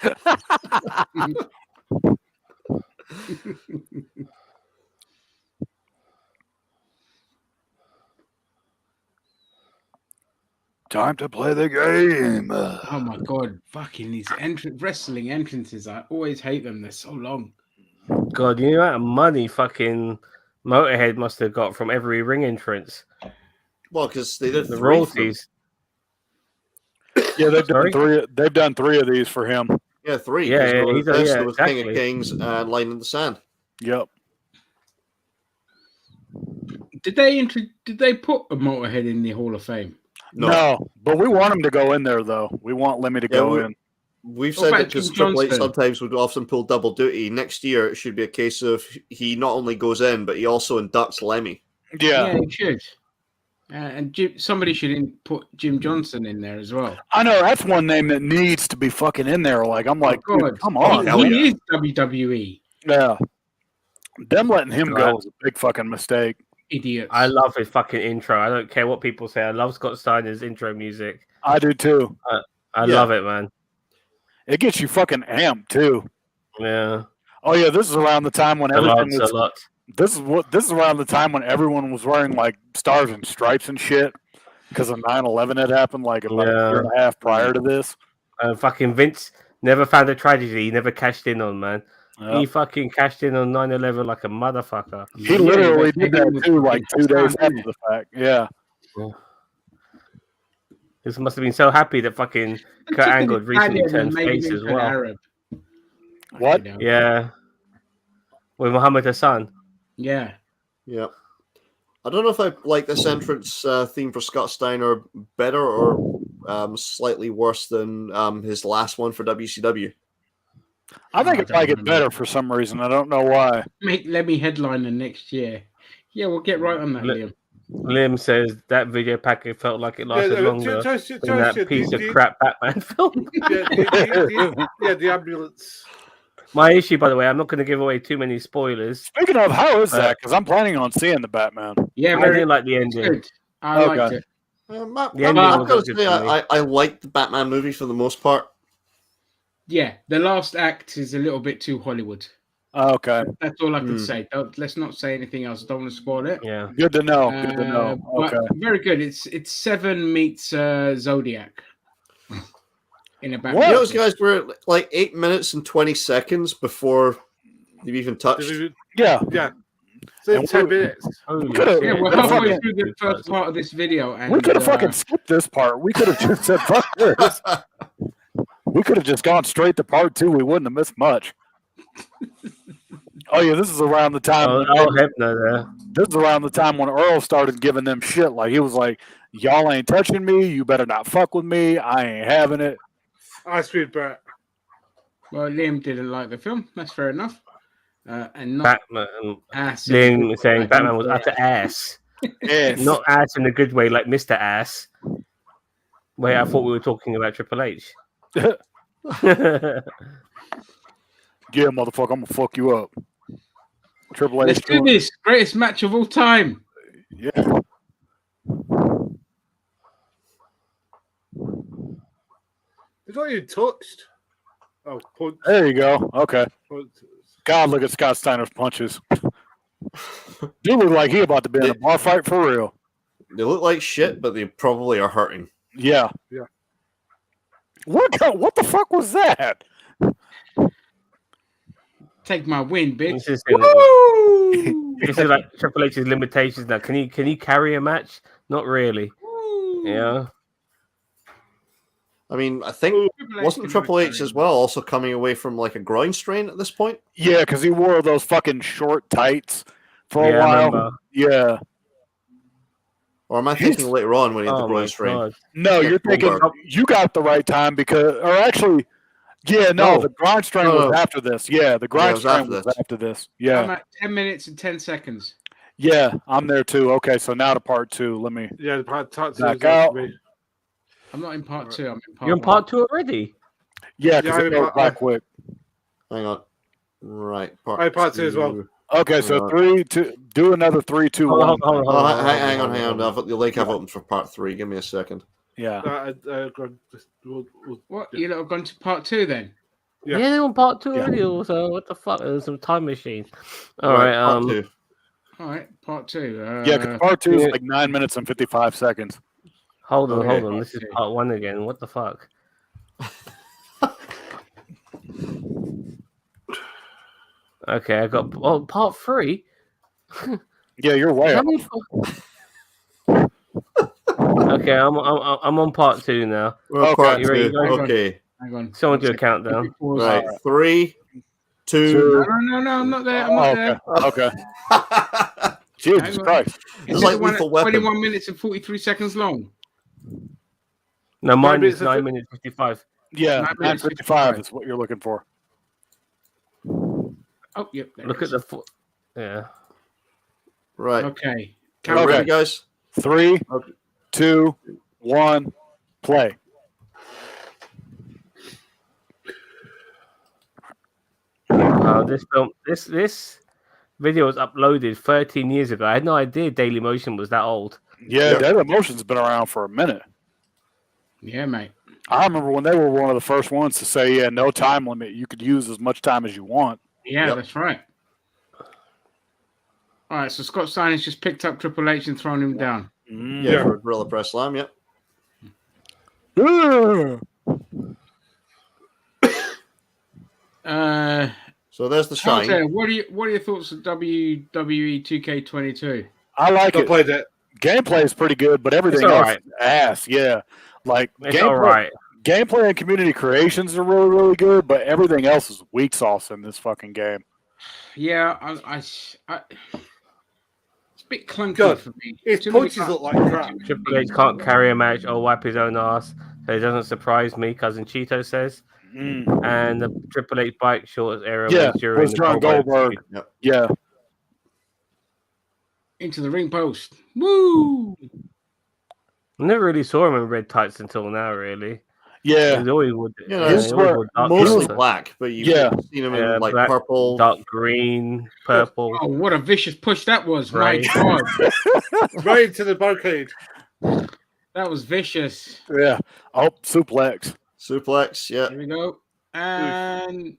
Speaker 2: Time to play the game.
Speaker 5: Oh my God, fucking these wrestling entrances. I always hate them. They're so long.
Speaker 3: God, you know how much money fucking Motorhead must have got from every ring entrance.
Speaker 1: Well, because they did
Speaker 3: the royalties.
Speaker 2: Yeah, they've done three of these for him.
Speaker 1: Yeah, three.
Speaker 3: Yeah,
Speaker 1: there was
Speaker 3: exactly.
Speaker 1: King of Kings and Line in the Sand.
Speaker 2: Yep.
Speaker 5: Did they put a Motorhead in the Hall of Fame?
Speaker 2: No, but we want him to go in there, though. We want Lemmy to go in.
Speaker 1: We've said that because Triple H sometimes would often pull double duty. Next year, it should be a case of he not only goes in, but he also inducts Lemmy.
Speaker 5: Yeah, he should. And somebody should put Jim Johnson in there as well.
Speaker 2: I know, that's one name that needs to be fucking in there. Like, I'm like, dude, come on.
Speaker 5: He is WWE.
Speaker 2: Yeah. Them letting him go was a big fucking mistake.
Speaker 5: Idiots.
Speaker 3: I love his fucking intro. I don't care what people say. I love Scott Steiner's intro music.
Speaker 2: I do too.
Speaker 3: I love it, man.
Speaker 2: It gets you fucking amped too.
Speaker 3: Yeah.
Speaker 2: Oh yeah, this is around the time when everything was.
Speaker 3: A lot.
Speaker 2: This is around the time when everyone was wearing like stars and stripes and shit because of 9/11 had happened like about a year and a half prior to this.
Speaker 3: Fucking Vince never found a tragedy. He never cashed in on, man. Yep. He fucking cashed in on 9/11 like a motherfucker.
Speaker 2: He literally did that too, like 2 days after the fact. Yeah.
Speaker 3: This must have been so happy that fucking Kurt Angle recently turned face as well.
Speaker 5: Arab.
Speaker 2: What?
Speaker 3: Yeah. With Muhammad Hassan.
Speaker 5: Yeah.
Speaker 1: Yeah. I don't know if I like this entrance theme for Scott Steiner better or slightly worse than his last one for WCW.
Speaker 2: I think I like it better for some reason. I don't know why.
Speaker 5: Make Lemmy headliner next year. Yeah, we'll get right on that, Liam.
Speaker 3: Liam says that video packet felt like it lasted longer than that piece of crap Batman film.
Speaker 4: The ambulance.
Speaker 3: My issue, by the way, I'm not going to give away too many spoilers.
Speaker 2: Speaking of, how is that? Because I'm planning on seeing the Batman.
Speaker 3: Yeah, I didn't like the ending.
Speaker 5: Good. I liked it.
Speaker 1: I've got to say, I liked the Batman movie for the most part.
Speaker 5: Yeah, the last act is a little bit too Hollywood.
Speaker 2: Okay.
Speaker 5: That's all I can say. Let's not say anything else. I don't want to spoil it.
Speaker 3: Yeah.
Speaker 2: Good to know. Good to know. Okay.
Speaker 5: Very good. It's Seven meets Zodiac. In a Batman.
Speaker 1: You know, those guys were like 8 minutes and 20 seconds before they've even touched.
Speaker 4: Yeah. So 10 minutes.
Speaker 5: We're halfway through the first part of this video. And,
Speaker 2: we could have fucking skipped this part. We could have just said, fuck this. We could have just gone straight to part 2. We wouldn't have missed much. Oh yeah, this is around the time. This is around the time when Earl started giving them shit. Like he was like, "Y'all ain't touching me. You better not fuck with me. I ain't having it."
Speaker 4: I sweet Brett.
Speaker 5: Well, Liam didn't like the film. That's fair enough. And not
Speaker 3: Batman.
Speaker 5: Ass.
Speaker 3: Liam saying Batman was utter ass.
Speaker 2: Yes.
Speaker 3: Not ass in a good way, like Mr. Ass. Wait, I thought we were talking about Triple H.
Speaker 2: Yeah, motherfucker, I'm gonna fuck you up. Triple H.
Speaker 5: Let's do this. Greatest match of all time.
Speaker 2: Yeah.
Speaker 4: It's not even touched. Oh, punch.
Speaker 2: There you go. Okay.
Speaker 4: Punch.
Speaker 2: God, look at Scott Steiner's punches. Dude look like he about to be in a bar fight for real.
Speaker 1: They look like shit, but they probably are hurting.
Speaker 2: Yeah.
Speaker 4: Yeah.
Speaker 2: What the fuck was that?
Speaker 5: take my win, bitch.
Speaker 6: This
Speaker 5: Woo!
Speaker 6: is like Triple H's limitations now. Can you carry a match? Not really.
Speaker 5: Woo!
Speaker 6: Yeah.
Speaker 1: I mean, I think wasn't Triple H as well also coming away from like a groin strain at this point?
Speaker 2: Yeah, because he wore those fucking short tights for a
Speaker 6: I
Speaker 2: while.
Speaker 6: remember.
Speaker 2: Yeah.
Speaker 1: Or am I thinking later on when he had the groin strain?
Speaker 6: God.
Speaker 2: No,
Speaker 1: Yeah,
Speaker 2: you're thinking
Speaker 1: Goldberg.
Speaker 2: you got the right time because, or actually, yeah, no,
Speaker 1: No.
Speaker 2: the grind strain
Speaker 1: No,
Speaker 2: was
Speaker 1: no.
Speaker 2: after this. Yeah, the grind
Speaker 1: it was
Speaker 2: strain
Speaker 1: after
Speaker 2: was
Speaker 1: this.
Speaker 2: after this.
Speaker 5: I'm
Speaker 2: Yeah,
Speaker 5: at 10 minutes and 10 seconds.
Speaker 2: yeah, I'm there too. Okay, so now to part 2. Let me
Speaker 4: Yeah, the part two
Speaker 2: back
Speaker 4: is out
Speaker 2: out.
Speaker 4: for me.
Speaker 5: I'm not in part 2. I'm in part
Speaker 6: You're in
Speaker 5: 1.
Speaker 6: part 2 already.
Speaker 2: Yeah,
Speaker 4: Yeah,
Speaker 2: because
Speaker 4: I'm
Speaker 2: it
Speaker 4: in
Speaker 2: goes
Speaker 4: part-
Speaker 2: back quick.
Speaker 1: Hang on. Right.
Speaker 4: Part 2 as well.
Speaker 2: Okay, so 3, 2, do another 3, 2, 1.
Speaker 6: Hold on.
Speaker 1: Hang on. I've got the link I've opened for part 3. Give me a second.
Speaker 2: Yeah,
Speaker 5: What? You lot have gone to part 2 then?
Speaker 4: Yeah.
Speaker 6: Yeah, they're on part 2
Speaker 1: Yeah.
Speaker 6: already. Also, what the fuck? There's some time machine. All
Speaker 1: Right,
Speaker 6: right.
Speaker 1: part 2.
Speaker 5: All right, part 2.
Speaker 2: yeah, because part 2 is
Speaker 6: yeah.
Speaker 2: like 9 minutes and 55 seconds.
Speaker 6: Hold on.
Speaker 1: Okay.
Speaker 6: This is part 1 again. What the fuck? Okay, I got part 3.
Speaker 2: Yeah, you're way
Speaker 6: How
Speaker 2: up.
Speaker 6: many Okay, I'm on part 2 now.
Speaker 1: We're on
Speaker 2: Okay.
Speaker 1: part
Speaker 6: You ready?
Speaker 1: 2.
Speaker 6: Hang
Speaker 5: on.
Speaker 1: Okay.
Speaker 5: Hang on.
Speaker 6: Someone do a countdown.
Speaker 1: Right. 3, 2.
Speaker 5: No, I'm not there. I'm not there.
Speaker 2: Okay. Jesus
Speaker 5: Hang on.
Speaker 2: Christ.
Speaker 1: It's
Speaker 5: Is
Speaker 1: like
Speaker 5: it the one
Speaker 1: Lethal
Speaker 5: at
Speaker 1: Weapon.
Speaker 5: 21 minutes and 43 seconds long.
Speaker 6: No, mine is
Speaker 4: 9
Speaker 6: 9 minutes 55.
Speaker 2: Yeah,
Speaker 5: 9 minutes
Speaker 2: 9:55 is what you're looking for.
Speaker 5: Oh, yep. there
Speaker 6: Look
Speaker 5: it
Speaker 6: at the
Speaker 5: is.
Speaker 6: yeah.
Speaker 1: Right.
Speaker 5: Okay.
Speaker 1: Okay, ready, guys?
Speaker 2: 3,
Speaker 1: Okay.
Speaker 2: 2, 1, play.
Speaker 6: This video was uploaded 13 years ago. I had no idea Dailymotion was that old.
Speaker 2: Yeah,
Speaker 1: Yep.
Speaker 2: Deadly Motion's been around for a minute.
Speaker 5: Yeah, mate.
Speaker 2: I remember when they were one of the first ones to say, yeah, no time limit. You could use as much time as you want.
Speaker 5: Yeah,
Speaker 1: Yep.
Speaker 5: that's right. All right, so Scott Steiner's just picked up Triple H and thrown him down.
Speaker 1: Yeah, for Gorilla Press Slam, yep. So there's the shine.
Speaker 5: Hunter, what are your thoughts of WWE 2K22?
Speaker 2: I like
Speaker 4: I
Speaker 2: it.
Speaker 4: played it.
Speaker 2: Gameplay is pretty good, but everything
Speaker 6: It's all
Speaker 2: else
Speaker 6: right.
Speaker 2: is ass. Yeah. Like,
Speaker 6: It's all right.
Speaker 2: gameplay and community creations are really, really good, but everything else is weak sauce in this fucking game.
Speaker 5: Yeah, it's a bit clunky
Speaker 4: Good.
Speaker 5: for me.
Speaker 4: His
Speaker 5: Too many
Speaker 4: punches look like crap.
Speaker 6: Triple H can't carry a match or wipe his own ass, so it doesn't surprise me. Cousin Cheeto says, and the Triple H bike shorts era
Speaker 2: Yeah,
Speaker 6: was during
Speaker 2: was
Speaker 6: the
Speaker 2: John Goldberg.
Speaker 1: Yep.
Speaker 2: Yeah.
Speaker 5: into the ring post. Woo!
Speaker 6: I never really saw him in red tights until now. Really,
Speaker 2: Yeah.
Speaker 6: he always would.
Speaker 1: You know,
Speaker 6: he
Speaker 2: his
Speaker 6: always
Speaker 2: were
Speaker 6: wore dark
Speaker 1: Mostly
Speaker 6: colours.
Speaker 1: black, but you've
Speaker 2: Yeah.
Speaker 1: seen him
Speaker 6: Yeah,
Speaker 1: in like
Speaker 6: black,
Speaker 1: purple.
Speaker 6: dark green, purple.
Speaker 5: Oh, what a vicious push that was!
Speaker 6: Right.
Speaker 5: My God,
Speaker 4: Right into the barricade.
Speaker 5: that was vicious.
Speaker 2: Yeah. Oh, suplex.
Speaker 1: Suplex, yeah.
Speaker 5: Here we go. And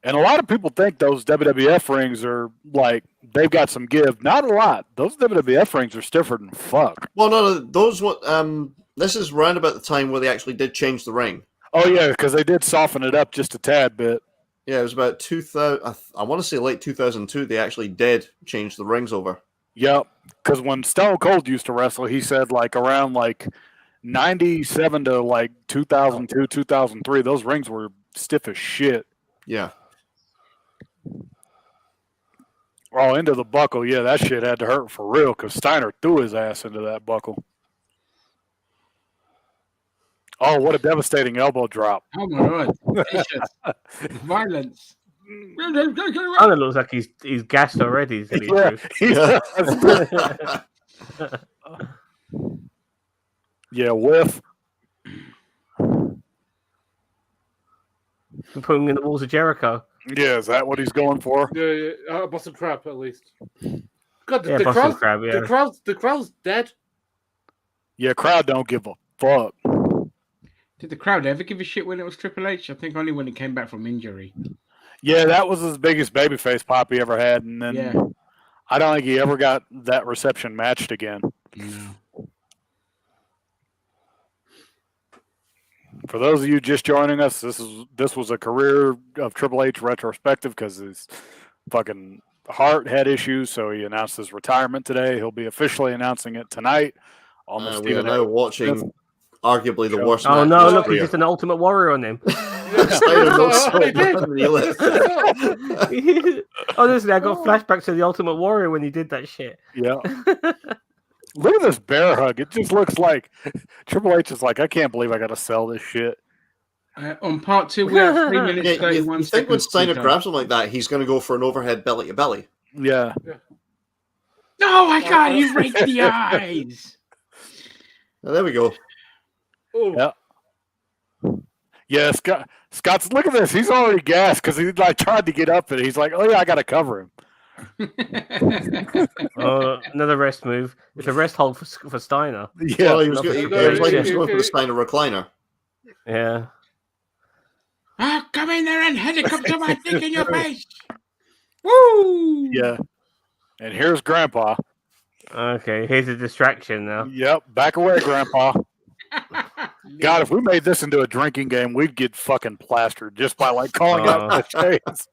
Speaker 2: And a lot of people think those WWF rings are like, they've got some give. Not a lot. Those WWF rings are stiffer than fuck.
Speaker 1: Well, no, those what this is round about the time where they actually did change the ring.
Speaker 2: Oh, yeah, because they did soften it up just a tad bit.
Speaker 1: Yeah, it was about 2000. I want to say late 2002. They actually did change the rings over.
Speaker 2: Yep. Because when Stone Cold used to wrestle, he said like around like 97 to like 2002, 2003, those rings were stiff as shit.
Speaker 1: Yeah.
Speaker 2: Oh, into the buckle. Yeah, that shit had to hurt for real because Steiner threw his ass into that buckle. Oh, what a devastating elbow drop.
Speaker 5: oh my God, vicious violence.
Speaker 6: Kind of looks like he's gassed already. To be
Speaker 2: Yeah,
Speaker 6: truth.
Speaker 2: yeah, whiff.
Speaker 6: Put him in the walls of Jericho.
Speaker 2: Yeah, is that what he's going for?
Speaker 4: Yeah, Boston Crab at least. God,
Speaker 6: Yeah,
Speaker 4: the
Speaker 6: Boston
Speaker 4: crowd,
Speaker 6: Crab. Yeah.
Speaker 4: the crowd's dead.
Speaker 2: Yeah, crowd don't give a fuck.
Speaker 5: Did the crowd ever give a shit when it was Triple H? I think only when he came back from injury.
Speaker 2: Yeah, that was his biggest babyface pop he ever had, and then
Speaker 5: Yeah.
Speaker 2: I don't think he ever got that reception matched again.
Speaker 5: No.
Speaker 2: For those of you just joining us, this was a career of Triple H retrospective because his fucking head issues. So he announced his retirement today. He'll be officially announcing it tonight on the
Speaker 1: We are
Speaker 2: Stephen
Speaker 1: now
Speaker 2: A.
Speaker 1: watching
Speaker 2: Smith
Speaker 1: arguably the
Speaker 2: show.
Speaker 1: worst.
Speaker 6: Oh
Speaker 1: match
Speaker 6: no!
Speaker 1: in
Speaker 6: Look,
Speaker 1: history.
Speaker 6: he's just an Ultimate Warrior on him.
Speaker 1: Steiner knows so much than he lives.
Speaker 6: Honestly, I got flashbacks to the Ultimate Warrior when he did that shit.
Speaker 2: Yeah. Look at this bear hug. It just looks like Triple H is like, I can't believe I got to sell this shit.
Speaker 5: On part 2, we have 3 minutes,
Speaker 1: Yeah,
Speaker 5: 31
Speaker 1: you think when
Speaker 5: seconds.
Speaker 1: Steiner
Speaker 5: Tito.
Speaker 1: grabs him like that, he's going to go for an overhead belly to belly?
Speaker 2: Yeah.
Speaker 5: Oh my God, he raked the eyes.
Speaker 1: Oh, there we go.
Speaker 2: Yeah. Yeah, Scott's, look at this. He's already gassed because he like tried to get up and he's like, oh yeah, I got to cover him.
Speaker 6: Oh, another rest move. It's a rest hold for Steiner.
Speaker 2: Yeah.
Speaker 1: Well, he was
Speaker 6: Nothing
Speaker 1: going,
Speaker 6: for
Speaker 1: it was like he was
Speaker 6: Blake.
Speaker 1: going for the Steiner recliner.
Speaker 6: Yeah.
Speaker 5: Ah, come in there and helicopter my dick in your face. Woo!
Speaker 2: Yeah. And here's Grandpa.
Speaker 6: Okay, here's a distraction now.
Speaker 2: Yep. Back away, Grandpa. God, if we made this into a drinking game, we'd get fucking plastered just by like calling out cliches.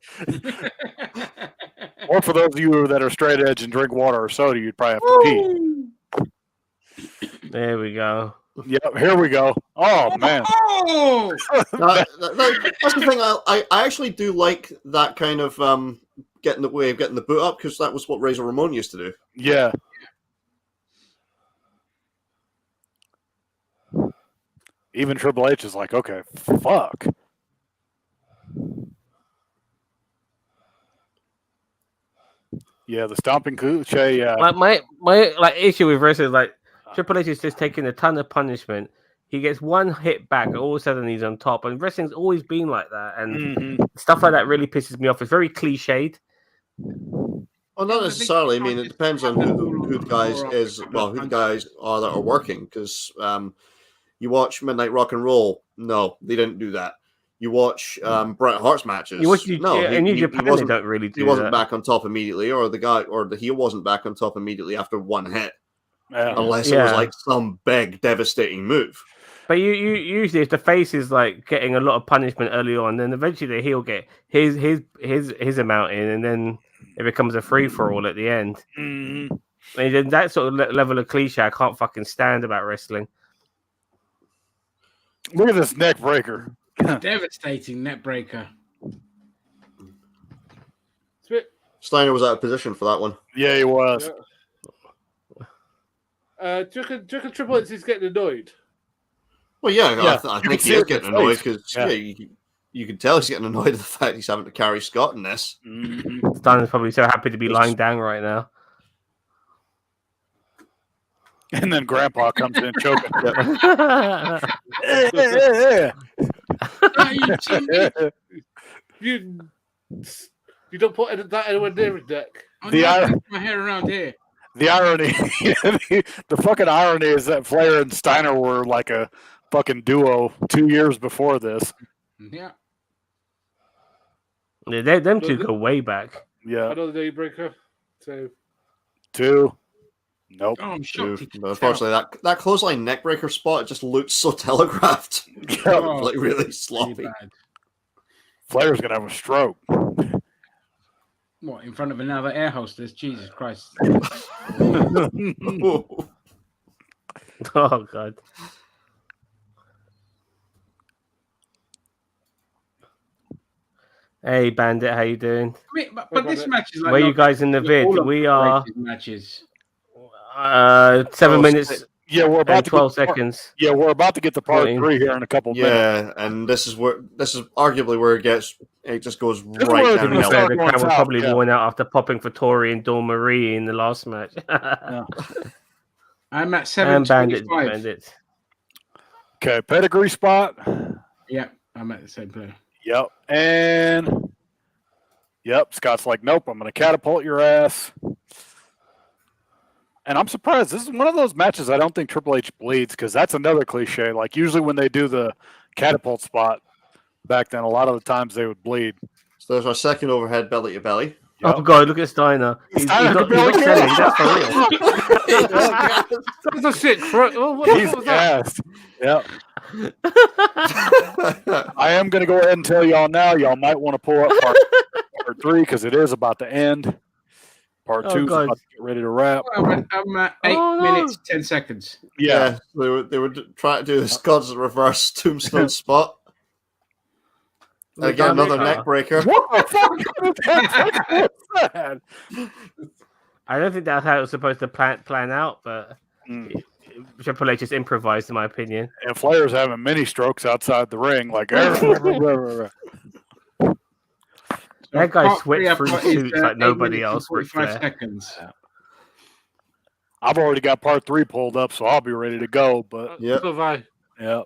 Speaker 2: Or for those of you that are straight edge and drink water or soda, you'd probably have to pee.
Speaker 6: There we go.
Speaker 2: Yep, here we go. Oh man.
Speaker 5: Oh!
Speaker 1: That's the thing. I actually do like that kind of getting the boot up because that was what Razor Ramon used to do.
Speaker 2: Yeah. Even Triple H is like, okay, fuck. Yeah, the stomping cliche.
Speaker 6: Like my like issue with wrestling is like Triple H is just taking a ton of punishment. He gets one hit back, all of a sudden he's on top. And wrestling's always been like that, and stuff like that really pisses me off. It's very cliched.
Speaker 1: Well, not necessarily. I mean, it depends on who the guys is. Well, who the guys are that are working. Because you watch Midnight Rock and Roll. No, they didn't do that. You watch Bret Hart's matches.
Speaker 6: In New
Speaker 1: he
Speaker 6: Japan, they don't really do
Speaker 1: he wasn't
Speaker 6: that.
Speaker 1: back on top immediately, or the heel wasn't back on top immediately after one hit, unless it was
Speaker 6: Yeah.
Speaker 1: like some big devastating move.
Speaker 6: But you usually, if the face is like getting a lot of punishment early on, then eventually the heel get his amount in, and then it becomes a free for all at the end.
Speaker 2: Mm-hmm.
Speaker 6: And then that sort of level of cliche I can't fucking stand about wrestling.
Speaker 2: Look at this neck breaker.
Speaker 5: Devastating net breaker.
Speaker 1: Steiner was out of position for that one.
Speaker 2: Yeah, he was.
Speaker 4: Do you reckon Triple H is getting annoyed?
Speaker 1: Well, yeah,
Speaker 2: Yeah,
Speaker 1: I
Speaker 2: you can
Speaker 1: think
Speaker 2: see
Speaker 1: he
Speaker 2: it
Speaker 1: is
Speaker 2: in
Speaker 1: getting
Speaker 2: his
Speaker 1: annoyed
Speaker 2: face.
Speaker 1: because you can tell he's getting annoyed at the fact he's having to carry Scott in this.
Speaker 2: Mm-hmm.
Speaker 6: Steiner's probably so happy to be lying down right now.
Speaker 2: And then Grandpa comes in choking.
Speaker 4: You don't put that anywhere near his neck.
Speaker 5: My hair around here.
Speaker 2: The irony, the fucking irony is that Flair and Steiner were like a fucking duo 2 years before this.
Speaker 5: Yeah.
Speaker 6: Yeah, them two go way back.
Speaker 2: Yeah.
Speaker 4: Another day breaker. So
Speaker 2: 2. Nope.
Speaker 5: Oh, I'm shocked.
Speaker 1: But unfortunately, that clothesline neckbreaker spot just looked so telegraphed.
Speaker 5: Oh,
Speaker 1: like really
Speaker 5: really
Speaker 1: sloppy.
Speaker 5: bad.
Speaker 2: Flair's gonna have a stroke.
Speaker 5: What, in front of another air hostess? Jesus Christ.
Speaker 6: Oh god. Hey Bandit, how you doing?
Speaker 5: I mean, but this match is like
Speaker 6: Where you guys in the vid?
Speaker 5: all of
Speaker 6: We
Speaker 5: the
Speaker 6: are
Speaker 5: greatest matches.
Speaker 6: 7 minutes
Speaker 2: Yeah, we're about
Speaker 6: and
Speaker 2: to
Speaker 6: 12
Speaker 2: get
Speaker 6: seconds.
Speaker 2: Yeah, we're about to get to part
Speaker 6: 14.
Speaker 2: 3 here in a couple minutes.
Speaker 1: Yeah, and this is arguably where it just goes
Speaker 2: is
Speaker 1: right
Speaker 2: where
Speaker 6: To
Speaker 1: down
Speaker 6: be
Speaker 1: the
Speaker 2: it's
Speaker 6: fair,
Speaker 1: hill.
Speaker 6: the
Speaker 2: going
Speaker 6: crowd was
Speaker 2: south,
Speaker 6: probably
Speaker 2: yeah.
Speaker 6: worn out after popping for Tori and Dawn Marie in the last match.
Speaker 5: I'm at
Speaker 6: And
Speaker 5: 725.
Speaker 6: Bandit.
Speaker 2: Okay, pedigree spot.
Speaker 5: Yeah, I'm at the same player.
Speaker 2: Yep. And Scott's like, nope, I'm gonna catapult your ass. And I'm surprised. This is one of those matches I don't think Triple H bleeds, because that's another cliche. Like usually when they do the catapult spot back then, a lot of the times they would bleed.
Speaker 1: So there's our second overhead belly to belly.
Speaker 2: Yep.
Speaker 6: Oh god, look at Steiner. He's not selling, that's for real.
Speaker 4: that's a shit. What
Speaker 2: He's
Speaker 4: was that?
Speaker 2: gassed. Yep. I am going to go ahead and tell y'all now. Y'all might want to pull up part 3 because it is about to end. Part 2 is about to get ready to wrap.
Speaker 5: I'm at 8 minutes 10 seconds.
Speaker 1: Yeah, they were trying to do this God's reverse tombstone spot. And again, another neck breaker.
Speaker 2: What the fuck was that?
Speaker 6: I don't think that's how it was supposed to plan out, but Triple H just improvised, in my opinion.
Speaker 2: And Flair's having mini strokes outside the ring, like.
Speaker 6: That guy sweats through suits like nobody else.
Speaker 5: 45 seconds.
Speaker 2: I've already got part 3 pulled up, so I'll be ready to go. But
Speaker 1: yep.
Speaker 2: Yep.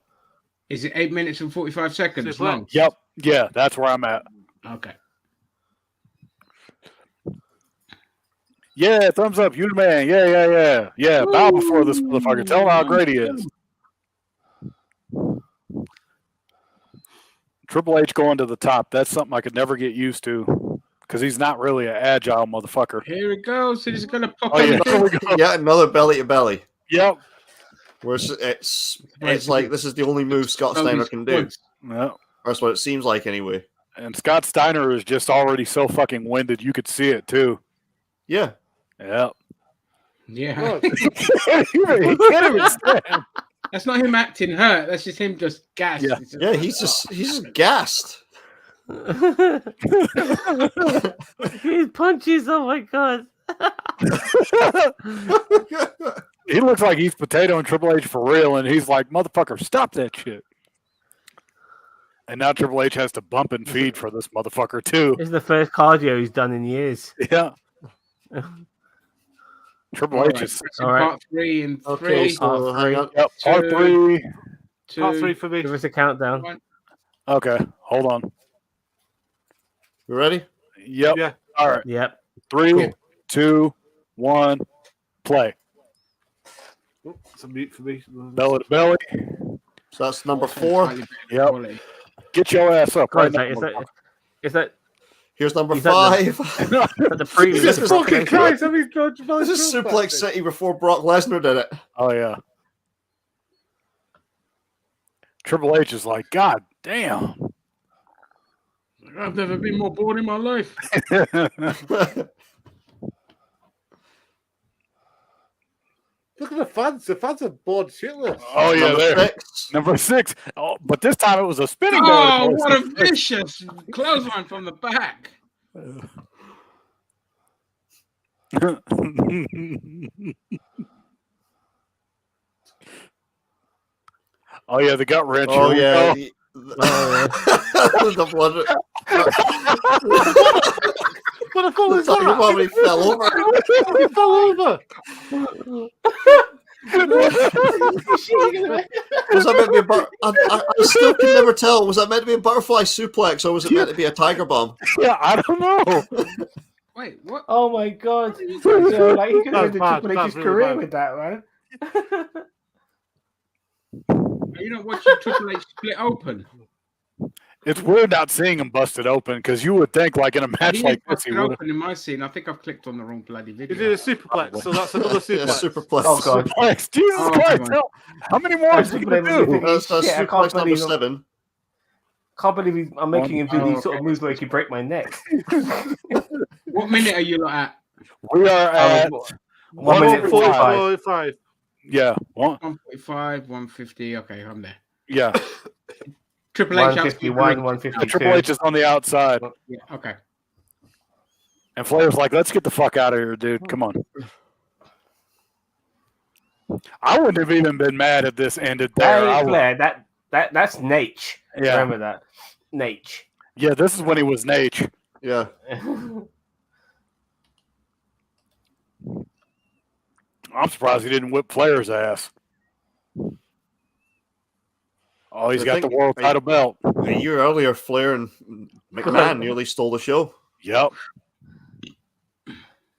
Speaker 5: Is it 8 minutes and 45 seconds long?
Speaker 2: Yep. Yeah, that's where I'm at.
Speaker 5: Okay.
Speaker 2: Yeah, thumbs up, you the man. Yeah. Bow before this motherfucker. Tell him how great he is. Triple H going to the top. That's something I could never get used to because he's not really an agile motherfucker.
Speaker 5: Here it goes. So he's going to pop
Speaker 1: yeah, another belly to belly.
Speaker 2: Yep.
Speaker 1: Where it's like this is the only move Scott Steiner can do.
Speaker 2: Yeah.
Speaker 1: That's what it seems like anyway.
Speaker 2: And Scott Steiner is just already so fucking winded. You could see it too.
Speaker 1: Yeah.
Speaker 2: Yep.
Speaker 5: Yeah.
Speaker 2: He can't even stand.
Speaker 5: That's not him acting hurt. That's just him just gassed.
Speaker 1: Yeah, he's just gassed.
Speaker 6: His punches, oh my god.
Speaker 2: He looks like he's potato and Triple H for real, and he's like, motherfucker, stop that shit. And now Triple H has to bump and feed for this motherfucker too.
Speaker 6: It's the first cardio he's done in years.
Speaker 2: Yeah. Triple H is
Speaker 5: all right. Part 3 and 3.
Speaker 1: Okay, so hang on.
Speaker 2: Yep, part 3.
Speaker 3: Part 3 for me.
Speaker 6: Give us a countdown.
Speaker 5: 1.
Speaker 2: Okay, hold on.
Speaker 1: You ready?
Speaker 2: Yep.
Speaker 3: Yeah.
Speaker 2: All right.
Speaker 6: Yep.
Speaker 2: 3, 2, 1, play.
Speaker 3: It's a mute for me.
Speaker 2: Belly to belly.
Speaker 1: So that's number 4.
Speaker 2: Yep. Get your ass up.
Speaker 6: God,
Speaker 2: Right
Speaker 6: is that
Speaker 1: Here's number 5.
Speaker 6: the previous?
Speaker 1: This is
Speaker 3: fucking Christ! I mean,
Speaker 1: this is Suplex City before Brock Lesnar did it.
Speaker 2: Oh yeah. Triple H is like, God damn.
Speaker 5: I've never been more bored in my life.
Speaker 3: Look at the fans. The fans are bored shitless.
Speaker 2: Oh yeah,
Speaker 1: Number
Speaker 2: there.
Speaker 1: 6.
Speaker 2: Number 6. Oh, but this time it was a spinning.
Speaker 5: Oh, what a vicious clothesline from the back.
Speaker 2: Oh yeah, the gut wrench.
Speaker 1: Oh yeah. The blood.
Speaker 3: What the fuck was that?
Speaker 1: He fell over.
Speaker 3: He fell over.
Speaker 1: Was that meant to be a I still can never tell. Was that meant to be a butterfly suplex or was it meant to be a tiger bomb?
Speaker 2: Yeah, I don't know.
Speaker 5: Wait, what?
Speaker 6: Oh my god! So, like, he could have ended
Speaker 3: That's
Speaker 6: Triple H's
Speaker 3: really
Speaker 6: career
Speaker 3: bad.
Speaker 6: with that, man.
Speaker 5: Are you not watching Triple H split open?
Speaker 2: It's weird not seeing him busted open because you would think, like in a match
Speaker 5: He
Speaker 2: like
Speaker 5: didn't
Speaker 2: this, he
Speaker 5: busted
Speaker 2: would.
Speaker 5: open in my scene. I think I've clicked on the wrong bloody
Speaker 3: He
Speaker 5: video.
Speaker 3: did a superplex, so that's another
Speaker 1: Yeah,
Speaker 3: superplex.
Speaker 1: superplex.
Speaker 6: Oh god!
Speaker 2: Jesus
Speaker 5: Oh,
Speaker 2: Christ!
Speaker 5: come on.
Speaker 2: How many more is he gonna do?
Speaker 1: That's
Speaker 6: Shit, I can't
Speaker 1: suplex number
Speaker 6: believe
Speaker 1: 7.
Speaker 6: Can't believe I'm making him do these sort of
Speaker 5: okay.
Speaker 6: moves where he can break my neck.
Speaker 5: What minute are you lot at?
Speaker 2: We are at
Speaker 6: 1 minute 45.
Speaker 3: 45.
Speaker 2: yeah,
Speaker 5: 145, 150. Okay, I'm there.
Speaker 2: yeah.
Speaker 5: Triple H.
Speaker 6: 151, 152.
Speaker 2: Triple H is on the outside,
Speaker 5: Yeah, okay.
Speaker 2: and Flair's like, "Let's get the fuck out of here, dude. Come on." I wouldn't have even been mad if this ended there.
Speaker 6: That
Speaker 2: I
Speaker 6: ain't
Speaker 2: would-
Speaker 6: Flair. That's Nate.
Speaker 2: Yeah.
Speaker 6: Remember that. Nate.
Speaker 2: Yeah, this is when he was Nate.
Speaker 1: Yeah.
Speaker 2: I'm surprised he didn't whip Flair's ass. Oh, he's
Speaker 1: I
Speaker 2: got the
Speaker 1: think-
Speaker 2: world title belt.
Speaker 1: A year earlier, Flair and McMahon nearly stole the show.
Speaker 2: Yep.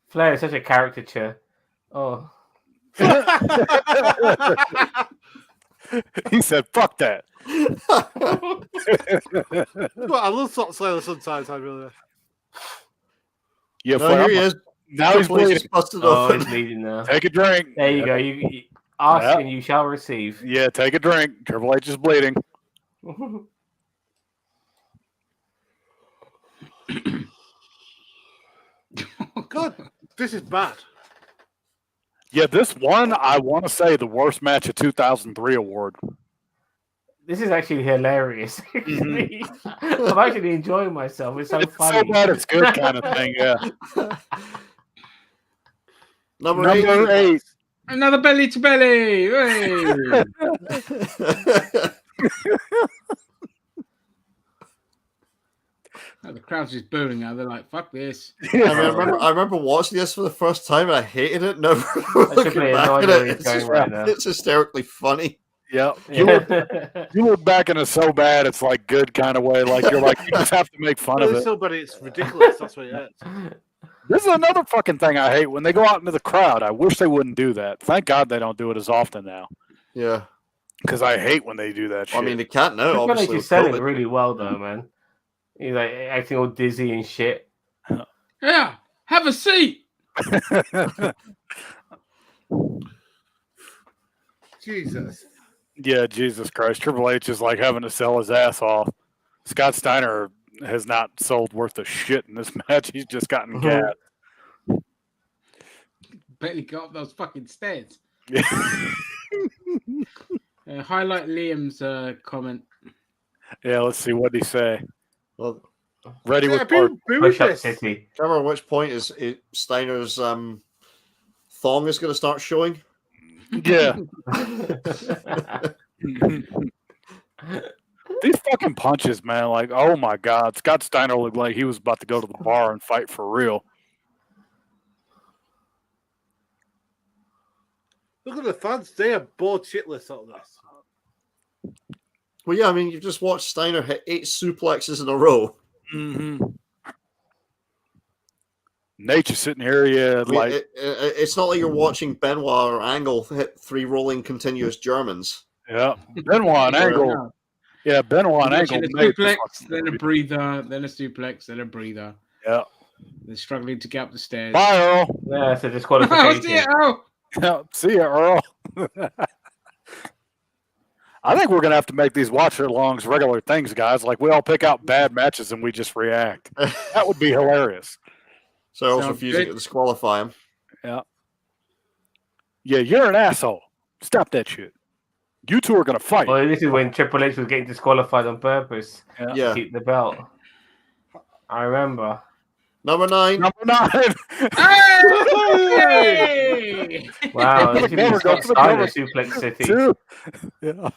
Speaker 6: Flair is such a caricature. Oh.
Speaker 2: He said, "Fuck that."
Speaker 3: Well, I love Salt Slayer sometimes. I really.
Speaker 2: Yeah,
Speaker 1: No,
Speaker 2: Flair,
Speaker 1: here he is.
Speaker 2: now he's
Speaker 1: Triple H
Speaker 2: bleeding.
Speaker 1: is busted
Speaker 6: Oh,
Speaker 1: open.
Speaker 6: he's leading now.
Speaker 2: Take a drink.
Speaker 6: There you go. You
Speaker 3: Ask and you shall receive.
Speaker 2: Yeah, take a drink. Triple H is bleeding.
Speaker 4: God, this is bad.
Speaker 2: Yeah, this one, I want to say the worst match of 2003 award.
Speaker 3: This is actually hilarious. I'm actually enjoying myself. It's so funny.
Speaker 2: So bad it's good kind of thing, yeah.
Speaker 1: Number 8.
Speaker 5: Another belly to belly. Hey. Oh, the crowd's just booing now. They're like, "Fuck this."
Speaker 1: I remember watching this for the first time and I hated it. Never looking back at it. It's hysterically funny.
Speaker 2: Yeah, you look back and it's so bad. It's like good kind of way. Like you're like you just have to make fun of it.
Speaker 4: So, but it's ridiculous. That's what it is.
Speaker 2: This is another fucking thing I hate when they go out into the crowd. I wish they wouldn't do that. Thank God they don't do it as often now.
Speaker 1: Yeah,
Speaker 2: because I hate when they do that shit.
Speaker 1: I mean, they can't now. Obviously,
Speaker 3: he's selling really well though, man. He's like acting all dizzy and shit.
Speaker 5: Yeah, have a seat.
Speaker 4: Jesus.
Speaker 2: Yeah, Jesus Christ. Triple H is like having to sell his ass off. Scott Steiner has not sold worth a shit in this match. He's just gotten gas.
Speaker 5: Barely got up those fucking stairs.
Speaker 2: Yeah.
Speaker 5: Highlight Liam's comment.
Speaker 2: Yeah, let's see what he say.
Speaker 1: Well,
Speaker 2: ready with
Speaker 3: push up city.
Speaker 1: Remember which point is Steiner's thong is going to start showing?
Speaker 2: Yeah. These fucking punches, man. Like, oh my God. Scott Steiner looked like he was about to go to the bar and fight for real.
Speaker 4: Look at the fans. They are bored shitless on this.
Speaker 1: Well, yeah, I mean, you've just watched Steiner hit 8 suplexes in a row.
Speaker 2: Mm-hmm. Nature's sitting here, yeah.
Speaker 1: I mean, it's not like you're watching Benoit or Angle hit 3 rolling continuous Germans.
Speaker 2: Yeah, Benoit and Angle. Yeah, Benoit and Angle.
Speaker 5: A suplex, then a breather, then a suplex, then a breather.
Speaker 2: Yeah.
Speaker 5: They're struggling to get up the stairs.
Speaker 2: Bye, Earl.
Speaker 3: Yeah, it's a disqualification.
Speaker 5: Oh, see ya, Earl.
Speaker 2: Yeah, see ya, Earl. I think we're going to have to make these watch-alongs regular things, guys. Like, we all pick out bad matches and we just react. That would be hilarious.
Speaker 1: So Earl's refusing to disqualify him.
Speaker 2: Yeah. Yeah, you're an asshole. Stop that shit. You two are going to fight.
Speaker 3: Well, this is when Triple H was getting disqualified on purpose.
Speaker 1: Yeah.
Speaker 3: To keep the belt. I remember.
Speaker 1: Number 9.
Speaker 2: Number 9.
Speaker 5: Hey!
Speaker 3: Wow, this is Scott Steiner Suplex City.
Speaker 2: Yeah.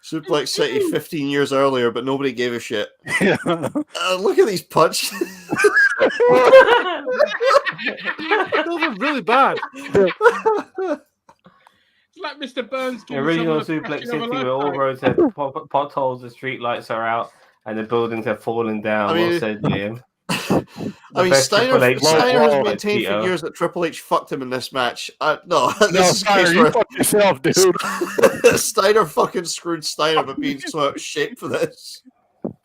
Speaker 1: Suplex City 15 years earlier, but nobody gave a shit.
Speaker 2: Yeah.
Speaker 1: Look at these punches.
Speaker 4: Those are really bad.
Speaker 5: It's like Mr. Burns.
Speaker 3: The original Suplex City where all roads have potholes, the street lights are out, and the buildings have fallen down. Well said, Liam.
Speaker 1: I mean, Steiner has maintained for years that Triple H fucked him in this match. No,
Speaker 2: Steiner, you fucked yourself, dude.
Speaker 1: Steiner fucking screwed Steiner for being so out of shape for this.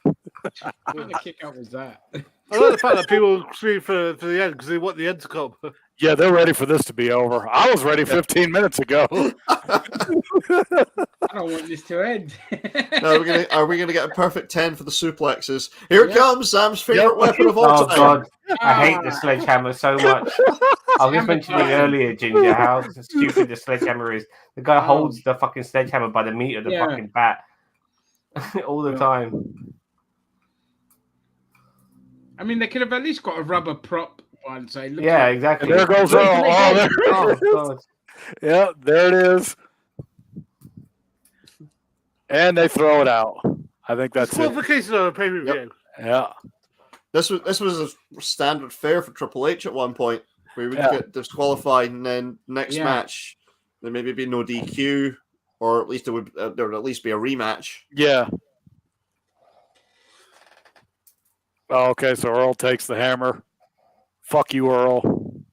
Speaker 5: What kind of kick out was that?
Speaker 4: I like the fact that people scream for the end because they want the end to come.
Speaker 2: Yeah, they're ready for this to be over. I was ready 15 minutes ago.
Speaker 5: I don't want this to end.
Speaker 1: No, are we gonna get a perfect 10 for the suplexes? Here it comes, Sam's favorite weapon of all time.
Speaker 3: God, I hate the sledgehammer so much. I was just mentioning earlier, Ginger, how stupid the sledgehammer is. The guy holds the fucking sledgehammer by the meat of the fucking bat all the time.
Speaker 5: I mean, they could have at least got a rubber prop one. So
Speaker 3: exactly.
Speaker 2: And there goes Earl.
Speaker 3: Oh, God.
Speaker 2: Yeah, there it is. And they throw it out. I think that's it.
Speaker 4: Qualification on a pay-per-view.
Speaker 2: Yeah.
Speaker 1: This was a standard fare for Triple H at one point. We would get disqualified, and then next match there maybe be no DQ, or at least there would at least be a rematch.
Speaker 2: Yeah. Oh, okay, so Earl takes the hammer. Fuck you, Earl.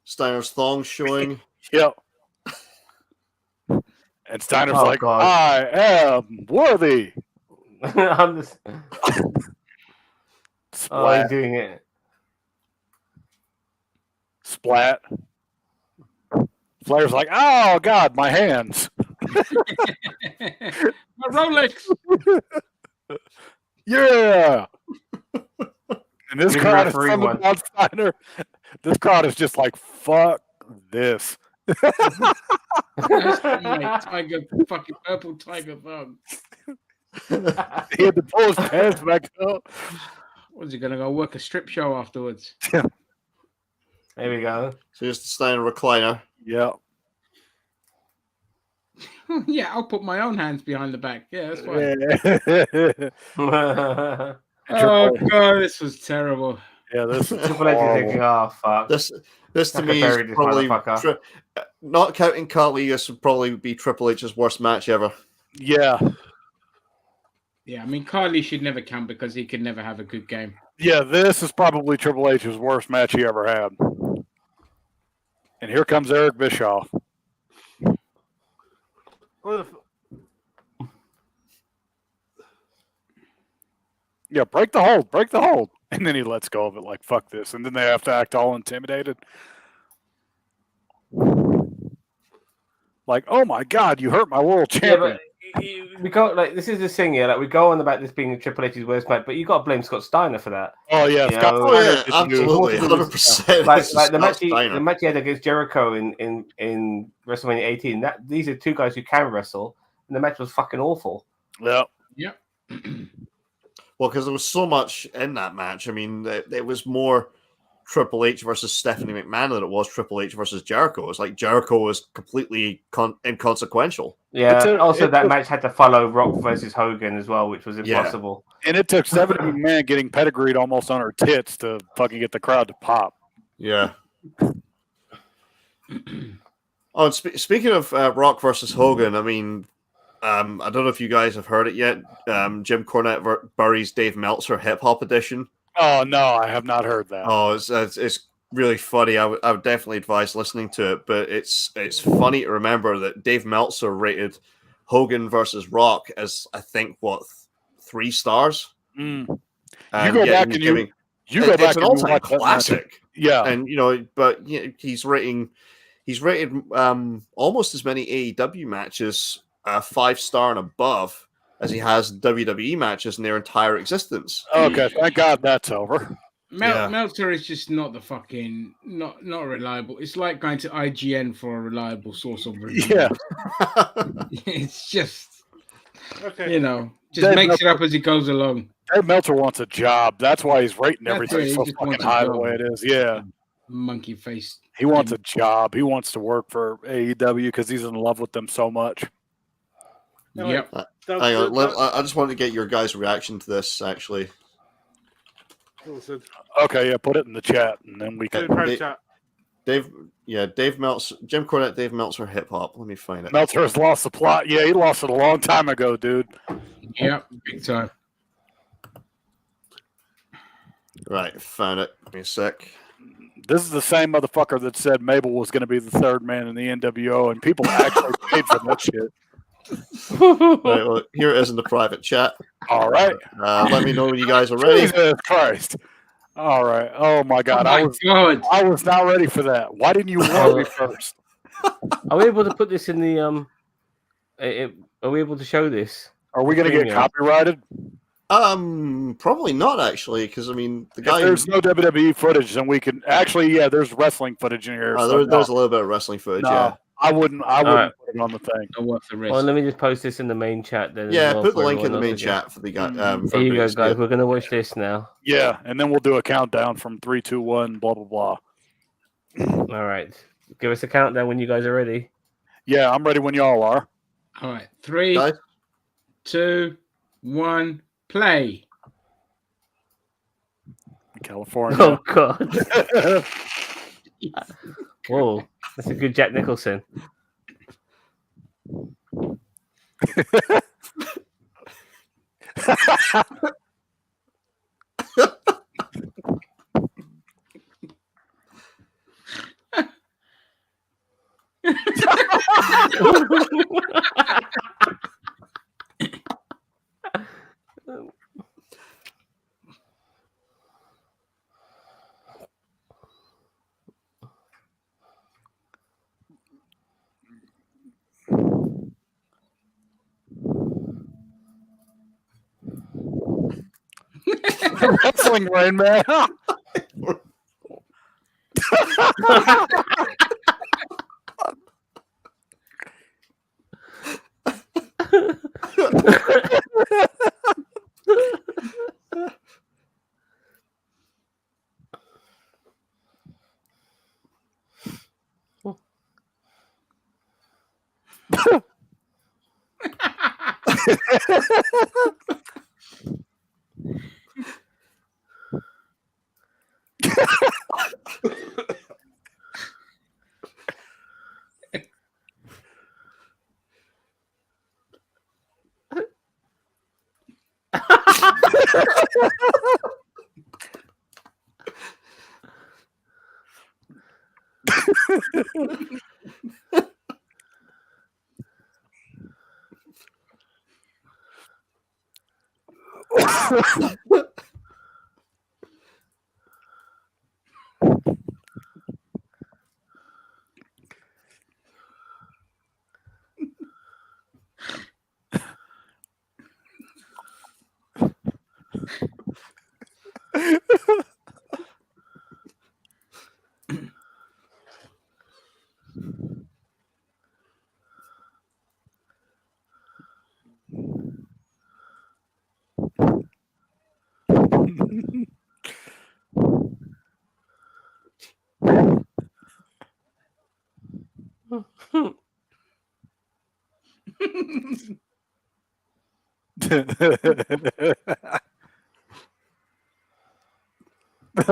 Speaker 1: Steiner's thong showing.
Speaker 2: Yep. And Steiner's like,
Speaker 3: God.
Speaker 2: I am worthy.
Speaker 3: I'm just... Oh, he's doing it.
Speaker 2: splat. Flair's like, oh God, my hands.
Speaker 5: My Rolex.
Speaker 2: Yeah. And this
Speaker 3: Give
Speaker 2: crowd is
Speaker 3: referee
Speaker 2: from the
Speaker 3: one.
Speaker 2: Braun Steiner. This crowd is just like, fuck this.
Speaker 5: That's my tiger, fucking purple tiger thumb.
Speaker 2: He had to pull his pants back up.
Speaker 5: Was he gonna go work a strip show afterwards?
Speaker 3: There we go.
Speaker 1: So just the Steiner recliner.
Speaker 2: Yeah.
Speaker 5: Yeah, I'll put my own hands behind the back. Yeah, that's fine.
Speaker 2: Yeah.
Speaker 5: Oh God, this was terrible.
Speaker 2: Yeah, this is
Speaker 3: Triple H is
Speaker 2: horrible.
Speaker 3: thinking, oh fuck.
Speaker 1: This to
Speaker 3: Tucker
Speaker 1: me
Speaker 3: buried
Speaker 1: is
Speaker 3: this
Speaker 1: probably
Speaker 3: motherfucker.
Speaker 1: not counting Carly. This would probably be Triple H's worst match ever.
Speaker 2: Yeah.
Speaker 5: Yeah, I mean Carly should never count because he could never have a good game.
Speaker 2: Yeah, this is probably Triple H's worst match he ever had. And here comes Eric Bischoff. Yeah, break the hold. And then he lets go of it like, fuck this. And then they have to act all intimidated. Like, oh my God, you hurt my world
Speaker 3: Yeah,
Speaker 2: champion.
Speaker 3: but we go like this is the thing here. Like we go on about this being Triple H's worst match, but you got to blame Scott Steiner for that.
Speaker 2: Oh, yeah.
Speaker 3: You
Speaker 2: Scott
Speaker 3: know,
Speaker 1: Oh
Speaker 2: Steiner
Speaker 1: yeah,
Speaker 2: didn't do-
Speaker 1: absolutely,
Speaker 3: More to do
Speaker 1: 100%.
Speaker 3: Like the match he had against Jericho in WrestleMania 18. That these are two guys who can wrestle, and the match was fucking awful.
Speaker 2: Yeah.
Speaker 5: Yep.
Speaker 1: Well, because there was so much in that match. I mean, it was more Triple H versus Stephanie McMahon than it was Triple H versus Jericho. It's like Jericho was completely inconsequential.
Speaker 3: Yeah. Also, that match had to follow Rock versus Hogan as well, which was impossible.
Speaker 2: And it took Stephanie McMahon getting pedigreed almost on her tits to fucking get the crowd to pop.
Speaker 1: Yeah. Oh, and speaking of Rock versus Hogan, I mean, I don't know if you guys have heard it yet. Jim Cornette buries Dave Meltzer Hip Hop Edition.
Speaker 2: Oh, no, I have not heard that.
Speaker 1: Oh, it's really funny. I would definitely advise listening to it, but it's funny to remember that Dave Meltzer rated Hogan versus Rock as, I think, 3 stars.
Speaker 2: Mm.
Speaker 1: And
Speaker 2: You go
Speaker 1: yet
Speaker 2: back and
Speaker 1: he's
Speaker 2: you go back
Speaker 1: it's an
Speaker 2: and you
Speaker 1: all-time
Speaker 2: watch that match.
Speaker 1: classic.
Speaker 2: Yeah.
Speaker 1: And but he's rated almost as many AEW matches 5-star and above as he has WWE matches in their entire existence.
Speaker 2: Okay, thank God that's over.
Speaker 5: Meltzer is just not the fucking not reliable. It's like going to IGN for a reliable source of review.
Speaker 2: Yeah.
Speaker 5: It's just
Speaker 4: Okay.
Speaker 5: just
Speaker 2: Dave
Speaker 5: makes
Speaker 2: Meltzer-
Speaker 5: it up as he goes along.
Speaker 2: Dave Meltzer wants a job. That's why he's rating
Speaker 5: That's
Speaker 2: everything
Speaker 5: it, he
Speaker 2: so
Speaker 5: just
Speaker 2: fucking
Speaker 5: wants a
Speaker 2: high the
Speaker 5: job.
Speaker 2: way it is. Yeah.
Speaker 5: Monkey face.
Speaker 2: He wants a job. He wants to work for AEW because he's in love with them so much.
Speaker 4: No,
Speaker 5: Yep.
Speaker 4: That-
Speaker 1: Hang on,
Speaker 4: that-
Speaker 1: I just wanted to get your guys' reaction to this, actually.
Speaker 4: listen,
Speaker 2: Okay, yeah, put it in the chat and then we
Speaker 4: put it
Speaker 2: can.
Speaker 4: in private chat.
Speaker 1: Dave Meltzer, Jim Cornette, Dave Meltzer, hip hop. Let me find it.
Speaker 2: Meltzer has lost the plot. Yeah, he lost it a long time ago, dude.
Speaker 5: Yep, big time.
Speaker 1: Right, found it. Give me a sec.
Speaker 2: This is the same motherfucker that said Mabel was going to be the third man in the NWO, and people actually paid for that shit.
Speaker 1: Right, well, here it is in the private chat.
Speaker 2: All right.
Speaker 1: Let me know when you guys are ready.
Speaker 2: Jesus Christ. All right. Oh my God.
Speaker 5: Oh my God.
Speaker 2: I was not ready for that. Why didn't you warn me first?
Speaker 6: Are we able to put this in the are we able to show this?
Speaker 2: Are we going to get
Speaker 6: Premium.
Speaker 2: copyrighted?
Speaker 1: Probably not actually, because I mean the
Speaker 2: If
Speaker 1: guy.
Speaker 2: there's no WWE footage, then we can actually. Yeah, there's wrestling footage in here. So
Speaker 1: there's a little bit of wrestling footage.
Speaker 2: no,
Speaker 1: Yeah,
Speaker 2: I wouldn't
Speaker 6: right.
Speaker 2: put it on the thing.
Speaker 5: Not worth the risk.
Speaker 6: Well, let me just post this in the main chat then. as
Speaker 1: yeah.
Speaker 6: well
Speaker 1: Put the
Speaker 6: for
Speaker 1: link in the
Speaker 6: everyone
Speaker 1: main
Speaker 6: else again.
Speaker 1: chat for the guy. For
Speaker 6: Here you
Speaker 1: everybody
Speaker 6: go,
Speaker 1: to
Speaker 6: guys.
Speaker 1: see.
Speaker 6: We're gonna watch this now.
Speaker 2: Yeah, and then we'll do a countdown from 3, 2, 1, blah blah blah.
Speaker 6: All right, give us a countdown when you guys are ready.
Speaker 2: Yeah, I'm ready when y'all are.
Speaker 5: All right, 3,
Speaker 1: Guys?
Speaker 5: 2, 1, play.
Speaker 2: California.
Speaker 6: Oh God! Whoa, that's a good Jack Nicholson.
Speaker 2: Wrestling brain, man.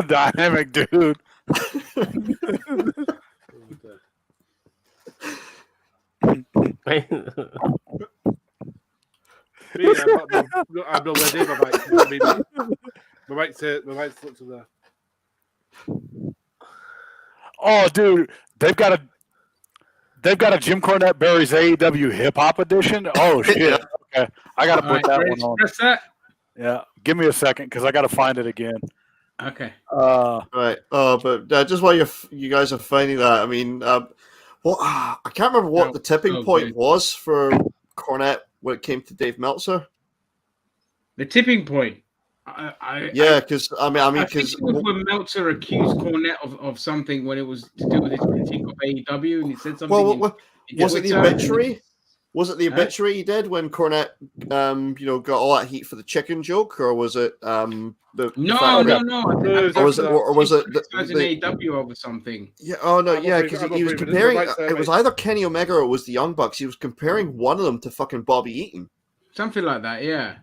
Speaker 2: Dynamic dude.
Speaker 4: I'm not ready. My mic's up to there.
Speaker 2: Oh, dude, they've got a Jim Cornette Barry's AEW Hip Hop Edition. Oh shit!
Speaker 1: Yeah.
Speaker 2: Okay, I got to put that one on.
Speaker 5: Press that.
Speaker 2: Yeah, give me a second because I got to find it again.
Speaker 5: Okay.
Speaker 1: Right. But just while you guys are finding that, I mean, well, I can't remember what the tipping point was for Cornette when it came to Dave Meltzer.
Speaker 5: The tipping point.
Speaker 1: Because
Speaker 5: I think it was when Meltzer accused Cornette of something when it was to do with his critique of AEW, and he said something.
Speaker 1: Well, was it the obituary? Was it the obituary he did when Cornette, got all that heat for the chicken joke, or was it
Speaker 5: No.
Speaker 1: Or was it
Speaker 5: AEW over something?
Speaker 1: Yeah. Oh no. Yeah, because he was comparing. It was either Kenny Omega or it was the Young Bucks. He was comparing one of them to fucking Bobby Eaton.
Speaker 5: Something like that. Yeah.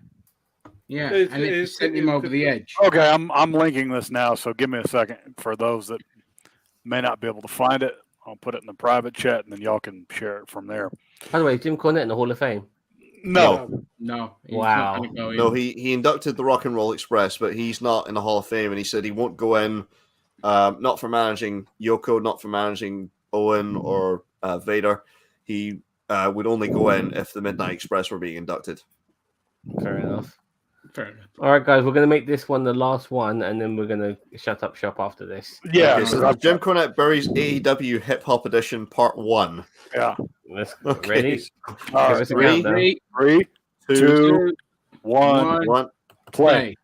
Speaker 5: Yeah, and it sent him over the edge.
Speaker 2: Okay, I'm linking this now, so give me a second for those that may not be able to find it. I'll put it in the private chat, and then y'all can share it from there.
Speaker 6: By the way, Jim Cornette in the Hall of Fame?
Speaker 1: No.
Speaker 6: Wow.
Speaker 1: No, he inducted the Rock and Roll Express, but he's not in the Hall of Fame, and he said he won't go in, not for managing Yoko, not for managing Owen or Vader. He would only go in if the Midnight Express were being inducted.
Speaker 6: Fair enough. All right, guys, we're going to make this one the last one, and then we're going to shut up shop after this.
Speaker 1: Yeah. Okay, so Jim Cornette Barry's AEW Hip Hop Edition Part 1.
Speaker 2: Yeah.
Speaker 6: Let's ready?
Speaker 2: Three, 2, 1, play.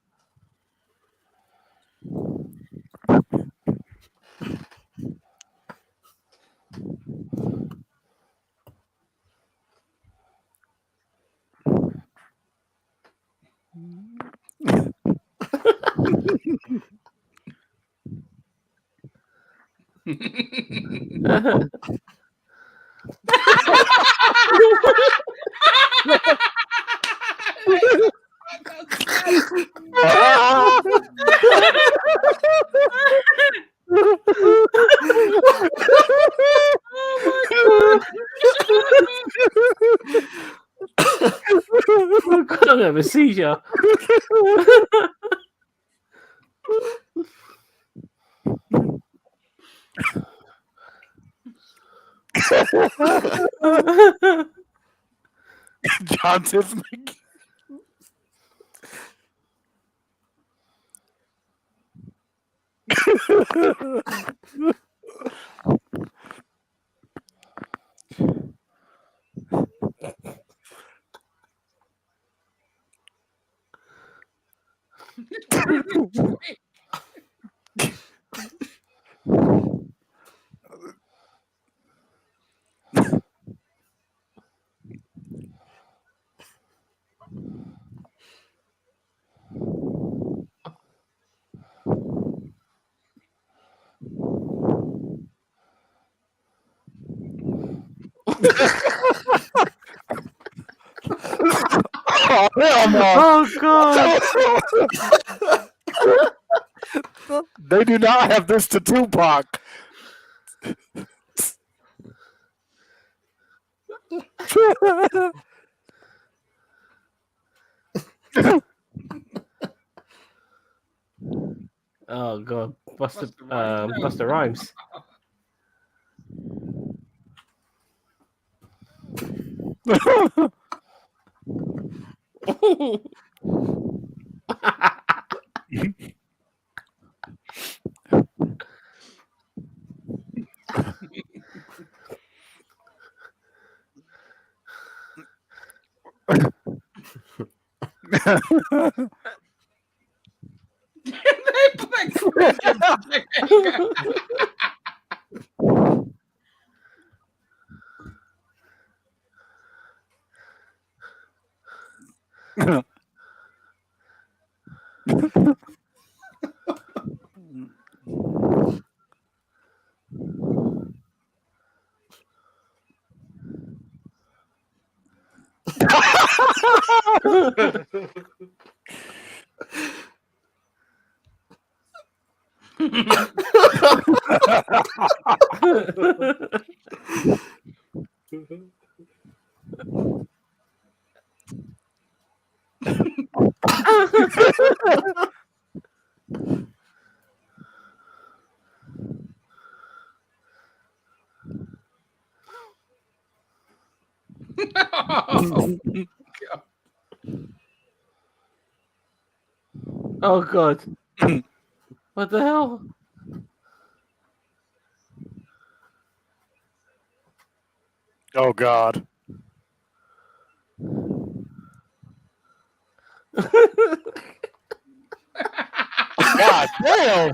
Speaker 6: I'm gonna have a seizure.
Speaker 2: John Tiffany. Oh, hell no.
Speaker 6: Oh God!
Speaker 2: They do not have this to Tupac.
Speaker 6: Oh God! Buster Rhymes. Oh God! What the hell?
Speaker 2: Oh God. God damn.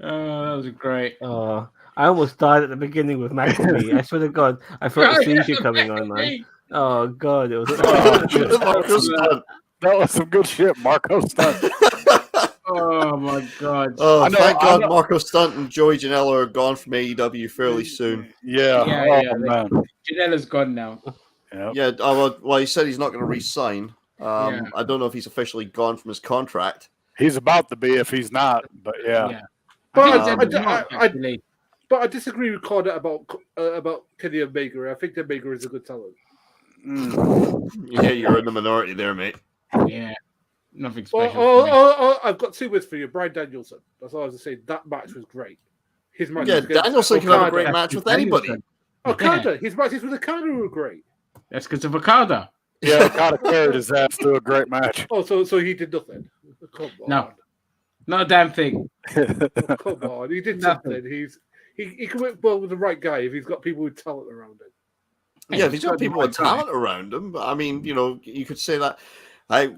Speaker 5: Oh, that was great.
Speaker 6: Oh, I almost died at the beginning with McAfee. I swear to God, I felt the seizure coming on, man. Oh God, it was.
Speaker 1: Marco Stunt.
Speaker 2: That was some good shit, Marco Stunt.
Speaker 5: Oh my God.
Speaker 1: Oh, thank God
Speaker 2: I know.
Speaker 1: Marco Stunt and Joey Janela are gone from AEW fairly soon.
Speaker 2: Yeah.
Speaker 5: Yeah,
Speaker 2: Oh, man.
Speaker 5: Janella's gone now.
Speaker 2: Yep.
Speaker 1: Yeah, well, he said he's not going to re-sign.
Speaker 5: Yeah.
Speaker 1: I don't know if he's officially gone from his contract.
Speaker 2: He's about to be if he's not, but yeah.
Speaker 4: But I disagree with Cornette about Kenny Omega. I think Omega is a good talent.
Speaker 1: Yeah, you're in the minority there, mate.
Speaker 5: Yeah. Nothing special.
Speaker 4: I've got two words for you. Brian Danielson. That's all I was going to say. That match was great. His match
Speaker 1: Yeah,
Speaker 4: was against
Speaker 1: Danielson can have a
Speaker 4: Okada.
Speaker 1: great match with anybody.
Speaker 4: Okada. His matches with Okada were great.
Speaker 5: That's because of Okada.
Speaker 2: Yeah, Okada carried his ass to a great match.
Speaker 4: Oh, so he did nothing. Come on.
Speaker 5: No. Not a damn thing.
Speaker 4: Oh, come on. He did
Speaker 5: Nothing.
Speaker 4: something. He can work well with the right guy if he's got people with talent around him.
Speaker 1: Yeah, if he's got people with talent around him, but I mean, you could say that. I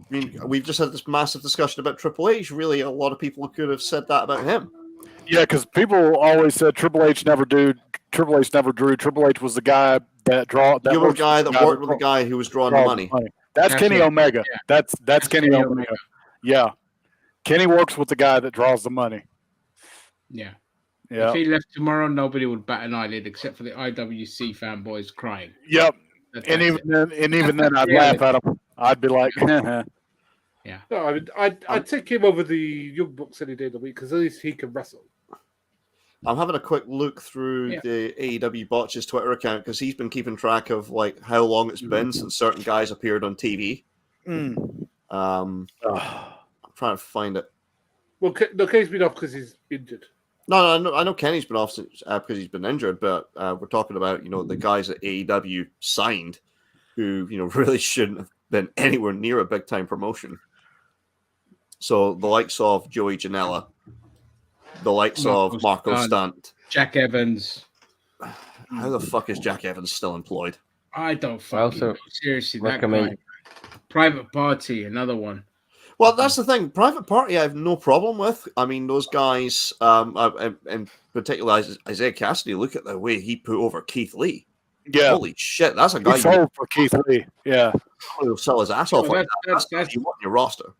Speaker 1: mean, we've just had this massive discussion about Triple H. Really, a lot of people could have said that about him.
Speaker 2: Yeah, because people always said Triple H never drew. Triple H was the guy that
Speaker 1: You were the guy that worked with the guy who was drawing the money.
Speaker 2: That's Kenny Omega. Yeah. That's Kenny Omega. Yeah. Kenny works with the guy that draws the money.
Speaker 5: Yeah.
Speaker 2: Yeah.
Speaker 5: If he left tomorrow, nobody would bat an eyelid except for the IWC fanboys crying.
Speaker 2: Yep. And even then, I'd laugh at him. I'd be like,
Speaker 5: yeah.
Speaker 4: No, I mean, I'd take him over the Young Bucks any day of the week because at least he can wrestle.
Speaker 1: I'm having a quick look through the AEW Botches Twitter account because he's been keeping track of like how long it's been since certain guys appeared on TV. I'm trying to find it.
Speaker 4: Well, no, Kenny's been off because he's injured.
Speaker 1: No, I know Kenny's been off since, because he's been injured, but we're talking about the guys that AEW signed, who really shouldn't have been anywhere near a big time promotion. So the likes of Joey Janela, the likes of Marco Stunt,
Speaker 5: Jack Evans.
Speaker 1: How the fuck is Jack Evans still employed?
Speaker 5: I don't fucking know. Seriously,
Speaker 6: recommend
Speaker 5: that guy. Private Party, another one.
Speaker 1: Well, that's the thing. Private Party, I have no problem with. I mean, those guys, and particularly Isaiah Cassidy, look at the way he put over Keith Lee.
Speaker 2: Yeah.
Speaker 1: Holy shit, that's a guy
Speaker 2: sold for Keith Lee. Yeah.
Speaker 1: Who'll sell his ass off. That's you want in your roster.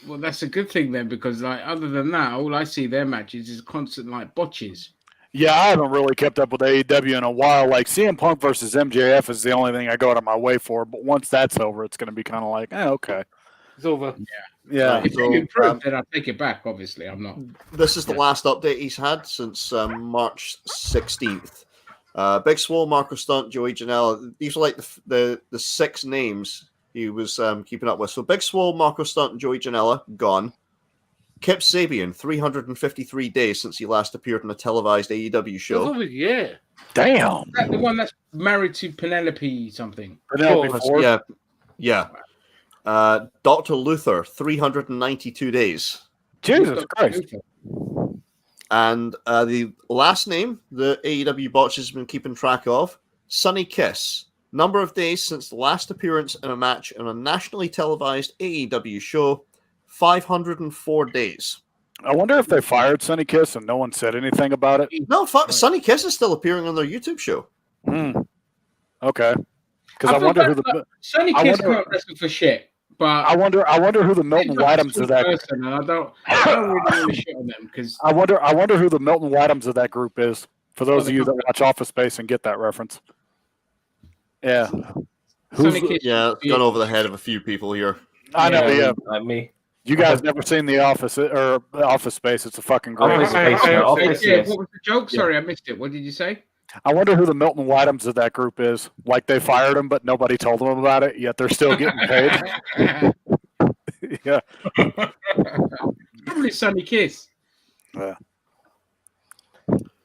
Speaker 5: Well, that's a good thing then, because other than that, all I see their matches is constant botches.
Speaker 2: Yeah, I haven't really kept up with AEW in a while. Like CM Punk versus MJF is the only thing I go out of my way for. But once that's over, it's going to be kind of like, okay,
Speaker 4: it's over.
Speaker 2: Yeah.
Speaker 5: If you improve, then I'll take it back. Obviously, I'm not.
Speaker 1: This is the last update he's had since March 16th. Big Swole, Marco Stunt, Joey Janela. These are like the 6 names he was keeping up with. So Big Swole, Marco Stunt, and Joey Janela gone. Kip Sabian, 353 days since he last appeared on a televised AEW show.
Speaker 4: Yeah.
Speaker 2: Damn.
Speaker 5: Is that the one that's married to Penelope something?
Speaker 2: Penelope Ford.
Speaker 1: Yeah. Dr. Luther, 392 days.
Speaker 2: Jesus Christ.
Speaker 1: And the last name the AEW Botch has been keeping track of, Sonny Kiss. Number of days since the last appearance in a match on a nationally televised AEW show, 504 days.
Speaker 2: I wonder if they fired Sonny Kiss and no one said anything about it.
Speaker 1: No, Sonny Kiss is still appearing on their YouTube show.
Speaker 2: Okay. Because I wonder who the
Speaker 5: Sonny Kiss can't wrestle for shit. But
Speaker 2: I wonder who the Milton Whitums of that.
Speaker 5: Person, and I don't really want to shit on them because
Speaker 2: I wonder who the Milton Whitums of that group is. For those of you that watch Office Space and get that reference. Yeah.
Speaker 1: It's gone over the head of a few people here.
Speaker 2: I know. Yeah.
Speaker 3: Like me.
Speaker 2: You guys never seen The Office or Office Space? It's a fucking great.
Speaker 3: Office Space.
Speaker 5: What was the joke? Sorry, I missed it. What did you say?
Speaker 2: I wonder who the Milton Whitums of that group is. Like they fired him, but nobody told them about it. Yet they're still getting paid. Yeah.
Speaker 5: Probably Sonny Kiss.
Speaker 2: Yeah.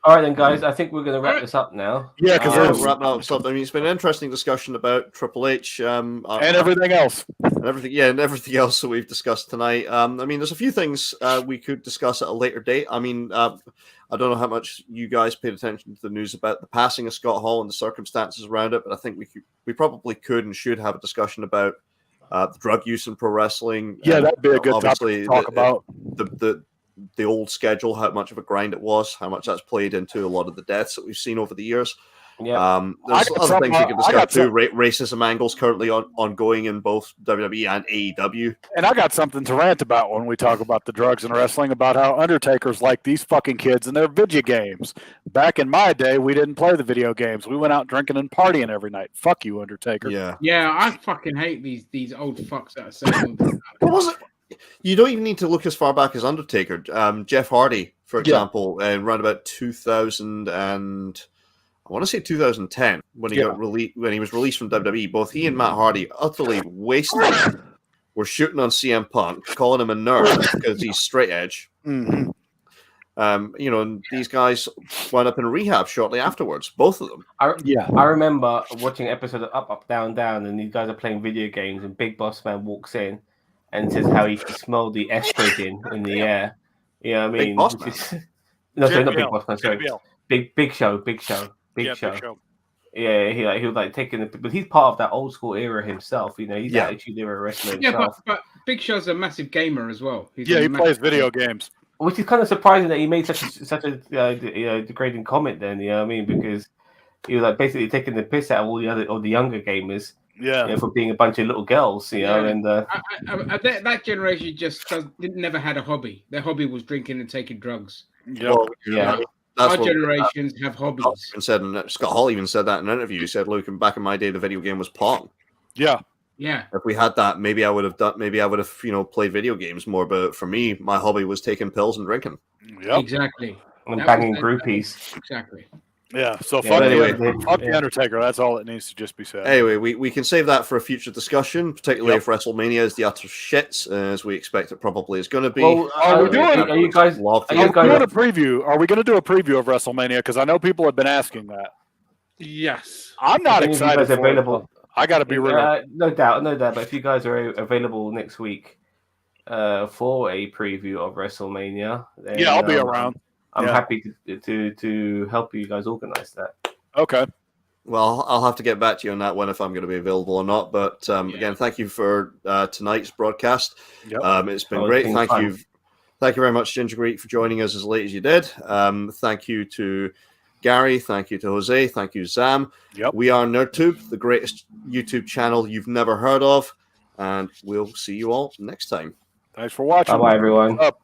Speaker 3: All right, then, guys. I think we're going to wrap this up now.
Speaker 2: Yeah, because
Speaker 1: we're wrapping up something. I mean, it's been an interesting discussion about Triple H
Speaker 2: and everything else,
Speaker 1: and everything else that we've discussed tonight. I mean, there's a few things we could discuss at a later date. I mean, I don't know how much you guys paid attention to the news about the passing of Scott Hall and the circumstances around it, but I think we probably could and should have a discussion about the drug use in pro wrestling.
Speaker 2: Yeah, that'd be a good topic to talk about.
Speaker 1: The old schedule, how much of a grind it was, how much that's played into a lot of the deaths that we've seen over the years.
Speaker 3: Yeah,
Speaker 1: there's other things we can discuss too. Racism angles currently ongoing in both WWE and AEW.
Speaker 2: And I got something to rant about when we talk about the drugs and wrestling, about how Undertaker's like these fucking kids and their video games. Back in my day, we didn't play the video games. We went out drinking and partying every night. Fuck you, Undertaker.
Speaker 5: Yeah, I fucking hate these old fucks that are saying.
Speaker 1: What was it? You don't even need to look as far back as Undertaker. Jeff Hardy, for example, around about 2000 and I want to say 2010, when he got when he was released from WWE, both he and Matt Hardy, utterly wasted, were shooting on CM Punk, calling him a nerd because he's straight edge.
Speaker 2: Mm-hmm.
Speaker 1: And these guys wound up in rehab shortly afterwards, both of them.
Speaker 3: I remember watching an episode of Up, Up, Down, Down, and these guys are playing video games, and Big Boss Man walks in and says how he can smell the estrogen in the air. You know what I mean?
Speaker 1: Big Boss Man.
Speaker 3: No, sorry, not Big Boss Man. Sorry, Big Show. Big Show. Yeah, he was like taking but he's part of that old school era himself. You know, he's actually a wrestler himself.
Speaker 5: But Big Show's a massive gamer as well.
Speaker 2: He plays video games.
Speaker 3: Which is kind of surprising that he made such a degrading comment. Then, you know what I mean? Because he was like basically taking the piss out of all the younger gamers.
Speaker 2: Yeah,
Speaker 3: for being a bunch of little girls, you know, and
Speaker 5: that generation just never had a hobby. Their hobby was drinking and taking drugs.
Speaker 1: Our
Speaker 5: generations have hobbies.
Speaker 1: Scott Hall even said that in an interview. He said, "Look, back in my day, the video game was Pong."
Speaker 5: Yeah.
Speaker 1: If we had that, maybe I would have played video games more. But for me, my hobby was taking pills and drinking.
Speaker 5: Exactly.
Speaker 3: And banging groupies.
Speaker 5: Exactly.
Speaker 2: Yeah. So
Speaker 3: Yeah,
Speaker 2: fuck the Undertaker. That's all that needs to just be said.
Speaker 1: Anyway, we can save that for a future discussion, particularly
Speaker 2: Yep.
Speaker 1: if WrestleMania is the utter shit, as we expect it probably is going to be.
Speaker 3: Well,
Speaker 2: Are we doing?
Speaker 3: are you guys?
Speaker 1: Love to
Speaker 3: Are you
Speaker 1: get
Speaker 2: Doing
Speaker 3: guys?
Speaker 2: a preview? Are we going to do a preview of WrestleMania? Because I know people have been asking that.
Speaker 4: Yes.
Speaker 2: I'm not
Speaker 3: If any of you
Speaker 2: excited
Speaker 3: guys are
Speaker 2: for it.
Speaker 3: available,
Speaker 2: I got to be real.
Speaker 3: no doubt. But if you guys are available next week for a preview of WrestleMania, then,
Speaker 2: Yeah, I'll be around.
Speaker 3: I'm
Speaker 2: Yeah.
Speaker 3: happy to help you guys organize that.
Speaker 2: Okay.
Speaker 1: Well, I'll have to get back to you on that one if I'm going to be available or not. But again, thank you for tonight's broadcast.
Speaker 2: Yep.
Speaker 1: It's been
Speaker 3: Oh, it's
Speaker 1: great.
Speaker 3: been
Speaker 1: Thank
Speaker 3: fun.
Speaker 1: you. Thank you very much, Ginger Greek, for joining us as late as you did. Thank you to Gary. Thank you to Jose. Thank you, Sam.
Speaker 2: Yep.
Speaker 1: We are NerdTube, the greatest YouTube channel you've never heard of. And we'll see you all next time.
Speaker 2: Thanks for watching.
Speaker 3: Bye, everyone.
Speaker 2: Up.